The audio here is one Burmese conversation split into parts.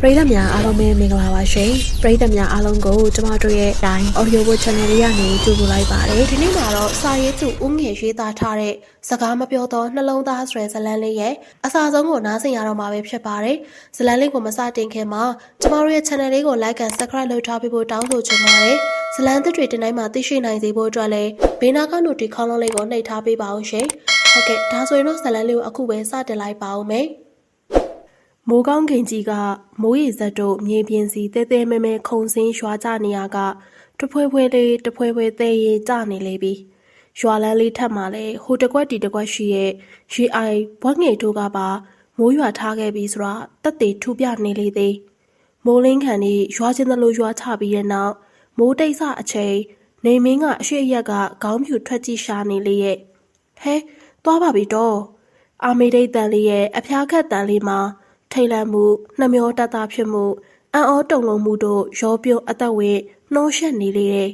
ရိသတ်များအားလုံးပဲမင်္ဂလာပါရှင်ပရိသတ်များအားလုံးကိုကျမတို့ရဲ့ Line Audio Book Channel လေးကနေကြိုဆိုလိုက်ပါတယ်ဒီနေ့မှာတော့စာရေးသူဦးငယ်ရေးသားထားတဲ့စကားမပြောသောနှလုံးသားဆိုတဲ့ဇာတ်လမ်းလေးရဲ့အစာဆုံးကိုနားဆင်ရတော့မှာပဲဖြစ်ပါတယ်ဇာတ်လမ်းလေးကိုမစတင်ခင်မှာကျမတို့ရဲ့ Channel လေးကို Like and Subscribe လုပ်ထားပေးဖို့တောင်းဆိုချင်ပါတယ်ဇာတ်လမ်းသစ်တွေတင်တိုင်းမှာသိရှိနိုင်စေဖို့အတွက်လည်းဘေးနားက Notification ခေါင်းလုံးလေးကိုနှိပ်ထားပေးပါအောင်ရှင်ဟုတ်ကဲ့ဒါဆိုရင်တော့ဇာတ်လမ်းလေးကိုအခုပဲစတင်လိုက်ပါအောင်မယ်မိုးကောင်းကင်ကြီးကမိုးရေစက်တို့မြေပြင်စီတဲတဲမဲမဲခုံစင်းရွာကြနေရကတဖွဲဖွဲလေးတဖွဲဖွဲတဲရေကြနေလေပြီရွာလန်းလေးထက်မှလည်းဟိုတကွက်ဒီတကွက်ရှိရဲ့ရေအိုင်ဘွက်ငယ်တို့ကပါမိုးရွာထားခဲ့ပြီဆိုတာတက်တေထူပြနေလေသေးမိုးလင်းခံနေရွာချင်းသလိုရွာချပြီးတဲ့နောက်မိုးတိတ်ဆအချိန်နေမင်းကအရှိရက်ကခေါင်းဖြူထွက်ကြည့်ရှာနေလေရဲ့ဟဲသွားပါပြီတော့အာမေဒိတ်တန်လေးရဲ့အဖျားခတ်တန်လေးမှာထိတ်လန့်မှုနှမျောတတဖြစ်မှုအံ့ဩတုန်လှုပ်မှုတို့ရောပြုံးအသက်ဝင်နှောရှက်နေလေတဲ့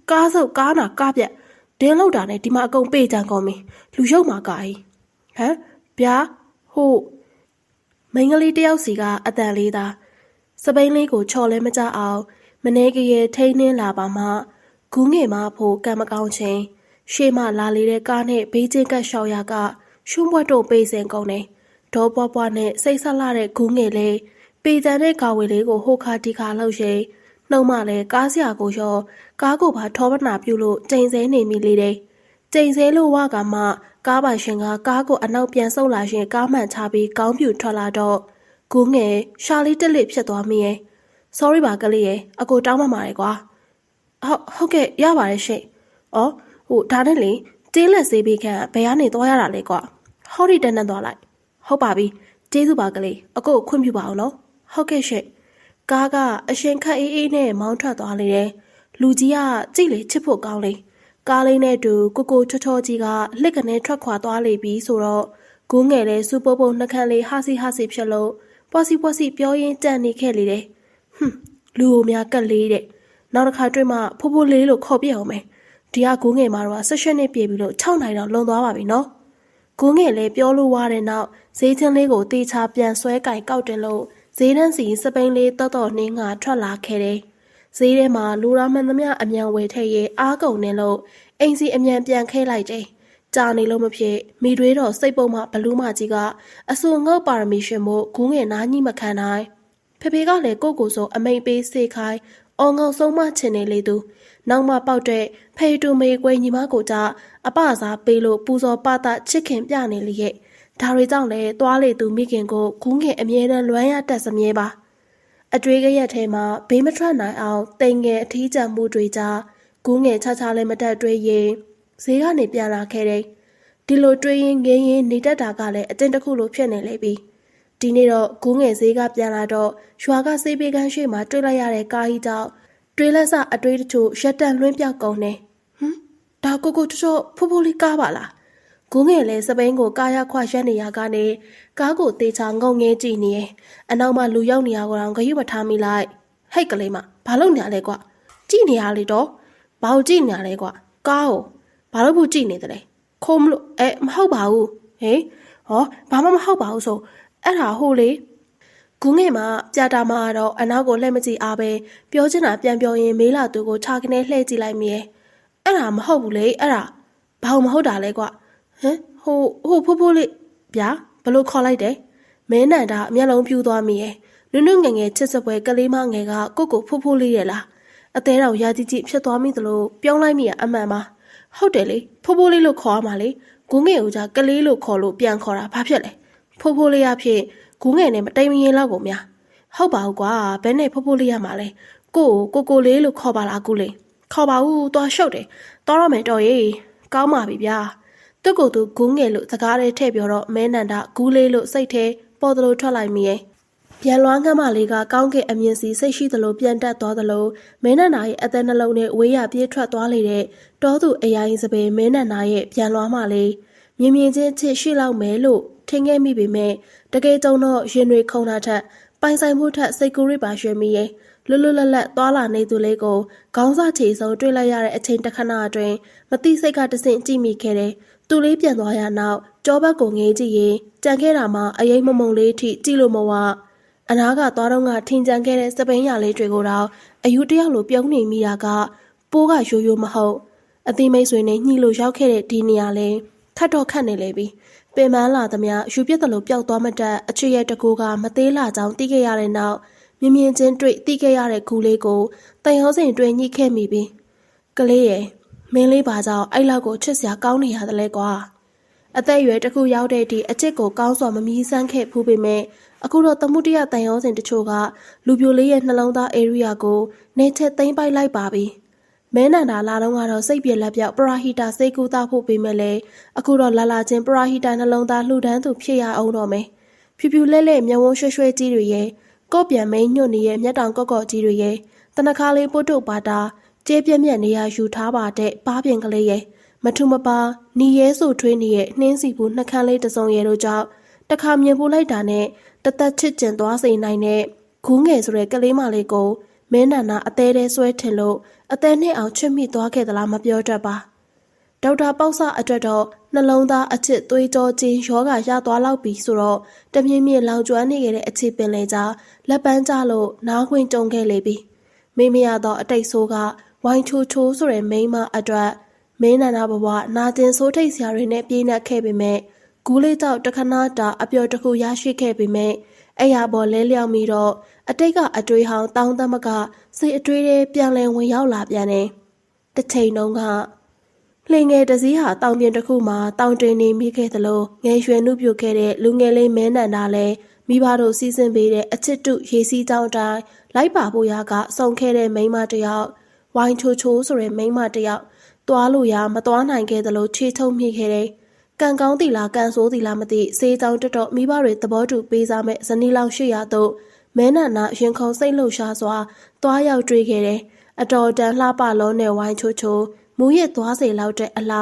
ကားစုပ်ကားနာကားပြက်ဒင်းလောက်တာနဲ့ဒီမှာအကုန်ပေးကြံကုန်ပြီလူရုပ်မှာကားကြီးဟမ်ဗျာဟုတ်မိန်းကလေးတယောက်စီကအတန်လေးသာစပိန်လေးကိုချော်လဲမကြအောင်မနေကရဲ့ထိန်းနှင်းလာပါမှဂူးငယ်မဖို့ကံမကောင်းချင်းရှေ့မှလာလေတဲ့ကားနဲ့ဘေးချင်းကတ်လျှောက်ရကရှုံးဘွက်တို့ပေးစင်ကုန်တယ်ဒေါ်ပွားပွားနဲ့စိတ်ဆက်လာတဲ့ဂူးငယ်လေးပေတန်တဲ့ကာဝေလေးကိုဟိုခါဒီခါလှုပ်ရှိနှုံမလည်းကားစရာကိုရောကားကိုပါထောပနာပြုလို့ကျိန်ဆဲနေမိလေတဲ့ကျိန်ဆဲလို့ဝကမှကားပိုင်ရှင်ကကားကိုအနောက်ပြန်ဆုပ်လာရင်ကားမှန်ချပြီးကောင်းပြူထွက်လာတော့ဂူးငယ်ရှာလေးတက်လက်ဖြစ်သွားမိရဲ့ sorry ပါကလေးရဲ့အကိုတောင်းပန်ပါတယ်ကွာဟုတ်ကဲ့ရပါတယ်ရှင့်ဩဟိုဒါနဲ့လေတေးလက်ဆေးပေးခံဘယ်ကနေသွားရတာလဲကွာဟော်ဒီတန်းတန်းသွားလိုက်ဟုတ်ပါပြီကျေးဇူးပါကလေးအကိုခွင့်ပြုပါအောင်နော်ဟုတ်ကဲ့ရှင့်ကားကအရှင်ခက်အေးအေးနဲ့မောင်းထွက်သွားလေတယ်လူကြီးကကြည့်လေချစ်ဖို့ကောင်းလေကားလေးနဲ့တူကိုချောချောကြီးကလက်ကနေထွက်ခွာသွားလေပြီဆိုတော့ဂူးငယ်လေးစူပုတ်ပုတ်နှကန်းလေးဟာစီဖြစ်လို့ပွားစီပြောရင်းတန်နေခဲ့လေတယ်လူကိုများကက်လေးတဲ့နောက်တစ်ခါတွေ့မှဖိုးဖိုးလေးလို့ခေါ်ပြအောင်မယ်ဒီကဂူးငယ်မှာတော့16နှစ်ပြည့်ပြီလို့6နိုင်တော့လွန်သွားပါပြီနော်ဂူးငယ်လေးပြောလို့ဝါတဲ့နောက်ဈေးချင်းလေးကိုတေချာပြန်ဆွဲကင်ကောက်တင်လို့ဈေးတန်းစီစပိန်လေးတော်နှင်းငါထွက်လာခဲ့တယ်။ဈေးထဲမှာလူရာမှန်သမျှအမြန်ဝယ်ထည့်ရဲအားကုန်နေလို့အိမ်စီအမြန်ပြန်ခဲလိုက်တယ်။ကြာနေလို့မဖြစ်မိတွေးတော်စိတ်ပုံမှဘလူးမကြီးကအဆူငုတ်ပါရမီရှင်မို့ဂူးငယ်နားကြီးမခံနိုင်။ဖေဖေကလည်းကိုကိုဆိုအမိန်ပေးစေခိုင်းအော်ငုံဆုံးမချင်နေလေသူနောက်မှပေါက်တဲ့ဖေတူမေကွေညီမကိုကြအပစားပေးလို့ပူဇော်ပတာချစ်ခင်ပြနေလေရဲ့ဒါတွေကြောင့်လည်းသွားလေသူမိခင်ကိုဂူးငယ်အမြဲတမ်းလွမ်းရတတ်စမြဲပါအတွေးကရက်ထဲမှာဘေးမထွက်နိုင်အောင်တိမ်ငယ်အထီးကျန်မှုတွေကြဂူးငယ်ချလည်းမတတ်တွေးရင်ဈေးကနေပြန်လာခဲ့တယ်ဒီလိုတွေးရင်ငင်းရင်နေတတ်တာကလည်းအတင်းတစ်ခုလိုဖြစ်နေလေပြီဒီနေ့တော့ဂူးငယ်ဈေးကပြန်လာတော့ရွာကစေးပေးကန်းရှိမှတွေ့လိုက်ရတဲ့ကားကြီးကြောင့်တွေးလက်စအတွေးတချို့ရက်တန်လွှင်းပြောက်ကုန်တယ်ဒါကိုချောဖိုးဖိုးလေးကားပါလားဂူးငယ်လည်းစပိန်ကိုကားရခွရက်နေရကနေကားကိုတေချာငုံငဲကြည့်နေရင်အနောက်မှလူရောက်နေရကောင်ဂရုမထားမိလိုက်ဟိတ်ကလေးမဘာလို့ညာလဲကွာကြည့်နေရလေတော့ဘာလို့ကြည့်နေရလဲကွာကားကိုဘာလို့ဖို့ကြည့်နေတယ်လဲခိုးမလို့မဟုတ်ပါဘူးဟေးဟောဘာမှမဟုတ်ပါဘူးဆိုအဲ့ဒါဟိုလေဂူးငယ်မှာပြတာမှာတော့အနောက်ကိုလှည့်မကြည့်အားပဲပြောချင်တာပြန်ပြောရင်မေးလာသူကိုခြာကနေလှည့်ကြည့်လိုက်မိရဲ့အဲ့ဒါမဟုတ်ဘူးလေအဲ့ဒါဘာလို့မဟုတ်တာလဲကွာဟမ်ဟိုဖိုးဖိုးလေးဗျာဘလို့ခေါ်လိုက်တယ်မဲနန္ဒာအမျက်လုံးပြူးသွားမိရဲ့နုငယ်ချစ်စပွဲကလေးမငယ်ကကိုဖိုးဖိုးလေးရဲ့လားအသေးတော်ရာကြီးဖြစ်သွားမိသလိုပြုံးလိုက်မိရအမှန်ပါဟုတ်တယ်လေဖိုးဖိုးလေးလို့ခေါ်ရမှာလေဂူးငယ်ဦးကြကလေးလို့ခေါ်လို့ပြန်ခေါ်တာဘာဖြစ်လဲဖိုးဖိုးလေးအဖြစ်ဂူးငယ်နဲ့မတိမ်မရင်လောက်ကိုများဟုတ်ပါဘူးကွာဘယ်နဲ့ဖိုးဖိုးလေးရမှာလဲကိုလေးလို့ခေါ်ပါလားကူလေးခေါ်ပါဦးသွားရှုပ်တယ်တော်ရမယ်တော်ရေးကောင်းပါပြီဗျာသူ့ကိုယ်သူဂူးငယ်လို့စကားလေးထည့်ပြောတော့မဲနန္ဒဂူးလေးလို့စိတ်ထဲပေါ်သလိုထွက်လိုက်မိရဲ့ပြန်လွှမ်းကမ်းမလေးကကောင်းကင်အမြင်စီစိတ်ရှိသလိုပြန်တက်သွားသလိုမဲနန္ဒရဲ့အသက်နှလုံးနဲ့ဝေးရပြေးထွက်သွားလေတဲ့တောသူအရာရင်စပယ်မဲနန္ဒရဲ့ပြန်လွှမ်းမလေးမြင်ချင်းချစ်ရှိလောက်မယ်လို့ထင်ခဲ့မိပေမဲ့တကယ်ကြုံတော့ရင်တွေခုန်တာထက်ပိုင်ဆိုင်မှုထက်စိတ်ကူးရပါရွှေမိရဲ့လွတ်လပ်သွားလာနေသူလေးကိုခေါင်းစားချေဆုံးတွေ့လိုက်ရတဲ့အချိန်တစ်ခဏအတွင်းမတိစိတ်ကတဆင့်ကြည့်မိခဲ့တယ်သူလေးပြန်သွားရနောက်ကြောဘက်ကိုငေးကြည့်ရင်ကြံခဲ့တာမှအရေးမမုံလေးထိကြည့်လို့မဝ အနာကသွားတော့ကထင်ကြံခဲ့တဲ့စပိန်ရလေးတွေကိုတော့အယူတယောက်လိုပြုံးနေမိတာကပိုးကရိုးရိုးမဟုတ်အသီးမိတ်ဆွေနဲ့ညှိလို့ရောက်ခဲ့တဲ့ဒီနေရာလေးခတ်တော့ခတ်နေလေပြီပင်ပန်းလာသမျှယူပြစ်တယ်လို့ပျောက်သွားမှတတ်အချစ်ရဲ့တကူကမသေးလာကြောင်းသိခဲ့ရတဲ့နောက်မြင်မြင်ချင်းတွေ့သိခဲ့ရတဲ့ကူလေးကိုတန်ရောစင်တွေ့ညှိခဲ့မိပြီကလေးရဲ့မင်းလေးပါကြောင့်အဲ့လောက်ကိုချစ်စရာကောင်းနေရတယ်လေကွာအသက်အရွယ်တစ်ခုရောက်တဲ့ဒီအချစ်ကိုကောင်းစွာမမီးစမ်းခဲ့ဖူးပေမဲ့အခုတော့တမှုတရတန်ရောစင်တချို့ကလူပြိုလေးရဲ့နှလုံးသားဧရိယာကိုနေချက်သိမ်းပိုက်လိုက်ပါပြီမဲနန္ဒာလာတော့ကတော့စိတ်ပြက်လက်ပြောက်ပရာဟီတာစိတ်ကူးသားဖို့ပေးမယ်လေအခုတော့လာလာချင်းပရာဟီတာနှလုံးသားလှူဒန်းသူဖြစ်ရအောင်တော့မယ်ဖြူဖြူလဲလဲမျက်ဝန်းရွှဲရွှဲကြီးတွေရဲ့ကော့ပြန်မိန်ညွတ်နေရဲ့မျက်တောင်ကော့ကော့ကြီးတွေရဲ့တနခါလေးပုတ်တုပ်ပါတာကျေးပြက်မြက်နေရယူထားပါတဲ့ပါးပြင်ကလေးရဲ့မထူမပါနီရဲဆိုထွေးနေရဲ့နှင်းစီဘူးနှက်ခမ်းလေးတစုံရဲတို့ကြောင့်တခါမြင်ပို့လိုက်တာနဲ့တသက်ချစ်ကျင်သွားစေနိုင်တဲ့ဂူးငယ်ဆိုတဲ့ကလေးမလေးကိုမင်းနန္ဒာအသေးသေးဆွဲထင်လို့အသေးနဲ့အောင်ချွတ်မိသွားခဲ့သလားမပြောတတ်ပါဒေါက်တာပေါ့ဆအတွက်တော့နှလုံးသားအချစ်သွေးကြောချင်းယောဂရသွားလောက်ပြီဆိုတော့တပြင်းပြင်းလောင်ကျွမ်းနေခဲ့တဲ့အချစ်ပင်လေကြားလက်ပန်းကျလို့နားခွင်ကြုံခဲ့လေပြီမိမရတော့အတိတ်ဆိုးကဝိုင်းချိုးချိုးဆိုတဲ့မိန်းမအတွက်မင်းနန္ဒာဘဝနာကျင်ဆိုးထိတ်စရာတွေနဲ့ပြည့်နှက်ခဲ့ပေမဲ့ဂူးလေးတောက်တခဏတာအပျော်တစ်ခုရရှိခဲ့ပေမဲ့အဲ့ရပေါ်လဲလျောက်ပြီးတော့အတိတ်ကအတွေ့ဟောင်းတောင်းတမကစိတ်အတွေ့တွေပြန်လည်ဝင်ရောက်လာပြန်တယ်တစ်ချိန်တုန်းကလှင်ငယ်တစည်းဟာတောင်ပြင်တစ်ခုမှာတောင်တွင်နေမိခဲ့သလိုငယ်ရွယ်နှုတ်ပြုခဲ့တဲ့လူငယ်လေးမင်းနန္ဒာလည်းမိဘတို့စီစဉ်ပေးတဲ့အချစ်တုရေစီးကြောင်းတိုင်းလိုက်ပါဖို့ရာကစုံခဲ့တဲ့မိန်းမတစ်ယောက်ဝိုင်းချိုချိုဆိုတဲ့မိန်းမတစ်ယောက်သွားလို့ရမသွားနိုင်ခဲ့သလိုခြေထုံမိခဲ့တယ်ကံကောင်းသီလားကံဆိုးသီလားမသိစေးကြောင်းတော်မိဘတွေသဘောတူပေးစားမဲ့ဇနီးလောင်800တို့မဲနန္ဒာရင်ခုန်စိတ်လှုပ်ရှားစွာသွားရောက်တွေ့ခဲ့တယ်အတော်တန်လှပလုံးနဲ့ဝိုင်းချိုချိုမူရစ်သွားစေလောက်တဲ့အလှ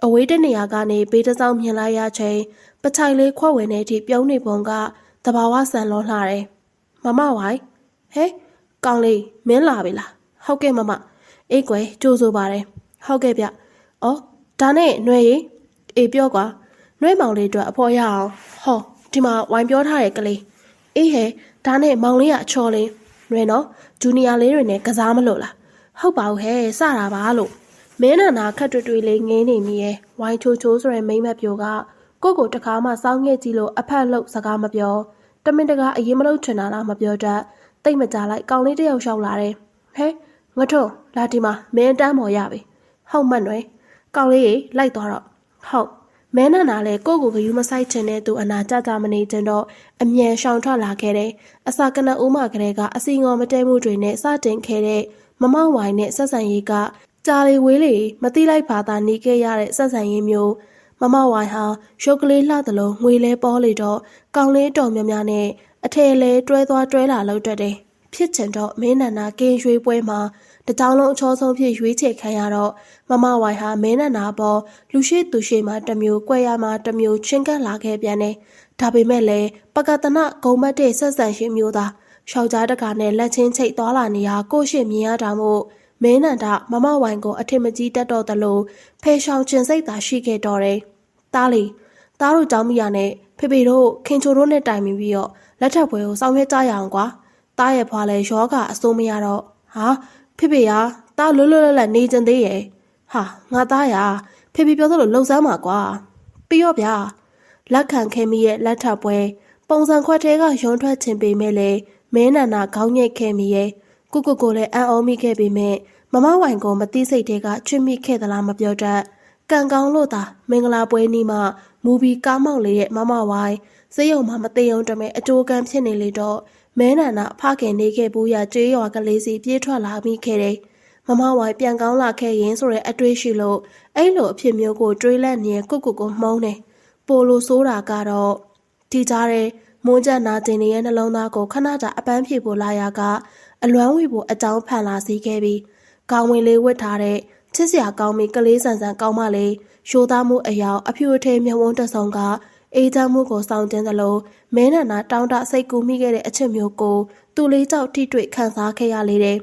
အဝေးတနေရာကနေဘေးတစောင်းမြင်လိုက်ရချိန်ပချိုင်လေးခွက်ဝင်တဲ့အထိပြုံးနေပုံကတဘာဝဆန်လွန်လှတယ်မမဝိုင်းဟဲကောင်းလေးမင်းလာပြီလားဟုတ်ကဲ့မမအေးကွယ်ကြိုးဆိုပါတယ်ဟုတ်ကဲ့ဗျအော်ဒါနဲ့ຫນွေရီအေးပြောကွာနှွေးမောင်လေးအတွက်အဖော်ရအောင်ဟောဒီမှာဝိုင်းပြောထားတဲ့ကလေးအေးဟဲဒါနဲ့မောင်လေးကအချော်လေးနှွေနော်ဂျူနီယာလေးတွေနဲ့ကစားမလို့လားဟုတ်ပါဘူးဟဲစတာပါလို့မင်းနန္ဒာခက်တွေ့လေးငင်းနေမိရဲ့ဝိုင်းချိုချိုဆိုတဲ့မိန်းမပြိုကကိုတခါမှစောင်းငှက်ကြည့်လို့အဖက်လှုပ်စကားမပြောတမင်တကာအရင်မလို့ချင်တာလားမပြောတတ်တိတ်မကြလိုက်ကောင်လေးတယောက်လျှောက်လာတယ်ဟဲငါတို့လာဒီမှာမင်းတန်းမော်ရပြီဟုတ်မှတ်နွယ်ကောင်လေးရေလိုက်သွားတော့ဟုတ်မဲနန္ဒာလည်းကိုဂယူမဆိုင်ချင်တဲ့သူအနာကြမနေချင်တော့အမြန်ရှောင်ထွက်လာခဲ့တယ်အစာကနဦးမကလေးကအစီငေါ်မတဲမှုတွေနဲ့စတင်ခဲ့တဲ့မမဝိုင်နဲ့ဆက်ဆံရေးကကြာလီဝေးလီမတိလိုက်ပါသာနေခဲ့ရတဲ့ဆက်ဆံရေးမျိုးမမဝိုင်ဟာရုပ်ကလေးလှသလိုငွေလဲပေါ်လေတော့ကောင်လေးတော်များများနဲ့အထည်လဲတွဲသွားတွဲလာလို့တက်တယ်ဖြစ်ချင်တော့မင်းနန္ဒာကင်းရွှေပွဲမှာတကြောင်လုံးအချောဆုံးဖြစ်ရွေးချယ်ခံရတော့မမဝိုင်ဟာမင်းနန္ဒာပေါ်လူရှိသူရှိမှတစ်မျိုး၊ကွဲရမှတစ်မျိုးချင်းကပ်လာခဲ့ပြန်တယ်။ဒါပေမဲ့လည်းပကတနဂုံမတ်တဲ့ဆက်ဆံရှင်မျိုးသားရှောက်ကြားတကာနဲ့လက်ချင်းချိတ်သွားလာနေရကိုရှိမြင်ရတာမို့မင်းနန္ဒာမမဝိုင်ကိုအထင်မကြီးတတ်တော့သလိုဖဲရှောင်ကျင်စိတ်သာရှိခဲ့တော့တယ်။သားလေးသားတို့ကြောင်းမိရနဲ့ဖေဖေတို့ခင်ချိုတို့နဲ့တိုင်ပင်ပြီးတော့လက်ထပ်ပွဲကိုဆောင်ရွက်ကြရအောင်ကွာ။သားရဲ့ဖွာလဲယောဂအစိုးမရတော့ဟာဖေဖေရာသားလွတ်လွတ်လပ်လပ်နေကြသေးရဲ့ဟာငါသားရာဖေဖေပြောသလိုလှုပ်ဆမ်းပါကွာပြီးတော့ဗျာလက်ခံခဲမိရဲ့လက်ထပ်ပွဲပုံစံခွက်ထဲကရုံထွက်ခြင်းပေမဲ့လေမင်းနန္ဒာခေါင်းညိတ်ခဲမိရဲ့ကိုလည်းအံ့ဩမိခဲ့ပေမဲ့မမဝိုင်ကိုမသိစိတ်တွေကချွတ်မိခဲ့သလားမပြောတတ်ကံကောင်းလို့သာမင်္ဂလာပွဲနေ့မှာမူဘီကားမောက်လေးရဲ့မမဝိုင်စေးရုံမှာမသိအောင်တမဲအကျိုးကံဖြစ်နေလေတော့မဲနန္ဒာဖခင်နေခဲ့ဘူးရကြေးရွာကလေးစီပြေးထွက်လာမိခဲ့တယ်မမဝိုင်ပြန်ကောင်းလာခဲ့ရင်ဆိုတဲ့အတွေးရှိလို့အဲ့လိုအဖြစ်မျိုးကိုတွေးလက်နေကိုမှုန်းတယ်ပိုလိုဆိုးတာကတော့ဒီကြားတဲ့မိုးကြနာတင်ရဲ့နှလုံးသားကိုခဏတာအပန်းဖြေဖို့လာရကအလွမ်းဝေဖို့အကြောင်းဖန်လာစေခဲ့ပြီးကောင်းဝင်လေးဝတ်ထားတဲ့ချစ်စရာကောင်းပြီးကလေးဆန်ဆန်ကောင်းမလေးရှိုးသားမှုအယောင်အဖြူအထည်မျက်ဝန်းတစုံကအေးချမ်းမှုကိုစောင့်တင်းသလိုမဲနန္ဒာတောင်းတစိတ်ကူးမိခဲ့တဲ့အချက်မျိုးကိုသူ့လေးကြောက်ထိတွေ့ခံစားခဲ့ရလေတယ်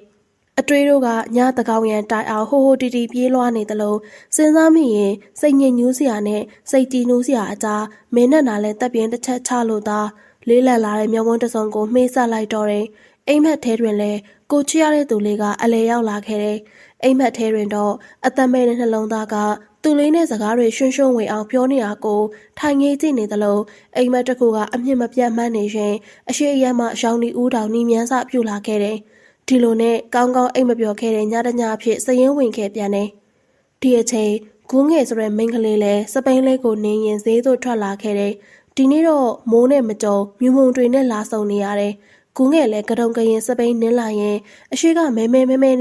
အတွေးတို့ကညတကောင်ရန်တိုင်အောင်ဟိုတီတီပြေးလွှားနေသလိုစဉ်းစားမိရင်စိတ်ညစ်ညူးစရာနဲ့စိတ်တီးနှူးစရာအကြားမင်းနန္ဒာလည်းတက်ပြင်းတစ်ချက်ချလို့သာ လေးလံလာတဲ့မျက်ဝန်းတစ်စုံကိုမှေးဆက်လိုက်တော့တယ်။အိမ်မက်ထဲတွင်လည်းကိုချစ်ရတဲ့သူလေးကအလဲရောက်လာခဲ့တယ်။အိမ်မက်ထဲတွင်တော့အသက်မဲ့တဲ့နှလုံးသားကသူလေးနဲ့စကားတွေရွှွှွှဝင်အောင်ပြောနေတာကိုထိုင်ငေးကြည့်နေသလိုအိမ်မက်တစ်ခုကအမြင့်မပြတ်မှန်းနေရင်အရှိအယက်မှရောင်နီဦးတောင်နီမြန်းစပြူလာခဲ့တယ်။ဒီလိုနဲ့ကောင်းကောင်းအိမ်မပြောခဲ့တဲ့ညတညအဖြစ်စရင်ဝင်ခဲ့ပြန်တယ်။ဒီအချိန်ဂူးငယ်ဆိုတဲ့မိန်းကလေးလည်းစပိန်လေးကိုနင်းရင်ဈေးသို့ထွက်လာခဲ့တယ်။ဒီနေ့တော့မိုးနဲ့မကြုံမြူမှုန်တွေနဲ့လာဆုံနေရတယ်။ဂူးငယ်လည်းကတုံကရင်စပိန်နင်းလာရင်အရှိကမဲ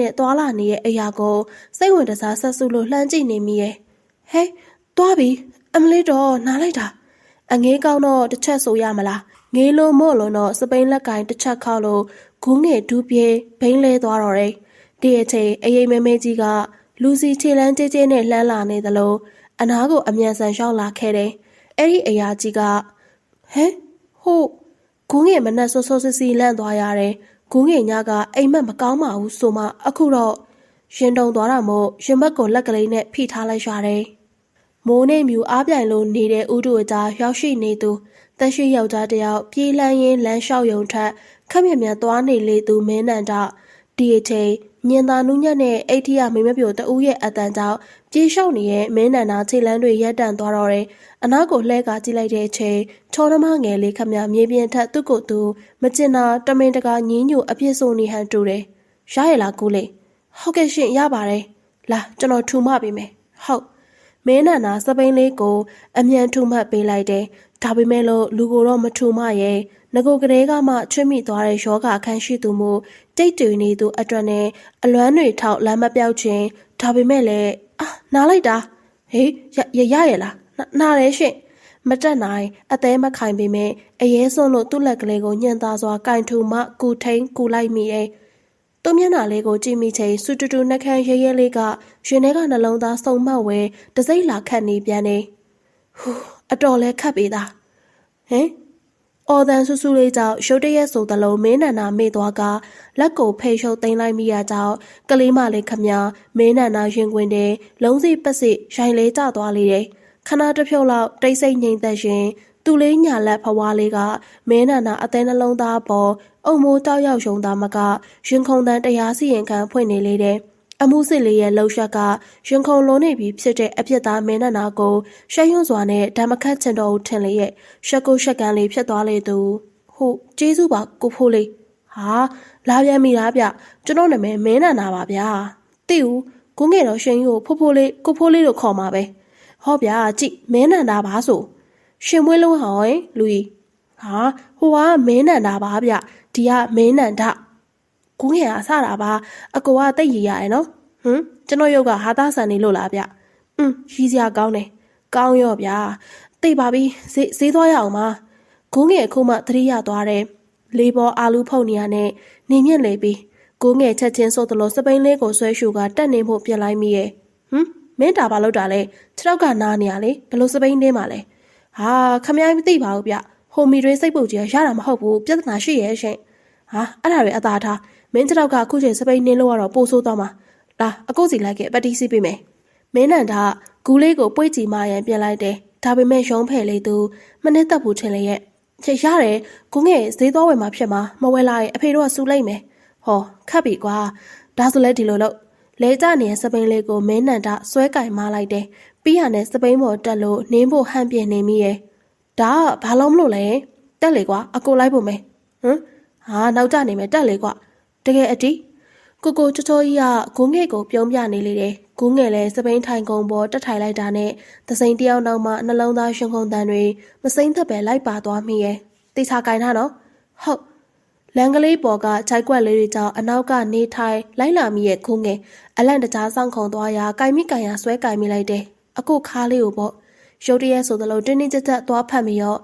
နဲ့သွာလာနေတဲ့အရာကိုစိတ်ဝင်တစားဆက်စုလို့လှမ်းကြည့်နေမိရဲ့။ဟဲ့သွားပြီအမလေးတော့နားလိုက်တာအငေးကောင်းတော့တစ်ချက်ဆိုရမလားငေးလို့မို့လို့တော့စပိန်လက်ကင်တစ်ချက်ခောက်လို့ဂူးငယ်ဒူးပြေးဘိန်းလဲသွားတော့တယ်။ဒီအချိန်အရေးမဲကြီးကလူစီခြေလန်းကျဲကျဲနဲ့လှမ်းလာနေသလိုအနားကိုအမြန်ဆန်ရောက်လာခဲ့တယ်။အဲ့ဒီအရာကြီးကဟဲ့ဟုတ်ဂူးငယ်မနဲ့ဆော့စီလန့်သွားရတယ်။ဂူးငယ်ညကအိမ်မက်မကောင်းပါဘူးဆိုမှအခုတော့ရင်တုံသွားတာမို့ရင်ဘက်ကိုလက်ကလေးနဲ့ဖိထားလိုက်ရတယ်။မိုးနဲ့မြူအားပြိုင်လို့နေတဲ့ဥတုအကြားရောက်ရှိနေသူတက်ရှိယောက်ျားတယောက်ပြေးလန်းရင်းလမ်းလျှောက်ယုံထက်ခက်မြက်သွားနေလေသူမင်းနန္ဒဒီအချိန်ညင်သာနုညက်နဲ့အိတ်ထရမိမပြိုတဦးရဲ့အတန်ကြောင့်ပြေးလျှောက်နေတဲ့မင်းနန္ဒခြေလန်းတွေရက်တန့်သွားတော့တယ်။အနောက်ကိုလှဲကာကြည့်လိုက်တဲ့အချိန်ချောနှမငယ်လေးခမမြေပြင်ထက်သူ့ကိုယ်သူမကျင်နာတမင်တကာညင်းညူအပြစ်ဆိုနေဟန်တူတယ်။ရရလားကူလေးဟုတ်ကဲ့ရှင်ရပါတယ်လာကျွန်တော်ထူမပေးမယ်ဟုတ်မင်းနန္ဒစပိန်လေးကိုအမြန်ထူမှတ်ပေးလိုက်တယ်။ဒါပေမဲ့လို့လူကိုတော့မထူမရဲ့ငကိုကလေးကမှချွတ်မိသွားတဲ့ယောဂအခန်းရှိသူမို့တိတ်တူနေသူအတွက်နဲ့အလွမ်းတွေထောက်လမ်းမပြောက်ခြင်းဒါပေမဲ့လည်းနားလိုက်တာဟေးရရလားနားရဲရှင့်မတက်နိုင်အသေးမခိုင်ပေမဲ့အရေးစွန်းလို့သူ့လက်ကလေးကိုညှင်သာစွာကင်ထူမှကူထိန်ကူလိုက်မိရဲ့သူ့မျက်နှာလေးကိုကြည့်မိချိန်စူတူတူနှက်ခမ်းရဲလေးကရင်ထဲကနှလုံးသားစုံမှတ်ဝဲတစိမ့်လာခတ်နေပြန်နေဟူအတော်လဲခတ်ပေသားဟင်အော်တန်ဆူဆူလေးကြောင့်ရုတ်တရက်ဆိုသလိုမင်းနန္ဒမေ့သွားကလက်ကိုဖိတ်ရှုပ်သိမ်းလိုက်မိရကြောင်းကလေးမလေးခမမင်းနန္ဒရင်ခွင်တဲ့လုံးစီပတ်စီရိုင်လေးကျသွားလေတယ်ခဏတစ်ဖြုတ်လောက်တိတ်ဆိတ်ငြိမ်သက်ရင်သူလေးညာလက်ဖွားလေးကမင်းနန္ဒအသေးနှလုံးသားပေါ်အုံမိုးတောက်ရောက်ရုံသားမကရင်ခုန်တန်းတရားစီရင်ခံဖွင့်နေလေတယ်အမှုစစ်လေးရဲ့လှုပ်ရှက်ကရင်ခုန်လုံးနေပြီးဖြစ်တဲ့အဖြစ်သားမင်းနန္ဒကိုရှက်ရွံ့စွာနဲ့ဓမ္မခတ်ချင်တော်ထင်လေရဲ့ရှက်ကိုရှက်ကန်လေးဖြစ်သွားလေသူဟုတ်ကျေးဇူးပါကိုဖိုးလေးဟာလာပြန်မိလားဗျကျွန်တော်နာမည်မင်းနန္ဒပါဗျာသိဦးကိုငယ်တော်ရှင်ကြီးကိုဖိုးလေးကိုဖိုးလေးလို့ခေါ်မှာပဲဟောဗျာကြည့်မင်းနန္ဒပါဆိုရှင်မွေးလုံးဟောရင်လူကြီးဟာဟိုကမင်းနန္ဒပါဗျဒီကမင်းနန္ဒကိုငယ်အဆတာပါအကိုကတိတ်ရရရဲ့နော်ကျွန်တော်ရုပ်ကဟာသားဆန်နေလို့လားဗျရီးစရာကောင်းတယ်ကောင်းရော့ဗျာသိပါပြီဈေးသွားရအောင်ပါကိုငယ်အခုမှသတိရသွားတယ်လေးပေါ်အာလူဖုတ်နေရနဲ့နေမြင့်လေပြီးကိုငယ်ချက်ချင်းဆိုသလိုစပိန်လေးကိုဆွဲရှူကတက်နေဖို့ပြစ်လိုက်မိရဲ့မင်းတာပါလို့တာလဲခြေထောက်ကနားနေရလေဘလို့စပိန်တင်းပါလဲဟာခမရိုင်းမသိပါဘူးဗျဟိုမီတွေစိတ်ပုတ်ကြီးရတာမဟုတ်ဘူးပြဿနာရှိရဲ့ရှင်ဟာအဲ့ဒါတွေအသာထားမင်းခြေထောက်ကအခုချိန်စပိန်နင်းလို့ကတော့ပို့ဆိုးသွားမှာလာအကုတ်စီလိုက်ခဲ့ပတ်တီးစီးပေးမယ်မင်းနန္ဒဂူးလေးကိုပွေ့ကြည့်မှရန်ပြင်လိုက်တယ်ဒါပေမဲ့ရုံးဖယ်လေးသူမနစ်သက်ဘူးထင်လေရဲ့ရတယ်ကိုငယ်ဈေးသွားဝယ်မှာဖြစ်မှာမဝယ်လာရင်အဖေတို့ကစူလိုက်မယ်ဟောခတ်ပြီကွာဒါဆိုလဲဒီလိုလို့လဲကျနေတဲ့စပိန်လေးကိုမင်းနန္ဒဆွဲကင်မလိုက်တယ်ပြီးရနဲ့စပိန်ပေါ်တက်လို့နင်းဖို့ဟန်ပြင်းနေမိရဲ့ဒါကဘာလို့မလို့လဲတက်လေကွာအကိုလိုက်ဖို့မယ်ဟာနောက်ကျနေမယ်တက်လေကွာတကယ်အတီးကိုချောချောကြီးကဂူးငယ်ကိုပြုံးပြနေလေတယ်ဂူးငယ်လည်းစပိန်ထိုင်ကုန်းပေါ်တက်ထိုင်လိုက်တာနဲ့သစိန်တယောက်နောက်မှနှလုံးသားရှင်ခုန်တန်တွေမစိမ့်သက်ပဲလိုက်ပါသွားမိရဲ့တေချာကင်ထားနော်ဟုတ်လန်ကလေးပေါ်ကခြိုက်ကွက်လေးတွေကြောင့်အနောက်ကနေထိုင်လိုက်လာမိရဲ့ဂူးငယ်အလန့်တကြားဆောင်ခုံသွားရာကင်မိကင်ရဆွဲကင်မိလိုက်တယ်အခုခါလေးကိုပေါ့ရုတ်တရက်ဆိုသလိုတင်းတင်းကြပ်ကြပ်သွားဖတ်မိရော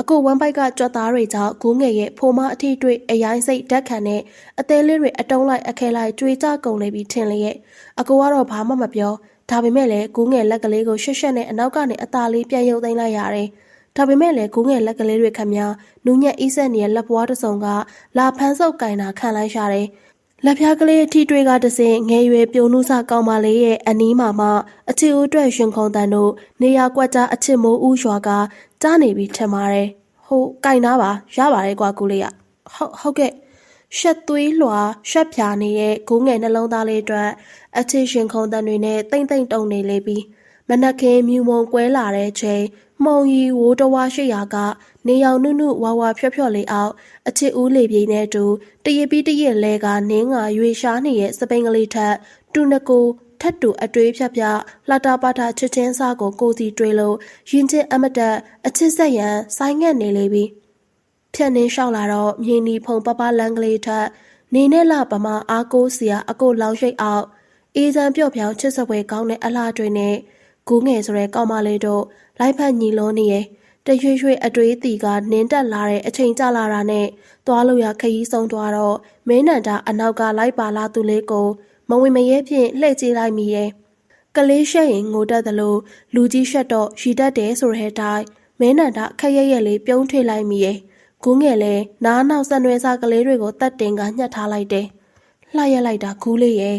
အခုဝမ်ပိုက်ကကြွက်သားတွေကြောင့်ဂူးငယ်ရဲ့ဖိုးမအထိတွေ့အရိုင်းစိတ်ဓာတ်ခံနဲ့အသေးလေးတွေအတုံးလိုက်အခဲလိုက်ကြွေကြကုန်လေပြီးထင်လေရဲ့အကိုကတော့ဘာမှမပြောဒါပေမဲ့လည်းဂူးငယ်လက်ကလေးကိုရှက်ရှက်နဲ့အနောက်ကနေအသာလေးပြန်ရုပ်သိမ်းလိုက်ရတယ်ဒါပေမဲ့လည်းဂူးငယ်လက်ကလေးတွေခမညာနူးညက်အီးဆက်နေတဲ့လက်ပွားတစ်စုံကလာဖန်းဆုပ်ကင်တာခံလိုက်ရတယ်လက်ပြားကလေးအထိတွေ့ကတစင်ငယ်ရွယ်ပြုံနုစကောင်းမလေးရဲ့အနီးမှာမှအချီဦးအတွက်ရှင်ခုံတန်တို့နေရာကွက်ကြားအချစ်မိုးဦးရွာကကြားနေပြီးထင်ပါတယ်ဟ ကင်သားပါရပါတယ်ကွာကူလေးရဟုတ်ကဲ့ရှက်သွေးလွှာရှက်ဖြာနေတဲ့ဂိုးငယ်နှလုံးသားလေးအတွက်အချစ်ရှင်ခုန်တန်တွေနဲ့တိမ့်တုံနေလေပြီးမနက်ခင်းမြူမုံကွဲလာတဲ့ချိန်မှုံရီဝိုးတဝါရှိရာကနေရောင်နုနုဝါဝါဖြော့လေးအောက်အချစ်ဦးလေပြင်းနဲ့တူတရပြီးတရလဲကနင်းငါရွေရှားနေတဲ့စပိန်ကလေးထက်တူနကိုထတ်တူအတွေးဖြတ်လှတာပါတာချစ်ချင်းစားကိုစီတွေးလို့ရင်ချင်းအမတက်အချစ်ဆက်ရန်ဆိုင်ငက်နေလေပြီးဖြတ်နှင်းလျှောက်လာတော့မြေနီဖုံပပလန်းကလေးထက်နေနဲ့လပမာအားကိုးစရာအကိုလောင်ရှိတ်အောက်အေးစံပြော့ဖြောင်းချစ်စပွဲကောင်းတဲ့အလားတွေနဲ့ဂူးငယ်ဆိုတဲ့ကောင်မလေးတို့လိုက်ဖက်ညီလုံးနေရဲ့တရွှေရွှေအတွေးတီကနင်းတက်လာတဲ့အချိန်ကြလာတာနဲ့သွားလို့ရခရီးဆုံးသွားတော့မင်းနန္ဒာအနောက်ကလိုက်ပါလာသူလေးကိုမဝင်မရဲဖြင့်လှည့်ကြည့်လိုက်မိရဲ့ကလေးရှက်ရင်ငိုတတ်တယ်လို့လူကြီးရှက်တော့ရီတတ်တယ်ဆိုတဲ့အတိုင်းမင်းနန္ဒာခက်ရဲလေးပြုံးထွေးလိုက်မိရဲ့ဂူးငယ်လဲနားနောက်ဆက်နွယ်စားကလေးတွေကိုတတ်တင်ကညှက်ထားလိုက်တယ်လှရက်လိုက်တာဂူးလေးရဲ့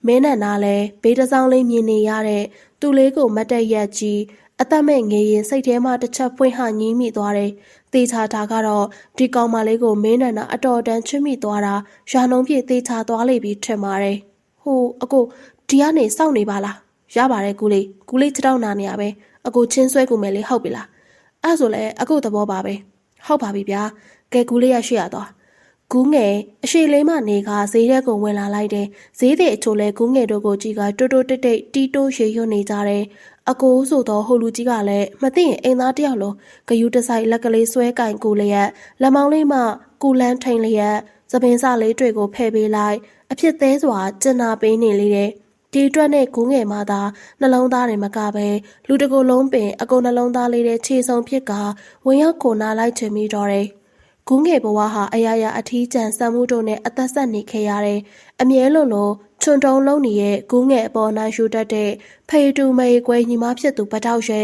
မင်းနန္ဒာလဲဘေးတစောင်းလေးမြင်နေရတဲ့သူ့လေးကိုမတ်တက်ရက်ကြီးအသက်မဲ့ငယ်ရင်စိတ်ထဲမှာတစ်ချက်ပွင့်ဟညင်းမိသွားတယ်။တေချာတာကတော့ဒီကောင်မလေးကိုမင်းနန္ဒာအတော်တန်ချွတ်မိသွားတာရာနှုံးပြည့်တေချာသွားလိမ့်ပြီးထင်ပါတယ်။အကိုဒီကနေစောင့်နေပါလား။ရပါတယ်ကူလေးခြေထောက်နာနေရပဲ။အကိုချင်းဆွဲကူမယ်လေဟုတ်ပြီလား။အဲ့ဆိုလဲအကိုသဘောပါပဲ။ဟုတ်ပါပြီဗျာ။ကဲကူလေးရရှိရသွား။ဂူးငယ်အရှိလေးမနေကဈေးထဲကိုဝင်လာလိုက်တယ်။ဈေးတဲ့အချို့လဲဂူးငယ်တို့ကိုကြည့်ကတိုးတိုးတိတ်တိတ်တီတိုးရေရွနေကြတယ်။အကိုဆိုတော့ဟိုလူကြီးကလည်းမသိရင်အိမ်သားတယောက်လုံးဂယူတဆိုင်လက်ကလေးဆွဲကင်ကိုလျက်လက်မောင်းလေးမှကူလန်းထိန်လျက်သပင်စလေးတွေကိုဖယ်ပေးလိုက်အဖြစ်သေးစွာကျင်နာပေးနေလေတယ်ဒီအတွက်နဲ့ဂူးငယ်မှသာနှလုံးသားတွေမကပဲလူတကိုယ်လုံးပင်အကုန်နှလုံးသားလေးတဲ့ခြေစုံဖြစ်ကဝင်ရောက်ကိုနာလိုက်ချင်ပြီးတော့တယ်ဂူးငယ်ဘဝဟာအရာရာအထီးကျန်စံမှုတို့နဲ့အသက်ဆက်နေခဲ့ရတယ်အမြဲလိုချွန်တုံးလုံးနေတဲ့ဂူးငယ်အပေါ်နိုင်ရှူတတ်တဲ့ဖေတူမေကွဲညီမဖြစ်သူပတောက်ရဲ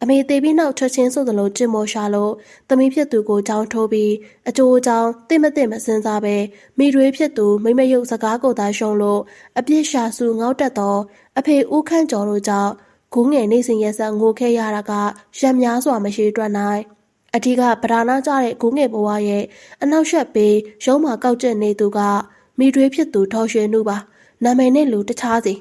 အမေသေးပြီးနောက်ချက်ချင်းဆိုသလိုကြင်မောရှာလို့သမီးဖြစ်သူကိုကြောင်းထိုးပြီးအကျိုးအကြောင်းသိမစဉ်းစားပဲမိတွေဖြစ်သူမိမရုပ်စကားကိုသာရှုံလို့အပြစ်ရှာစုငေါက်တက်တော့အဖေဦးခန့်ကျော်တို့ကြောင့်ဂူးငယ်နေစဉ်ရက်ဆက်ငိုခဲ့ရတာကရက်များစွာမရှိတွက်နိုင်အထီးကပဓာနာကြတဲ့ဂူးငယ်ဘဝရဲ့အနောက်ရှက်ပေးရုံးမှာကောက်ကျက်နေသူကမိတွေဖြစ်သူထော်ရွှေနှုပါနာမည်နဲ့လူတခြားစီ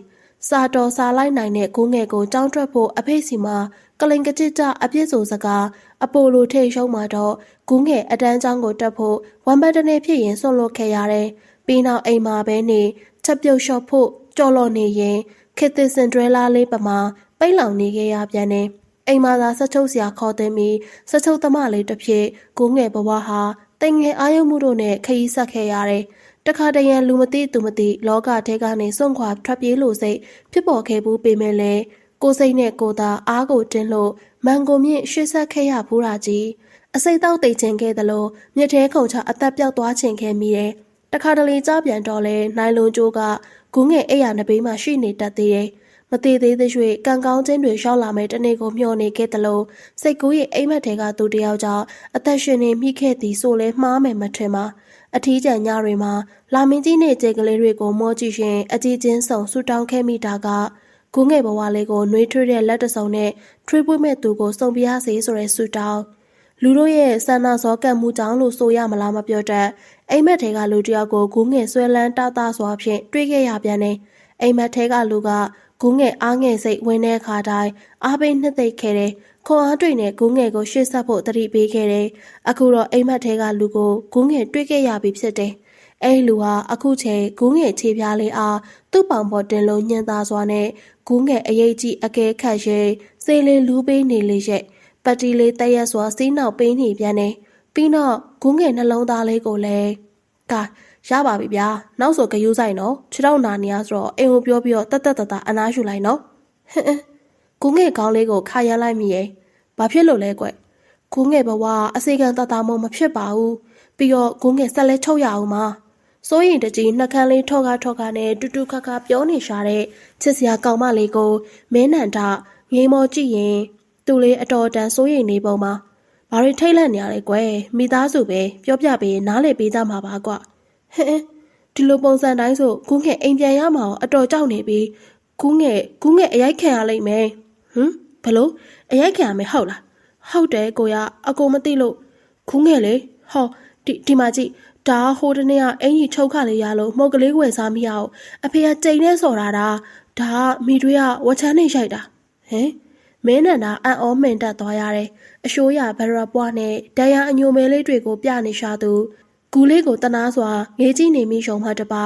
စာတော်စာလိုက်နိုင်တဲ့ဂူးငယ်ကိုကြောင်းထွက်ဖို့အဖေစီမှာကလိန်ကကြစ်ကြအပြစ်ဆိုစကားအပိုလိုထိတ်ရှုံးမှာတော့ဂူးငယ်အတန်းချောင်းကိုတက်ဖို့ဝမ်ဘတ်တနေဖြစ်ရင်ဆွန့်လွတ်ခဲ့ရတယ်ပြီးနောက်အိမ်မှာပဲနေချက်ပြုတ်လျှော့ဖို့ကြော်လော်နေရင်ခေတ်သစ်စင်ဒရဲလာလေးပမာပိတ်လောင်နေခဲ့ရပြန်တယ်အိမ်မှာသာဆက်ချုပ်စရာခေါ်သိမ်းပြီးဆက်ချုပ်သမားလေးတစ်ဖြစ်ဂူးငယ်ဘဝဟာတိမ်ငယ်အာရုံမှုတို့နဲ့ခရီးဆက်ခဲ့ရတယ်တခါတရံလူမသိသူမသိလောကထဲကနေစွန့်ခွာထွက်ပြေးလို့စိတ်ဖြစ်ပေါ်ခဲ့ဘူးပေမဲ့လည်းကိုစိတ်နဲ့ကိုသာအားကိုတင်းလို့မန်ကိုမြင့်ရှေ့ဆက်ခဲ့ရဘူးတာကြီးအစိတ်တောက်တိတ်ချင်ခဲ့သလိုမြစ်ထဲခုန်ချအသက်ပြောက်သွားချင်ခဲ့မိတယ်တခါတလေကြပြန်တော့လဲနိုင်လွန်ကျိုးကဂူးငယ်အိယာနှပေးမှရှိနေတတ်သေးတယ်မသေးသေးသေးရွှေကံကောင်းခြင်းတွေရောက်လာမယ်တနေ့ကိုမျှော်နေခဲ့သလိုစိတ်ကူးရဲ့အိမ်မက်ထဲကသူတယောက်ကြောင့်အသက်ရှင်နေမိခဲ့သည်ဆိုလဲမှားမယ်မထင်ပါအထီးကျန်ညတွေမှာလာမင်းကြီးနဲ့ကျေကလေးတွေကိုမောကြည့်ရင်အကြည့်ချင်းဆောင်ဆူတောင်းခဲ့မိတာကဂူးငယ်ဘဝလေးကိုနှွေးထွေးတဲ့လက်တစုံနဲ့ထွေးပွေးမဲ့သူကိုစုံပြားစေဆိုတဲ့ဆူတောင်းလူတို့ရဲ့ဆန္ဒစောကပ်မှုကြောင့်လို့ဆိုရမလားမပြောတတ်အိမ်မက်ထဲကလူတယောက်ကိုဂူးငယ်ဆွဲလန်းတောက်တာစွာဖြင့်တွေးခဲ့ရပြန်တယ်အိမ်မက်ထဲကလူကဂူးငယ်အားငယ်စိတ်ဝင်တဲ့အခါတိုင်းအားပေးနှစ်သိမ့်ခဲ့တယ်ခွန်အားတွေနဲ့ဂူးငယ်ကိုရှေ့ဆက်ဖို့တတိပေးခဲ့တယ်အခုတော့အိမ်မက်ထဲကလူကိုဂူးငယ်တွေးခဲ့ရပြီဖြစ်တယ်အဲ့လူဟာအခုချိန်ဂူးငယ်ခြေပြားလေးအားသူ့ပေါင်ပေါ်တင်လို့ညှင်သာစွာနဲ့ဂူးငယ်အရေးကြီးအကဲခတ်ရဲစေးလေးလူးပေးနေလေရဲ့ပတ်တီလေးတက်ရက်စွာစီးနောက်ပေးနေပြန်တယ်ပြီးတော့ဂူးငယ်နှလုံးသားလေးကိုလည်းကရပါပြီဗျာနောက်ဆိုဂယူးဆိုင်တော့ခြေထောက်နာနေရဆိုတော့အိမ်ကိုပြောပြီးတော့တအနားယူလိုက်နော်ဂူးငယ်ကောင်းလေးကိုခါရမ်းလိုက်မိရဲ့ဘာဖြစ်လို့လဲကွဂူးငယ်ဘဝအစေခံတမမဖြစ်ပါဘူးပြီးတော့ဂူးငယ်ဆက်လဲချုပ်ရအောင်ပါစိုးရင်တကြီးနှကန်းလေးထော့ကာနဲ့တူတူခါပြောနေရှာတဲ့ချစ်စရာကောင်မလေးကိုမင်းနန္ဒငေးမောကြည့်ရင်သူလေးအတော်တန်စိုးရင်နေပုံမှာဘာတွေထိတ်လန့်နေရလဲကွယ်မိသားစုပဲပြောပြပေးနားလေပေးကြမှာပါကွဒီလိုပုံစံတိုင်းဆိုဂူးငယ်အိမ်ပြန်ရမှာအတော်ကြောက်နေပြီဂူးငယ်အရိုက်ခံရလိမ့်မယ်ဘလို့အရိုက်ခံရမယ်ဟုတ်လားဟုတ်တယ်ကိုရအကိုမသိလို့ ခုငယ်လေဟောဒီမှာကြည့်ဒါဟိုတနေ့ကအင်ကြီးချုပ်ခလေးရလို့မှုတ်ကလေးဝယ်စားမိရအောင်အဖေကကြိမ်နဲ့စော်တာဒါမိတွေကဝချမ်းနေရိုက်တာဟင်မင်းနန္ဒာအံ့ဩမင်တက်သွားရတယ်အရှိုးရဘရပွားနဲ့ဒဏ်ရာအညိုမဲလေးတွေကိုပြနေရှာသူကူလေးကိုတနာစွာငေးကြည့်နေမိရှုံမှတပါ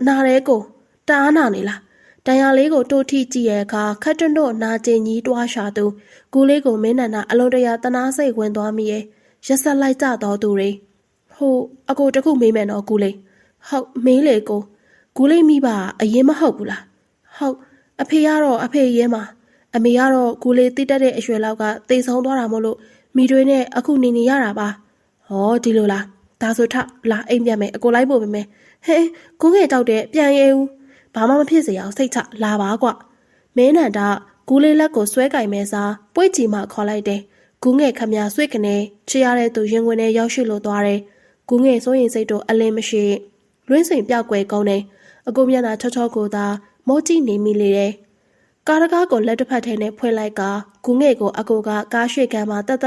နာရဲကိုတအားနာနေလားတန်ရာလေးကိုတိုးထိကြည့်ရဲ့အခါခတ်တွန်းတို့နာကျင်ကြီးတွားရှာသူကူလေးကိုမင်းနန္ဒာအလုံးတရာတနာစိတ်ဝင်သွားမိရဲ့ရက်ဆက်လိုက်ကြတော်သူတွေဟိုအကိုတခုမေးမယ်နော်ကူလေးဟုတ်မေးလေကိုကူလေးမိပါအရင်မဟုတ်ဘူးလားဟုတ်အဖေကတော့အဖေရဲမှာအမေကတော့ကူလေးတိတက်တဲ့အရွယ်လောက်ကတေဆုံးသွားတာမို့လို့မိတွေနဲ့အခုနေရတာပါဟောဒီလိုလားဒါဆိုထလာအိမ်ပြန်မယ်အကိုလိုက်ဖို့ပဲမယ်ဟဲကူငယ်တောက်တဲ့ပြန်ရဲဦးဘာမှမဖြစ်စေအောင်စိတ်ချလာပါကွမင်းနန္ဒာကူလေးလက်ကိုဆွဲကင်မဲစားပွေ့ချီမှခေါ်လိုက်တယ်ကူငယ်ခမရဆွေကနေချရတဲ့သူရင်ဝင်နဲ့ရောက်ရှိလို့သွားတယ်ကူငယ်စိုးရင်စိတ်တို့အလင်းမရှိလွင်းစိန်ပြောက်ွယ်ကောင်းတယ်အကိုမျက်နှာချောချောကိုသာမောကြည့်နေမိလေတယ်ကားတကားကိုလက်တစ်ဖက်ထဲနဲ့ဖွင့်လိုက်ကကူငယ်ကိုအကိုကကားရွှေကံမှာတတ်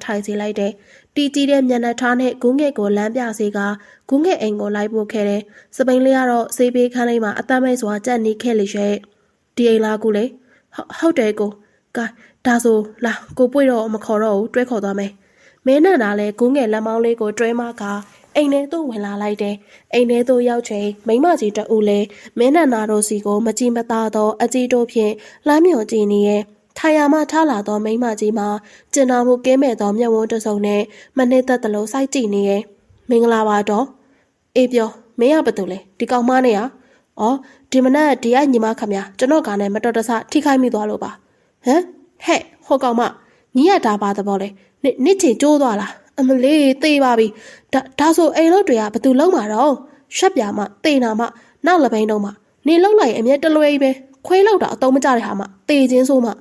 ထိုင်စေလိုက်တယ်တီတီတဲ့မျက်နှာထားနဲ့ကူငယ်ကိုလမ်းပြစေကကူငယ်အိမ်ကိုလိုက်ပို့ခဲ့တယ်စပိန်လေးကတော့စေးပေးခန်းလေးမှာအသက်မဲ့စွာကြက်နေခဲ့လေရဲ့ဒီအိမ်လားကူလေဟုတ်တယ်ကိုကဲဒါဆိုလာကိုပွေတော့မခေါ်တော့ဘူးတွဲခေါ်သွားမယ်မင်းနန္ဒာလည်းကူငယ်လက်မောင်းလေးကိုတွဲမကအိမ်ထဲသို့ဝင်လာလိုက်တယ်အိမ်ထဲသို့ရောက်ချိန်မိမကြီးတအူလည်းမင်းနန္ဒာတို့စီကိုမကြည်မသာသောအကြီးတို့ဖြင့်လှမ်းမြော်ကြည့်နေရဲ့ထိုင်ရမှထားလာသောမိမကြီးမှာကျင်နာမှုကင်းမဲ့သောမျက်ဝန်းတစုံနဲ့မနှိမ့်သက်သလိုစိုက်ကြည့်နေရဲ့မင်္ဂလာပါတော့အေးပြောမင်းရဘာတူလဲဒီကောင်မနဲ့ဩဒီမနက်ဒီအညီမခမကျွန်တော်ကနဲ့မတော်တဆထိခိုက်မိသွားလို့ပါဟမ်ဟဲ့ဟိုကောင်မညီရတာပါသဘောလဲနစ်ချင်ကျိုးသွားလားအမလေးသေပါပြီဒါဆိုအိမ်လို့တွေကဘသူလုံးမှာတော့ရှက်ပြာမတေနာမနောက်လပိန်းတော့မှနေလုံးလိုက်အမျက်တလွဲပဲခွေးလောက်တာအတုံးမကြတဲ့ဟာမှတေချင်းဆိုမှ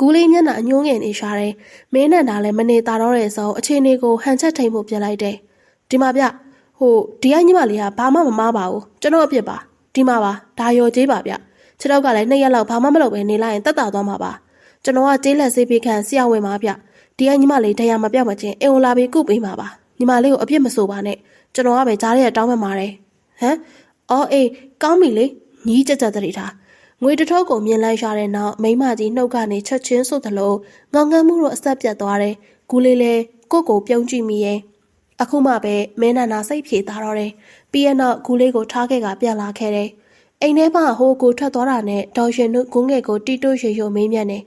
ကူလေးမျက်နှာအညှိုးငယ်နေရှာတယ်မင်းနန္ဒာလည်းမနေတာတော့တဲ့ဆိုအခြေအနေကိုဟန်ချက်ထိန်ဖို့ပြင်လိုက်တယ်ဒီမှာဗျဟိုဒီကညီမလေးကဘာမှမမားပါဘူးကျွန်တော်အပြစ်ပါဒီမှာပါဒါရော်ကြေးပါဗျခြေတော့ကလည်း2ရက်လောက်ဘာမှမလုပ်ပဲနေလိုက်ရင်တက်တာသွားမှာပါကျွန်တော်ကကြေးလက်ဆေးပေးခံဆရာဝန်ပါဗျဒီကညီမလေးတရားမပြောက်မချင်းအင်ဝလာပြီးကုပေးမှာပါညီမလေးကိုအပြစ်မဆိုပါနဲ့ကျွန်တော်ကပဲကြားရတဲ့တောင်းပန်ပါတယ်ဟမ်အော်အေးကောင်းပြီလေညီးကြက်တည်းထားငွေတထုပ်ကိုမြင်လိုက်ရတဲ့နောက်မိမကြီးနှုတ်ကနေချက်ချင်းဆိုသလိုငေါငန်းမှုတော့အဆက်ပြတ်သွားတယ်ကူလေးလဲကိုပြုံးကြည့်မိရဲ့အခုမှပဲမင်းနန္ဒာစိတ်ဖြေသားတော့တယ်ပြီးရနောက်ကူလေးကိုထားခဲ့ကပြန်လာခဲ့တယ်အိမ်ထဲမှာဟိုကိုထွက်သွားတာနဲ့ဒေါ်ရှင်တို့ဂုံးငယ်ကိုတီတိုးရေမေးမြန်းနေ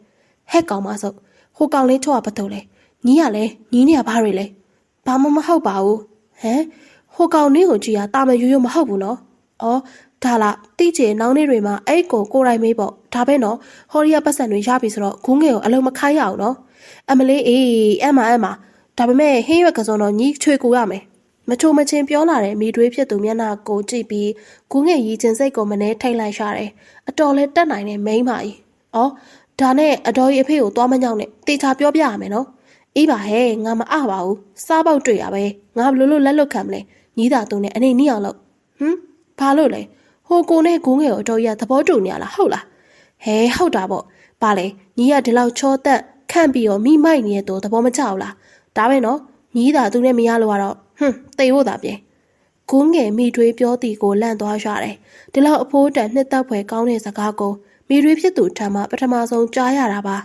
ဟက်ကောင်မဆုပ်ဟိုကောင်လေးချောကဘာတူလဲညီးရလဲညီးနေရဘာတွေလဲဘာမှမဟုတ်ပါဘူးဟမ်ဟိုကောင်လေးကိုကြည့်ရတာမရိုးရိုးမဟုတ်ဘူးနော်အော်ဒါလားတိကျနောင်နေ့တွေမှာအဲ့ကိုရိုင်းမေးပေါ့ဒါပဲနော်ဟော်ရီယာပတ်စံတွေရပြီဆိုတော့ဂုံးငယ်ကိုအလုံးမခိုင်းရအောင်နော်အမလေးအေးအမဒါပေမဲ့ဟင်းရွက်ကစုံတော့ညီးချွေကိုရမယ်မချိုမချင်းပြောလာတဲ့မိတွေးဖြစ်သူမျက်နှာကိုကြည့်ပြီးဂုံးငယ်ရီချင်းစိတ်ကိုမနှဲထိတ်လိုက်ရတယ်အတော်လဲတက်နိုင်တဲ့မိန်းမကြီးအော်ဒါနဲ့အတော်ကြီးအဖေကိုသွားမညောင်းနဲ့တေချာပြောပြရမယ်နော်အေးပါဟဲ့ငါမအပါဘူးစားပေါက်တွေ့ရပဲငါဘလို့လက်လွတ်ခံမလဲညီးတာသူနဲ့အနေနီးအောင်လို့ဘာလို့လဲဟိုကိုနဲ့ဂုံးငယ်ကိုအတော်ကြီးသဘောတူနေရလားဟုတ်လားဟဲဟုတ်တာပေါ့ပါလေညီးကဒီလောက်ချောတက်ခန့်ပြီးတော့မိမိုက်နေတဲ့သူသဘောမကျဘူးလားဒါပဲနော်ညီးတာသူနဲ့မရလို့ကတော့သိဖို့သာပြေဂုံးငယ်မိတွေးပြောသည်ကိုလန့်သွားရတယ်ဒီလောက်အဖိုးတန်နှစ်သက်ဖွယ်ကောင်းတဲ့စကားကိုမိတွေးဖြစ်သူထံမှပထမဆုံးကြားရတာပါ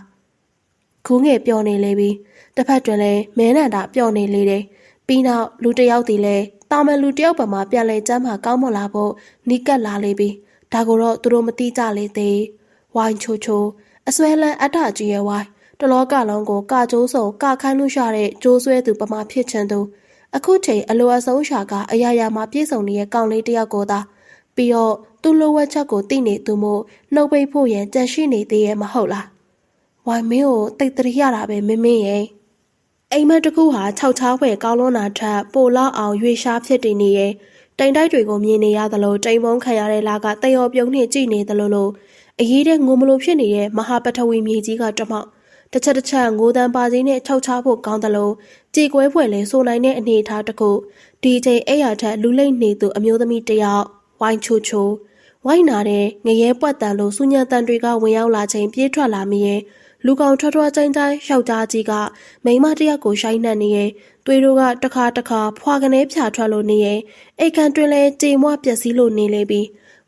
ဂုံးငယ်ပျော်နေလေပြီတစ်ဖက်တွင်လည်းမဲနန္ဒာပျော်နေလေတယ်ပြီးနောက်လူတစ်ယောက်တည်းလည်းတာမန်လူတစ်ယောက်ပေါ်မှာပြန်လဲကျမ်းမှာကောင်းမွန်လာဖို့နီးကပ်လာလေပြီဒါကိုတော့သူတို့မသိကြလေသေးဝိုင်းချိုအစွဲလန်းအတ္တကြီးရဲ့ဝိုင်းတလောကလုံးကိုကကြိုးစုံကခိုင်းလို့ရတဲ့ကြိုးဆွဲသူပမာဖြစ်ချင်သူအခုချိန်အလိုအဆုံးရှာကအရာရာမှာပြည့်စုံနေတဲ့ကောင်လေးတစ်ယောက်ကိုသာပြီးတော့သူ့လိုဝက်ချက်ကိုသိနေသူမို့နှုတ်ပိတ်ဖို့ရန်ကြံရှိနေသေးရဲ့မဟုတ်လားဝိုင်းမင်းကိုတိတ်တရရတာပဲမင်းရဲ့အိမ်မက်တစ်ခုဟာခြောက်ချားဖွယ်ကောင်းလွန်းတာထက်ပိုလောက်အောင်ရွေရှားဖြစ်တည်နေရဲ့တိမ်တိုက်တွေကိုမြင်နေရသလိုတိမ်ပုံးခံရတဲ့လာကတယောပြုံးနှင့်ကြည်နေသလိုလိုအရေးတဲ့ငိုမလို့ဖြစ်နေတဲ့မဟာပထဝီမြေကြီးကတမောက်တစ်ချက်ငိုတန်းပါစည်းနဲ့ခြောက်ချားဖို့ကောင်းသလိုကြေကွဲဖွယ်လဲဆိုနိုင်တဲ့အနေအထားတစ်ခုဒီချိန်အဲ့ရထက်လူလိမ့်နေသူအမျိုးသမီးတစ်ယောက်ဝိုင်းချိုဝိုင်းနာတဲ့ငရဲပွက်တန်လိုစူညံတန်တွေကဝင်ရောက်လာချိန်ပြေးထွက်လာမိရဲ့ လူကောင်ထွားထွားတိုင်းတိုင်းယောက်ျားကြီးကမိန်းမတစ်ယောက်ကိုရှိုင်းနှံ့နေရဲ့သွေးတို့ကတစ်ခါဖွာကနေဖြာထွက်လို့နေရဲ့အိတ်ကန်တွင်လဲကြေမွပျက်စီးလို့နေလေပြီ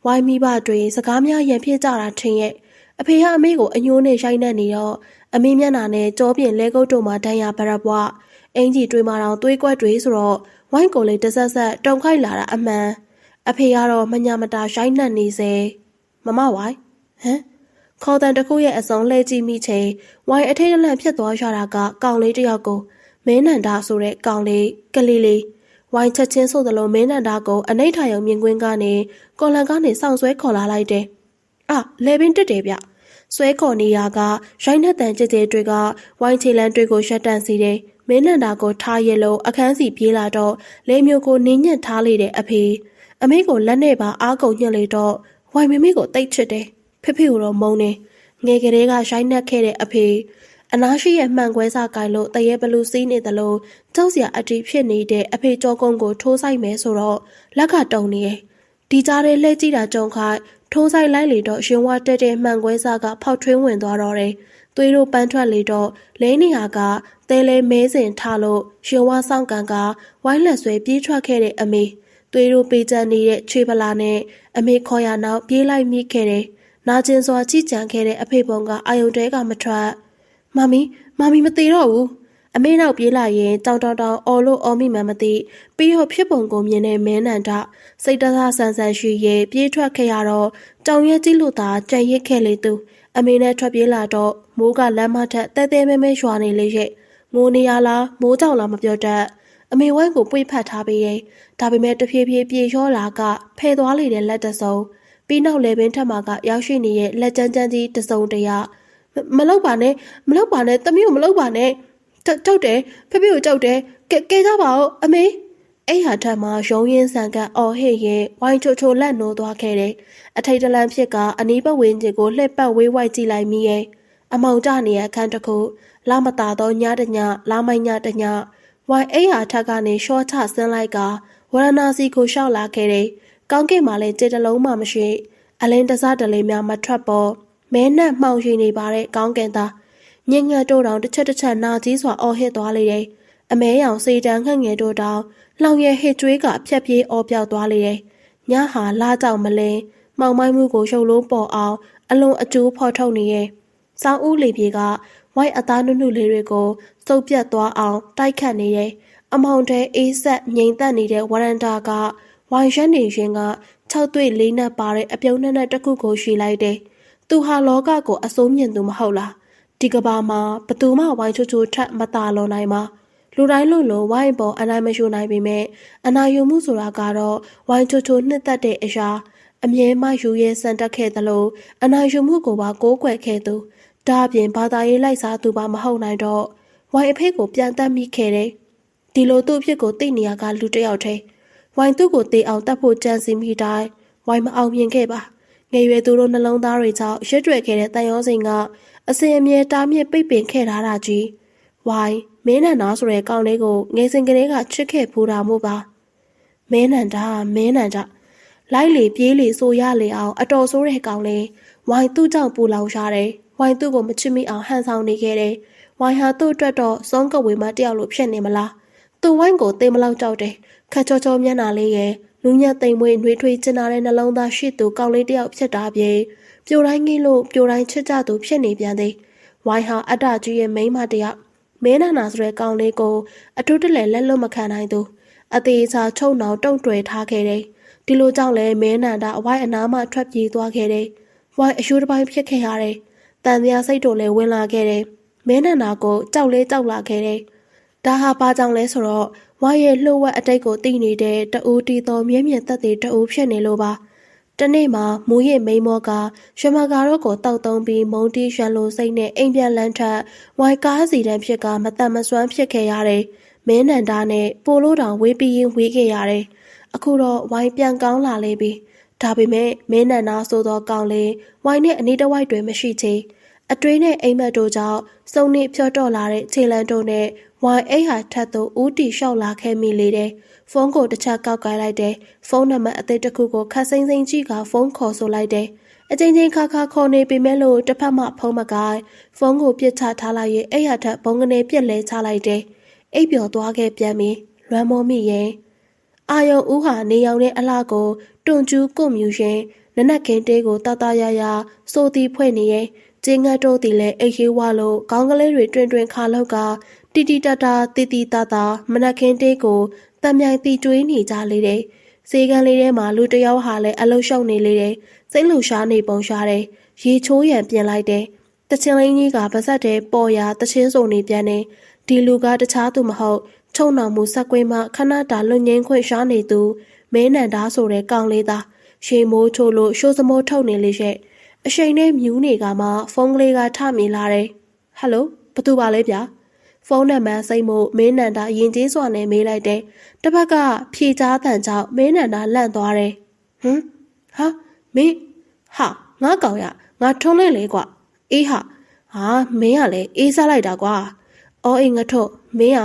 ဝိုင်းမိဘတွေစကားများရံဖြစ်ကြတာထင်ရဲ့အဖေကအမေကိုအညိုးနဲ့ရှိုင်းနှံ့နေတော့အမေမျက်နှာနဲ့ကြောပြင်လဲကုတ်တို့မှာတန်းရပရက်ပွားအင်ကြီးတွေမှာတော့သွေးကွက်တွေဆိုတော့ဝိုင်းကိုလေးတဆက်ဆက်တုံခိုက်လာတာအမှန်အဖေကတော့မညာမတာရှိုင်းနှံ့နေစေမမဝိုင်းဟမ်ခေါ်တန်တစ်ခုရဲ့အစုံလှည့်ကြည့်မိချိန်ဝိုင်းအထိတ်တလန့်ဖြစ်သွားရတာကကောင်လေးတစ်ယောက်ကိုမင်းနန္ဒာဆိုတဲ့ကောင်လေးကလေးလေးဝိုင်းချက်ချင်းဆိုသလိုမင်းနန္ဒာကိုအနိဋ္ဌာယုံမြင်ကွင်းကနေကော်လန်ကနေစောင့်ဆွဲခေါ်လာလိုက်တယ်လေပင်တက်တယ်ဗျဆွဲခေါ်နေရကရိုင်းနှက်တန်ကြည်တွေကဝိုင်းချီလန်းတွေကိုရှက်တန့်စီတယ်မင်းနန္ဒာကိုထားရလို့အခန်းစီပြေးလာတော့လေမျိုးကိုနင်းညက်ထားလေတဲ့အဖေအမေကိုလက်နဲ့ပါအားကုန်ညှက်လေတော့ဝိုင်းမမေကိုတိတ်ချစ်တယ်ဖေဖေကိုတော့မုန်းတယ်ငယ်ကလေးကရိုင်းနှက်ခဲ့တဲ့အဖေအနာရှိရဲ့မှန်ကွဲစားကိုင်လို့တရေဘလူးစီးနေသလိုကြောက်စရာအတီးဖြစ်နေတဲ့အဖေကြောကုန်းကိုထိုးဆိုင်မယ်ဆိုတော့လက်ကတုံနေရဲ့ဒီကြားထဲလှဲကြည့်တာကြုံခိုက်ထိုးဆိုင်လိုက်လေတော့ရှင်ဝါတက်တဲ့မှန်ကွဲစားကဖောက်ထွင်းဝင်သွားတော့တယ်သွေးတို့ပန်းထွက်လေတော့လဲနေဟာကတဲလဲမဲစင်ထားလို့ရှင်ဝါဆောင်ကန်ကဝိုင်းလက်ဆွဲပြေးထွက်ခဲ့တဲ့အမေသွေးတို့ပေးချန်နေတဲ့ချွေပလာနဲ့အမေခေါ်ရနောက်ပြေးလိုက်မိခဲ့တယ်နာကျင်စွာကြည်ကြံခဲ့တဲ့အဖေပုံကအာယုန်တဲကမထွက်မမီမသေးတော့ဘူးအမေနောက်ပြေးလာရင်တောင်အော်လို့အော်မိမှမသိပြီးတော့ဖြစ်ပုံကိုမြင်တဲ့မင်းနန္ဒစိတ်တဆဆန်ရှိရဲ့ပြေးထွက်ခဲ့ရတော့တောင်ရဲကြီးလို့သာကြံရစ်ခဲ့လေသူအမေနဲ့ထွက်ပြေးလာတော့မိုးကလမ်းမထက်တဲမဲရွာနေလေရဲ့မိုးနေရလားမိုးကြောင်လားမပြောတတ်အမေဝိုင်းကိုပွေ့ဖတ်ထားပေးရဲ့ဒါပေမဲ့တဖြည်းဖြည်းပြေလျောလာကဖယ်သွားလေတဲ့လက်တစုံပြီးနောက်လေပင်ထက်မှာကရောက်ရှိနေတဲ့လက်ကျန်းကြီးတစုံတရာမလောက်ပါနဲ့သမီးကိုမလောက်ပါနဲ့ကြောက်တယ်ဖေဖေကိုကြောက်တယ်ကဲကြပါဦးအမေအဲ့ဟာထက်မှာရုံရင်းဆန်ကအော်ဟစ်ရင်ဝိုင်းချိုလက်နိုးသွားခဲ့တယ်အထိတ်တလန့်ဖြစ်ကအနီးပတ်ဝန်းကျင်ကိုလှည့်ပတ်ဝေးဝိုက်ကြည့်လိုက်မိရဲ့အမောင်ကျနေရအခန်းတစ်ခုလာမတာတော့ညတညလာမိုင်းညတညဝိုင်းအဲ့ဟာထက်ကနေရှော့ချဆင်းလိုက်ကဝရဏစီကိုရှောက်လာခဲ့တယ်ကောင်းကင်မှာလည်းကြည်တလုံးမှမရှိအလင်းတစားတလေးများမထွက်ပေါ်မဲနဲ့မှောင်ရှိနေပါတဲ့ကောင်းကင်သားညင်ငယ်တို့တောင်တစ်ချက်နာကြီးစွာအော်ဟစ်သွားလေတယ်အမဲရောင်စေတန်းငှက်ငယ်တို့တောင်လောင်ရဲဟစ်ကြွေးကဖြက်ပြေးအော်ပြောက်သွားလေတယ်ညဟာလာကြောင်မလင်းမှောင်မိုင်းမှုကိုရုပ်လုံးပေါ်အောင်အလွန်အကျိုးဖော်ထုတ်နေရဲ့စောင်းဦးလေပြေကဝိုက်အသားနုလေးတွေကိုစုပ်ပြတ်သွားအောင်တိုက်ခတ်နေရဲ့အမောင်တဲအေးဆက်ငိမ်သက်နေတဲ့ဝရန်တာကဝိုင်ရက်နေရင်က6တွေ့လေးနဲ့ပါတဲ့အပြုံးနဲ့တစ်ခုကိုရှိလိုက်တယ်သူဟာလောကကိုအစိုးမြင်သူမဟုတ်လားဒီကဘာမှာဘသူမှဝိုင်းချိုထက်မตาလွန်နိုင်မှာလူတိုင်းလို့ဝိုင်းပေါ်အနိုင်မရှိနိုင်ပေမဲ့အနာယူမှုဆိုတာကတော့ဝိုင်းချိုနှစ်သက်တဲ့အရာအမြဲမှယူရဲစံတက်ခဲ့သလိုအနာယူမှုကိုပါကိုးကွယ်ခဲ့သူဒါအပြင်ဘာသာရေးလိုက်စားသူပါမဟုတ်နိုင်တော့ဝိုင်းအဖေကိုပြန်တက်မိခဲ့တယ်ဒီလိုသူ့အဖြစ်ကိုသိနေရကလူတစ်ယောက်တည်းဝိုင်းသူ့ကိုတေးအောင်တတ်ဖို့ကြံစည်မိတိုင်းဝိုင်းမအောင်မြင်ခဲ့ပါငယ်ရွယ်သူတို့နှလုံးသားတွေကြောင့်ရွတ်တွေ့ခဲ့တဲ့တန်ရောစိန်ကအစင်အမြဲတားမြစ်ပိတ်ပင်ခဲ့ထားတာကြီးဝိုင်းမင်းနန္ဒာဆိုတဲ့ကောင်လေးကိုငယ်စဉ်ကလေးကချစ်ခဲ့ဖူးတာမို့ပါမင်းနန္ဒာလိုက်လေပြေးလေဆိုရလေအောင်အတော်ဆိုးတဲ့ကောင်လေးဝိုင်းသူ့ကြောင့်ပူလောင်ရတယ်ဝိုင်းသူ့ကိုမချစ်မိအောင်ဟန်ဆောင်နေခဲ့တယ်ဝိုင်းဟာသူ့အတွက်တော့စုံးကဝေမတယောက်လိုဖြစ်နေမလားသူ့ဝိုင်းကိုတေးမလောက်ကြောက်တယ်ခက်ချောမျက်နှာလေးရဲ့လူညက်သိမ်မွေးနှွေးထွေးကျင်နာတဲ့နှလုံးသားရှိသူကောင်းလေးတယောက်ဖြစ်တာပြေပြိုတိုင်းငိလို့ပြိုတိုင်းချစ်ကြသူဖြစ်နေပြန်သည်ဝိုင်းဟာအတ္တကြီးရဲ့မိန်းမတယောက်မင်းနာဆိုတဲ့ကောင်းလေးကိုအထူးတလဲလက်လွတ်မခံနိုင်သူအသေးစားချုံနှောင်တုံ့တွယ်ထားခဲ့တယ်ဒီလိုကြောင့်လဲမင်းနန္ဒအဝိုင်းအနားမှထွက်ပြေးသွားခဲ့တယ်ဝိုင်းအယူတစ်ပိုင်းဖြစ်ခဲ့ရတယ်တန်တရားစိတ်တို့လည်းဝင်လာခဲ့တယ်မင်းနန္ဒကိုကြောက်လာခဲ့တယ်ဒါဟာဘာကြောင့်လဲဆိုတော့ဝိုင်းရဲ့လှုပ်ဝက်အတိတ်ကိုသိနေတဲ့တူတီတော်မြဲမြံသက်တဲ့တူဖြစ်နေလို့ပါတနေ့မှာမူရစ်မိန်မောကရွှေမကာတို့ကိုတောက်သုံးပြီးမုံတီရွှန်လိုစိတ်နဲ့အိမ်ပြန်လန်းထက်ဝိုင်းကားစီတန်းဖြစ်ကမတတ်မစွမ်းဖြစ်ခဲ့ရတယ်မင်းနန္ဒာနဲ့ပိုလို့တောင်ဝေးပြီးရင်ဝေးခဲ့ရတယ်အခုတော့ဝိုင်းပြန်ကောင်းလာလေပြီဒါပေမဲ့မင်းနန္ဒာဆိုသောကောင်းလေးဝိုင်းနဲ့အနီးတစ်ဝိုက်တွင်မရှိချေအတွင်းနဲ့အိမ်မက်တို့ကြောင့်စုံနေဖြော့တော့လာတဲ့ခြေလန်းတို့နဲ့ဝိုင်းအိတ်ဟာထပ်သို့ဦးတီလျှောက်လာခဲ့မိလေတယ်ဖုန်းကိုတစ်ချက်ကောက်ကိုက်လိုက်တယ်ဖုန်းနံပါတ်အသစ်တစ်ခုကိုခတ်စိမ့်ကြည့်ကဖုန်းခေါ်ဆိုလိုက်တယ် အချင်းချင်းခါခါခေါ်နေပေမဲ့လို့တစ်ဖက်မှဖုံးမကိုင်းဖုန်းကိုပြစ်ချထားလိုက်ရင်အဲ့ရထက်ဘုံကနေပြစ်လဲချလိုက်တယ်အိပ်ပျော်သွားခဲ့ပြန်ပြီလွမ်းမောမိရင်အာယုံဦးဟာနေရောင်တဲ့အလှကိုတွန်ကျူးကွမြူရင်နနက်ခင်းတေးကိုတတရရစိုးတီဖွဲ့နေရင်ကျင်းငတ်တို့တီလည်းအိတ်ခေးဝလို့ခေါင်းကလေးတွေတွင်တွင်ခါလောက်ကတီတီတတာတီတီတတာမနက်ခင်းတေးကိုတံမြိုင်တီတွေးနေကြလေတယ်စေကန်လေးထဲမှာလူတယောက်ဟာလည်းအလုရှုံနေလေတယ်စိတ်လှရှားနေပုံရှားတယ်ရေချိုးရံပြင်လိုက်တယ်တချင်လင်းကြီးကပါဇက်တဲ့ပေါ်ရာတချင်းစုံနေပြန်တယ်ဒီလူကတခြားသူမဟုတ်ချုံနှောင်မှုဆက်ကွင်းမှခဏတာလွတ်ငင်းခွင့်ရှားနေသူမဲနန္ဒာဆိုတဲ့ကောင်လေးသားရှေမိုးချိုးလို့ရှိုးစမိုးထုတ်နေလေရဲ့အရှိန်နဲ့မြူးနေကမှဖုန်းကလေးကထမြင်လာတယ်ဟယ်လိုဘသူပါလဲဗျာဖုန်းနံပါတ်စိတ်မို့မင်းနန္ဒာရင်ကျေးစွာနဲ့မေးလိုက်တယ်တစ်ဖက်ကဖြေချားတန်ကြောင့်မင်းနန္ဒာလန့်သွားတယ်ဟမ်ဟာမင်းဟာငါကောင်ရငါထုံးလိုက်လေကွာအေးဟာမင်းကလည်းအေးစားလိုက်တာကွာအော်အေးငါထုတ်မင်း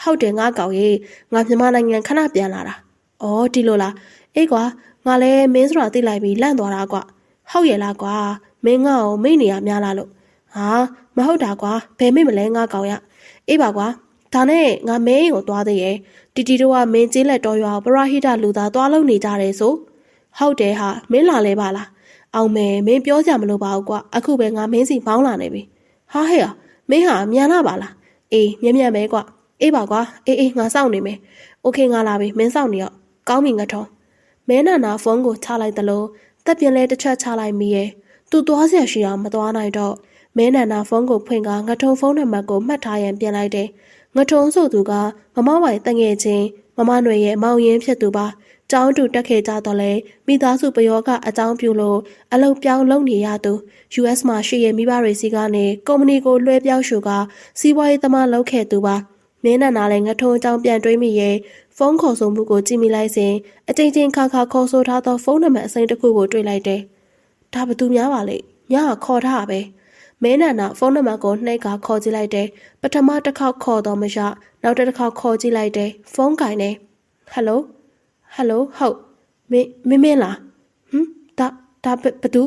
ဟုတ်တယ်ငါကောင်ရေငါမြန်မာနိုင်ငံခဏပြန်လာတာအော်ဒီလိုလားအေးကွာငါလည်းမင်းဆိုတာသိလိုက်ပြီးလန့်သွားတာကွာဟုတ်ရဲ့လားကွာမင်းငါ့ကိုမိတ်နေရများလားလို့မဟုတ်တာကွာဘယ်မိတ်မလဲငါကောင်ရအေးပါကွာဒါနဲ့ငါမင်းကိုသွားသေးရဲ့တီတီတို့ကမင်းကျေးလက်တော်ရွာပရဟိတလူသားသွားလို့နေကြတယ်ဆိုဟုတ်တယ်ဟာမင်းလာလဲပါလားအောင်မယ်မင်းပြောကြမလို့ပါဘူးကွာအခုပဲငါမင်းစီပေါင်းလာနေပြီဟာဟဲ့မင်းဟာမြန်လာပါလားအေးမြန်ပဲကွာအေးပါကွာအေးငါစောင့်နေမယ်โอเคငါလာပြီမင်းစောင့်နေတော့ကောင်းပြီငါထုံးမဲနန္ဒာဖုန်းကိုချလိုက်သလိုတက်ပြင်းလဲတစ်ချက်ချလိုက်မိရဲ့သူသွားเสียရှိအောင်မသွားနိုင်တော့မဲနန္ဒာဖုန်းကိုဖွင့်ကငထုံဖုန်းနံပါတ်ကိုမှတ်ထားရန်ပြင်လိုက်တယ်ငထုံဆိုသူကမမဝိုင်တငယ်ချင်းမမနွယ်ရဲ့မောင်ရင်းဖြစ်သူပါကျောင်းတူတက်ခဲ့ကြတော့လဲမိသားစုပယောကအကြောင်းပြုလို့အလုပ်ပြောင်းလုပ်နေရသူ US မှာရှိရဲ့မိဘတွေစီကနေကုမ္ပဏီကိုလွှဲပြောင်းရှုကစီးပွားရေးသမားလုပ်ခဲ့သူပါမင်းနန္ဒာလည်းငထုံအကြောင်းပြန်တွေးမိရဲ့ဖုန်းခေါ်ဆိုမှုကိုကြည့်မိလိုက်စဉ်အချိန်ချင်းခါခါခေါ်ဆိုထားသောဖုန်းနံပါတ်အစိမ်းတစ်ခုကိုတွေ့လိုက်တယ်ဒါဘသူများပါလဲညကခေါ်ထားပဲမဲနန္ဒာဖုန်းနံပါတ်ကိုနှိပ်ကခေါ်ကြည့်လိုက်တယ်ပထမတစ်ခေါက်ခေါ်တော့မရနောက်တစ်ခေါက်ခေါ်ကြည့်လိုက်တယ်ဖုန်းကင်နေဟယ်လိုဟုတ်မင်းလားဒါဘသူ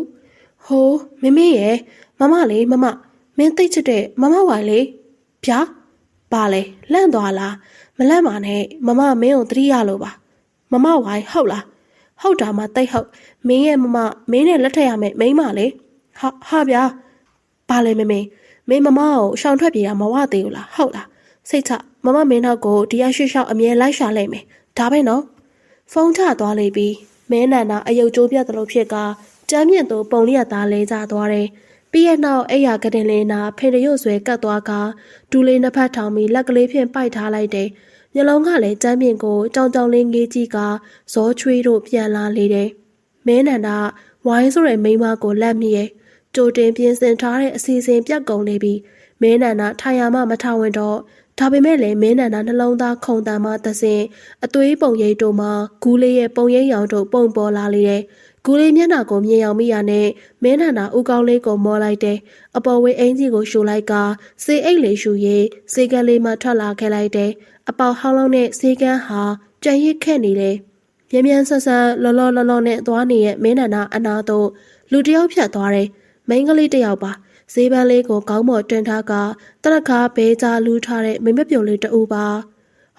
ဟိုမင်းရဲ့မမလေးမမင်းသိချစ်တဲ့မမဝိုင်လေးဗျာပါလေလန့်သွားလားမလန့်ပါနဲ့မမမင်းကိုသတိရလို့ပါမမဝိုင်ဟုတ်လားဟုတ်တာမှတိတ်ဟုတ်မင်းရဲ့မင်းနဲ့လက်ထက်ရမယ်မိန်းမလေးဟာဗျာပါလေမင်းမမကိုရှောင်ထွက်ပြေးတာမဝသေးဘူးလားဟုတ်လားစိတ်ချမမမင်းနောက်ကိုဒီရရှိရှောက်အမြဲလိုက်ရှာလိုက်မယ်ဒါပဲနော်ဖုန်းချသွားလိမ့်ပြီးမဲနန္ဒာအယုတ်ကျိုးပြတ်သလိုဖြစ်ကတမ်းမြင့်သူပုံလေးရသားလဲကြသွားတယ်ပြီးရနောက်အဲ့ရကတင်လေးနာဖင်တရုပ်ဆွဲကတ်သွားကဒူလေးနှစ်ဖက်ထောင်ပြီးလက်ကလေးဖြင့်ပိုက်ထားလိုက်တယ်မျက်လုံးကလည်းတမ်းမြင့်ကိုကြောင်ကြောင်လေးငေးကြည့်ကဇောချွေးတို့ပြန်လာလေတယ်မဲနန္ဒာဝိုင်းဆိုတဲ့မိန်းမကိုလက်မိရဲ့ကြိုတင်ပြင်ဆင်ထားတဲ့အစီအစဉ်ပြတ်ကုန်နေပြီးမဲနန္ဒာထိုင်ရမှမထဝင်တော့ဒါပေမဲ့လည်းမဲနန္ဒာနှလုံးသားခုန်တမ်းမှသစဉ်အသွေးပုံရိပ်တို့မှာဂူးလေးရဲ့ပုံရိပ်ရောင်တို့ပုံပေါ်လာလေတယ်ဂူးလေးမျက်နှာကိုမြင်အောင်မိရနဲ့မဲနန္ဒာဦးကောင်းလေးကိုမော်လိုက်တယ်အပေါ်ဝေးအင်ကြီးကိုရှူလိုက်ကစေအိတ်လေးရှူရေးစေကန်းလေးမှထွက်လာခဲ့လိုက်တယ်အပေါဟောင်းလုံးနဲ့စေကန်းဟာကြံရစ်ခဲ့နေတယ်မြန်ဆန်ဆန်လော်နဲ့သွားနေတဲ့မဲနန္ဒာအနာတို့လူတယောက်ဖြတ်သွားတယ်မိန်းကလေးတယောက်ပါဈေးပန်းလေးကိုခေါင်းပေါ်တွင်ထားကတရကားဘဲကြားလူထားတဲ့မိမပြုံလေးတူပါ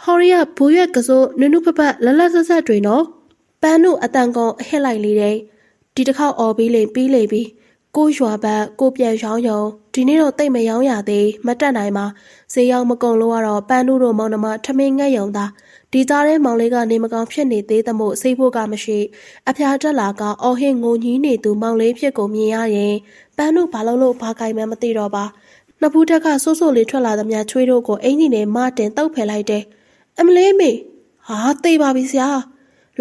ဟော်ရီယာဘူရွက်ကစိုးနုဖဖက်လက်ဆက်တွေနော်ပန်းနုအတန်ကောင်အဟစ်လိုက်လေတယ်ဒီတစ်ခေါက်အော်ပြီးလေပြီးကိုရွာဘက်ကိုပြန်ရောင်းယုံဒီနေ့တော့တိတ်မရောင်းရသေးမတက်နိုင်ပါဈေးရောက်မကုန်လို့ကတော့ပန်းနုတို့မောင်နှမထမင်းငက်ယုံသားဒီသားတဲ့မောင်လေးကနေမကောင်းဖြစ်နေသေးသမို့စိတ်ဖို့ကမရှိအဖျားတက်လာကအော်ဟစ်ငိုညင်းနေသူမောင်လေးဖြစ်ကိုမြင်ရရင်ပန်းနုဘာလို့ဘာကြိုင်မှမသိတော့ပါနှစ်ဖူးထက်ကဆိုးလေးထွက်လာသမျှချွေးတို့ကိုအင်ကြီးနဲ့မတင်တုပ်ဖယ်လိုက်တယ်အမလေးမေသိပါပြီဆရာ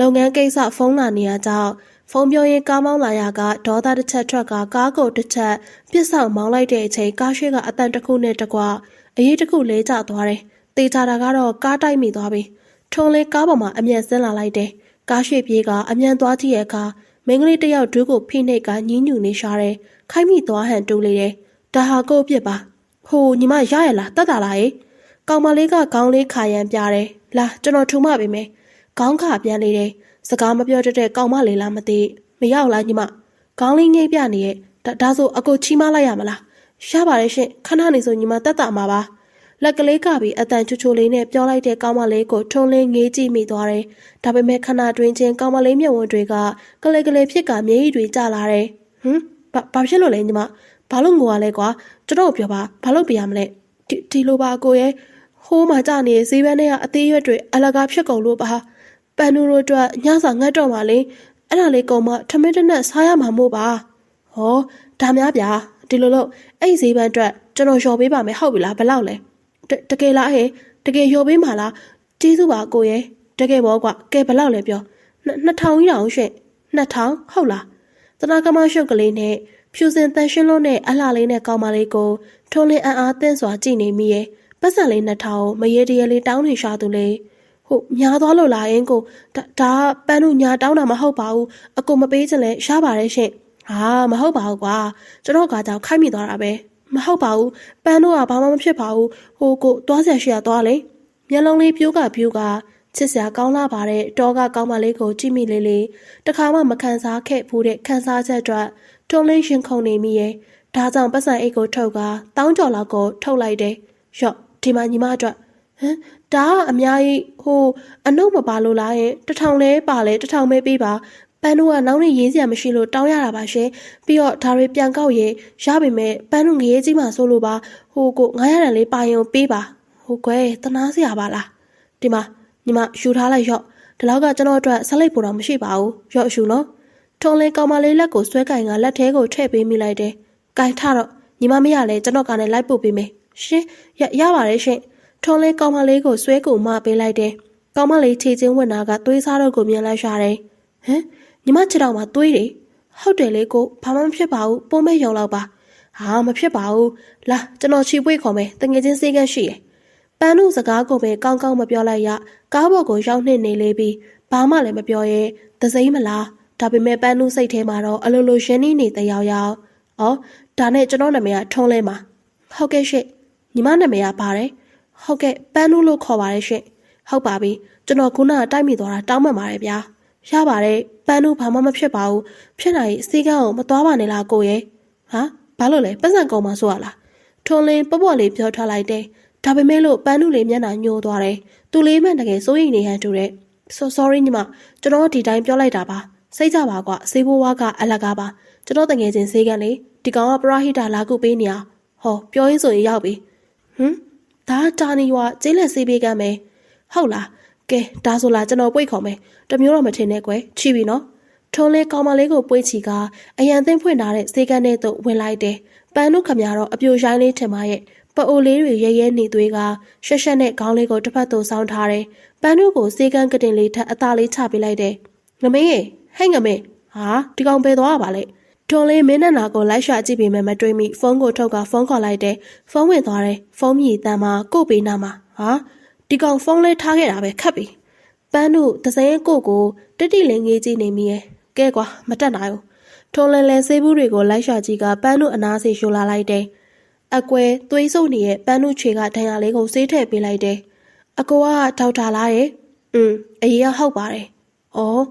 လုပ်ငန်းကိစ္စဖုန်းလာနေရကြောင်းဖုန်းပြောရင်ကားမောင်းလာရကဒေါသတစ်ချက်ထွက်ကကားကိုတစ်ချက်ပြစ်ဆောင်မောင်းလိုက်တဲ့အချိန်ကားရှိကအတန်တစ်ခုနဲ့တကွအရေးတစ်ခုလဲကျသွားတယ်တေချာတာကတော့ကားတိုက်မိသွားပြီထုံးလေးကားပေါ်မှာအမြန်ဆင်းလာလိုက်တယ်ကားရှိပြေးကအမြန်သွားကြည့်ရခါမိန်းကလေးတယောက်ဒူးကိုဖိနှိပ်ကညင်းညူနေရှာတယ်ခိုင်းမိသွားဟန်တူးလေတယ်ဒါဟာကို့အပြစ်ပါဟိုညီမရရလားတတ်တာလားဟေ့ကောင်မလေးကခေါင်းလေးခါရန်ပြတယ်လာကျွန်တော်ထူမပေးမယ်ခေါင်းခါပြန်လေတယ်စကားမပြောတတ်တဲ့ကောင်မလေးလားမသိမရောက်လားညီမ ခေါင်းလေးငိမ့်ပြနေရဲ့ဒါဆိုအကိုချီးမလိုက်ရမလားရပါတယ်ရှင်ခဏနေဆိုညီမတက်တာမှာပါလက်ကလေးကပြီးအတန်ချိုလေးနဲ့ပြောလိုက်တဲ့ကောင်းမလေးကိုထုံးလင်းငေးကြည့်မိသွားတယ်ဒါပေမဲ့ခဏတွင်ချင်းကောင်းမလေးမျက်ဝန်းတွေကကလေးဖြစ်ကမျက်ရည်တွေကျလာတယ်ဘာဖြစ်လို့လဲညီမဘာလို့ငိုရလဲကွာကျွန်တော်ပြောပါဘာလို့ပြရမလဲဒီလိုပါကိုရဲ့ဟိုးမှကြာနေဈေးဘန်းထဲကအသေးရွက်တွေအလကားဖြစ်ကုန်လို့ပါပန်နူတို့အတွက်ညစာငတ်တော့မှလေအဲ့ဒါလေးကုန်မှထမင်းတနက်စားရမှာမို့ပါဟောဒါများဗျာဒီလိုလို့အဲ့ဈေးဘန်းအတွက်ကျွန်တော်လျှော်ပေးပါမယ်ဟုတ်ပြီလားဘယ်လောက်လဲတကယ်လားဟဲ့တကယ်လျှော်ပေးမှာလားကျေးဇူးပါကိုရဲ့တကယ်ပေါ့ကွာကဲဘယ်လောက်လဲပြော2000ကြီးတောင်ရှင့်2000ဟုတ်လားသနာကမရှုပ်ကလေးနဲ့ဖြူစင်တန်ရှင်းလို့နဲ့အလှလေးနဲ့ကောင်းမလေးကိုထုံးလင်းအံ့အားသင့်စွာကြည့်နေမိရဲ့ပတ်စံလေး2000မရေတရေလေးတောင်းနေရှာသူလေဟုတ်ညာသွားလို့လားအင်းကိုဒါပန်းတို့ညာတောင်းတာမဟုတ်ပါဘူးအကိုမပေးချင်လဲရှားပါတယ်ရှင့်ဟာမဟုတ်ပါဘူးကွာကျွန်တော်ကကြောက်ခိုက်မိသွားတာပဲမဟုတ်ပါဘူးပန်းတို့ကဘာမှမဖြစ်ပါဘူးဟိုကိုသွားဆက်ရှိရသွားလေမျက်လုံးလေးပြိုးကချစ်စရာကောင်းလာပါတဲ့တောကကောင်းမလေးကိုကြည့်မိလေးတခါမှမခံစားခဲ့ဘူးတဲ့ခံစားချက်အတွက်တွန်းလင်းရှင်ခုန်နေမိရဲ့ဒါကြောင့်ပတ်စံအိတ်ကိုထုတ်ကတောင်းကြော်လောက်ကိုထုတ်လိုက်တယ်ရော့ဒီမှာညီမအတွက်ဒါကအများကြီးဟိုအနှုတ်မပါလို့လားရင်1000လဲပါလေ1000ပဲပေးပါပန်းတို့ကနောက်နေ့ရေးစရာမရှိလို့တောင်းရတာပါရှင်ပြီးတော့ဒါတွေပြန်ကောက်ရဲရပါမယ်ပန်းတို့ငရေကြီးမှဆိုလို့ပါဟိုကို900တန်လေးပါရင်ပေးပါဟိုကွယ်တနာစရာပါလားဒီမှာညီမယူထားလိုက်ရော့ဒီလောက်ကကျွန်တော်အတွက်ဆက်လိုက်ဖို့တော့မရှိပါဘူးရော့ယူနော်ထုံလင်းကောင်မလေးလက်ကိုဆွဲကင်ကလက်ထဲကိုထည့်ပေးမိလိုက်တယ်ကင်ထတော့ညီမမရလဲကျွန်တော်ကလည်းလိုက်ပို့ပေးမယ်ရှင်ရပါတယ်ရှင်ထုံလင်းကောင်မလေးကိုဆွဲကိုမပေးလိုက်တယ်ကောင်မလေးခြေချင်းဝင်တာကသွေးစားတော့ကိုမြင်လိုက်ရတယ်ညီမခြေထောက်မှာသွေးတယ်ဟုတ်တယ်လေကိုဘာမှမဖြစ်ပါဘူးပုံမဲ့ရုံလောက်ပါဟာမဖြစ်ပါဘူးလာကျွန်တော်ချီပွေးခေါ်မယ်တငယ်ချင်းစေးကန်းရှိရယ်ပန်းတို့စကားကိုပဲကောင်းကောင်းမပြောလိုက်ရကားဘော်ကိုရောက်နေလေပြီးဘာမှလည်းမပြောရဲသစိမ့်မလားဒါပေမဲ့ပန်းတို့စိတ်ထဲမှာတော့အလိုလိုရှင်းနေတယောက်ဩဒါနဲ့ကျွန်တော်နာမည်ကထုံးလဲမှာဟုတ်ကဲ့ရှင့်ညီမနာမည်ကပါတယ်ဟုတ်ကဲ့ပန်းတို့လို့ခေါ်ပါတယ်ရှင့်ဟုတ်ပါပြီကျွန်တော်ခုနကတိုက်မိသွားတာတောင်းပန်ပါတယ်ဗျာရပါတယ်ပန်းတို့ဘာမှမဖြစ်ပါဘူးဖြစ်နိုင်စေကန်းကိုမသွားပါနဲ့လားကိုရဲ့ဟာဘာလို့လဲပတ်စံကုန်မှာဆိုရလားထုံးလင်းပေါ့လေးပြောထားလိုက်တယ်ဒါပေမဲ့လို့ပန်းနုလေးမျက်နှာညှိုးသွားတယ်။သူလေးမှန်တကယ်စိုးရိမ်နေဟန်တူတဲ့။ sorry ညီမကျွန်တော်ဒီတိုင်းပြောလိုက်တာပါ။စိတ်ကြပါကွာဆေးဘိုးဝါကအလကားပါ။ကျွန်တော်တငယ်ချင်းဆေးကန်လေဒီကောင်ကပရဟိတလာကုပေးနေအောင်။ဟောပြောရင်းဆိုရင်ရောက်ပြီ။ဒါတာနီရွာကျေးလက်ဆေးပေးကမ်းမယ်။ဟုတ်လား။ကဲဒါဆိုလားကျွန်တော်ပွေ့ခေါ်မယ်။တမျိုးတော့မထင်နဲ့ကွယ်ချီပြီနော်။ထုံးလေးကောင်မလေးကိုပွေ့ချီကအရန်သိမ့်ဖွင့်ထားတဲ့ဆေးကန်ထဲသို့ဝင်လိုက်တယ်။ပန်းနုခမရတော့အပြိုရိုင်းလေးထင်ပါရဲ့။ပအိုလေးတွေရဲနေသွေးကရှက်နဲ့ခေါင်းလေးကိုတစ်ဖက်သို့ဆောင်းထားတယ်။ပန်းတို့ကိုစေကန်းကတင်လေးထပ်အသားလေးချပေးလိုက်တယ်။ငမင်းဟဲ့ငမင်းဟာဒီကောင်ပဲသွားပါလေ။တွန်လေးမင်းနဲ့နာကိုလိုက်ရှာကြည့်ပေမဲ့မတွေ့မိဖုန်းကိုထုတ်ကဖုန်းခေါ်လိုက်တယ်။ဖုန်းဝင်သွားတယ်။ဖုန်းမြည်တမ်းမှာကို့ပေးနာမှာဟာဒီကောင်ဖုန်းလေးထားခဲ့တာပဲခတ်ပြီ။ပန်းတို့သစိမ်းကိုတိလင်းငေးကြည့်နေမိရဲ့။ကဲကွာမတက်နိုင်ဘူး။တွန်လဲဆေးဘူးတွေကိုလိုက်ရှာကြည့်ကပန်းတို့အနားစီရှိုးလာလိုက်တယ်။အကွဲသွေးစုပ်နေတဲ့ပန်းနုချေကဒဏ်ရာလေးကိုဆေးထည့်ပေးလိုက်တယ်။အကိုကဒေါက်တာလားရဲ့။အရေးကဟုတ်ပါတယ်။အော်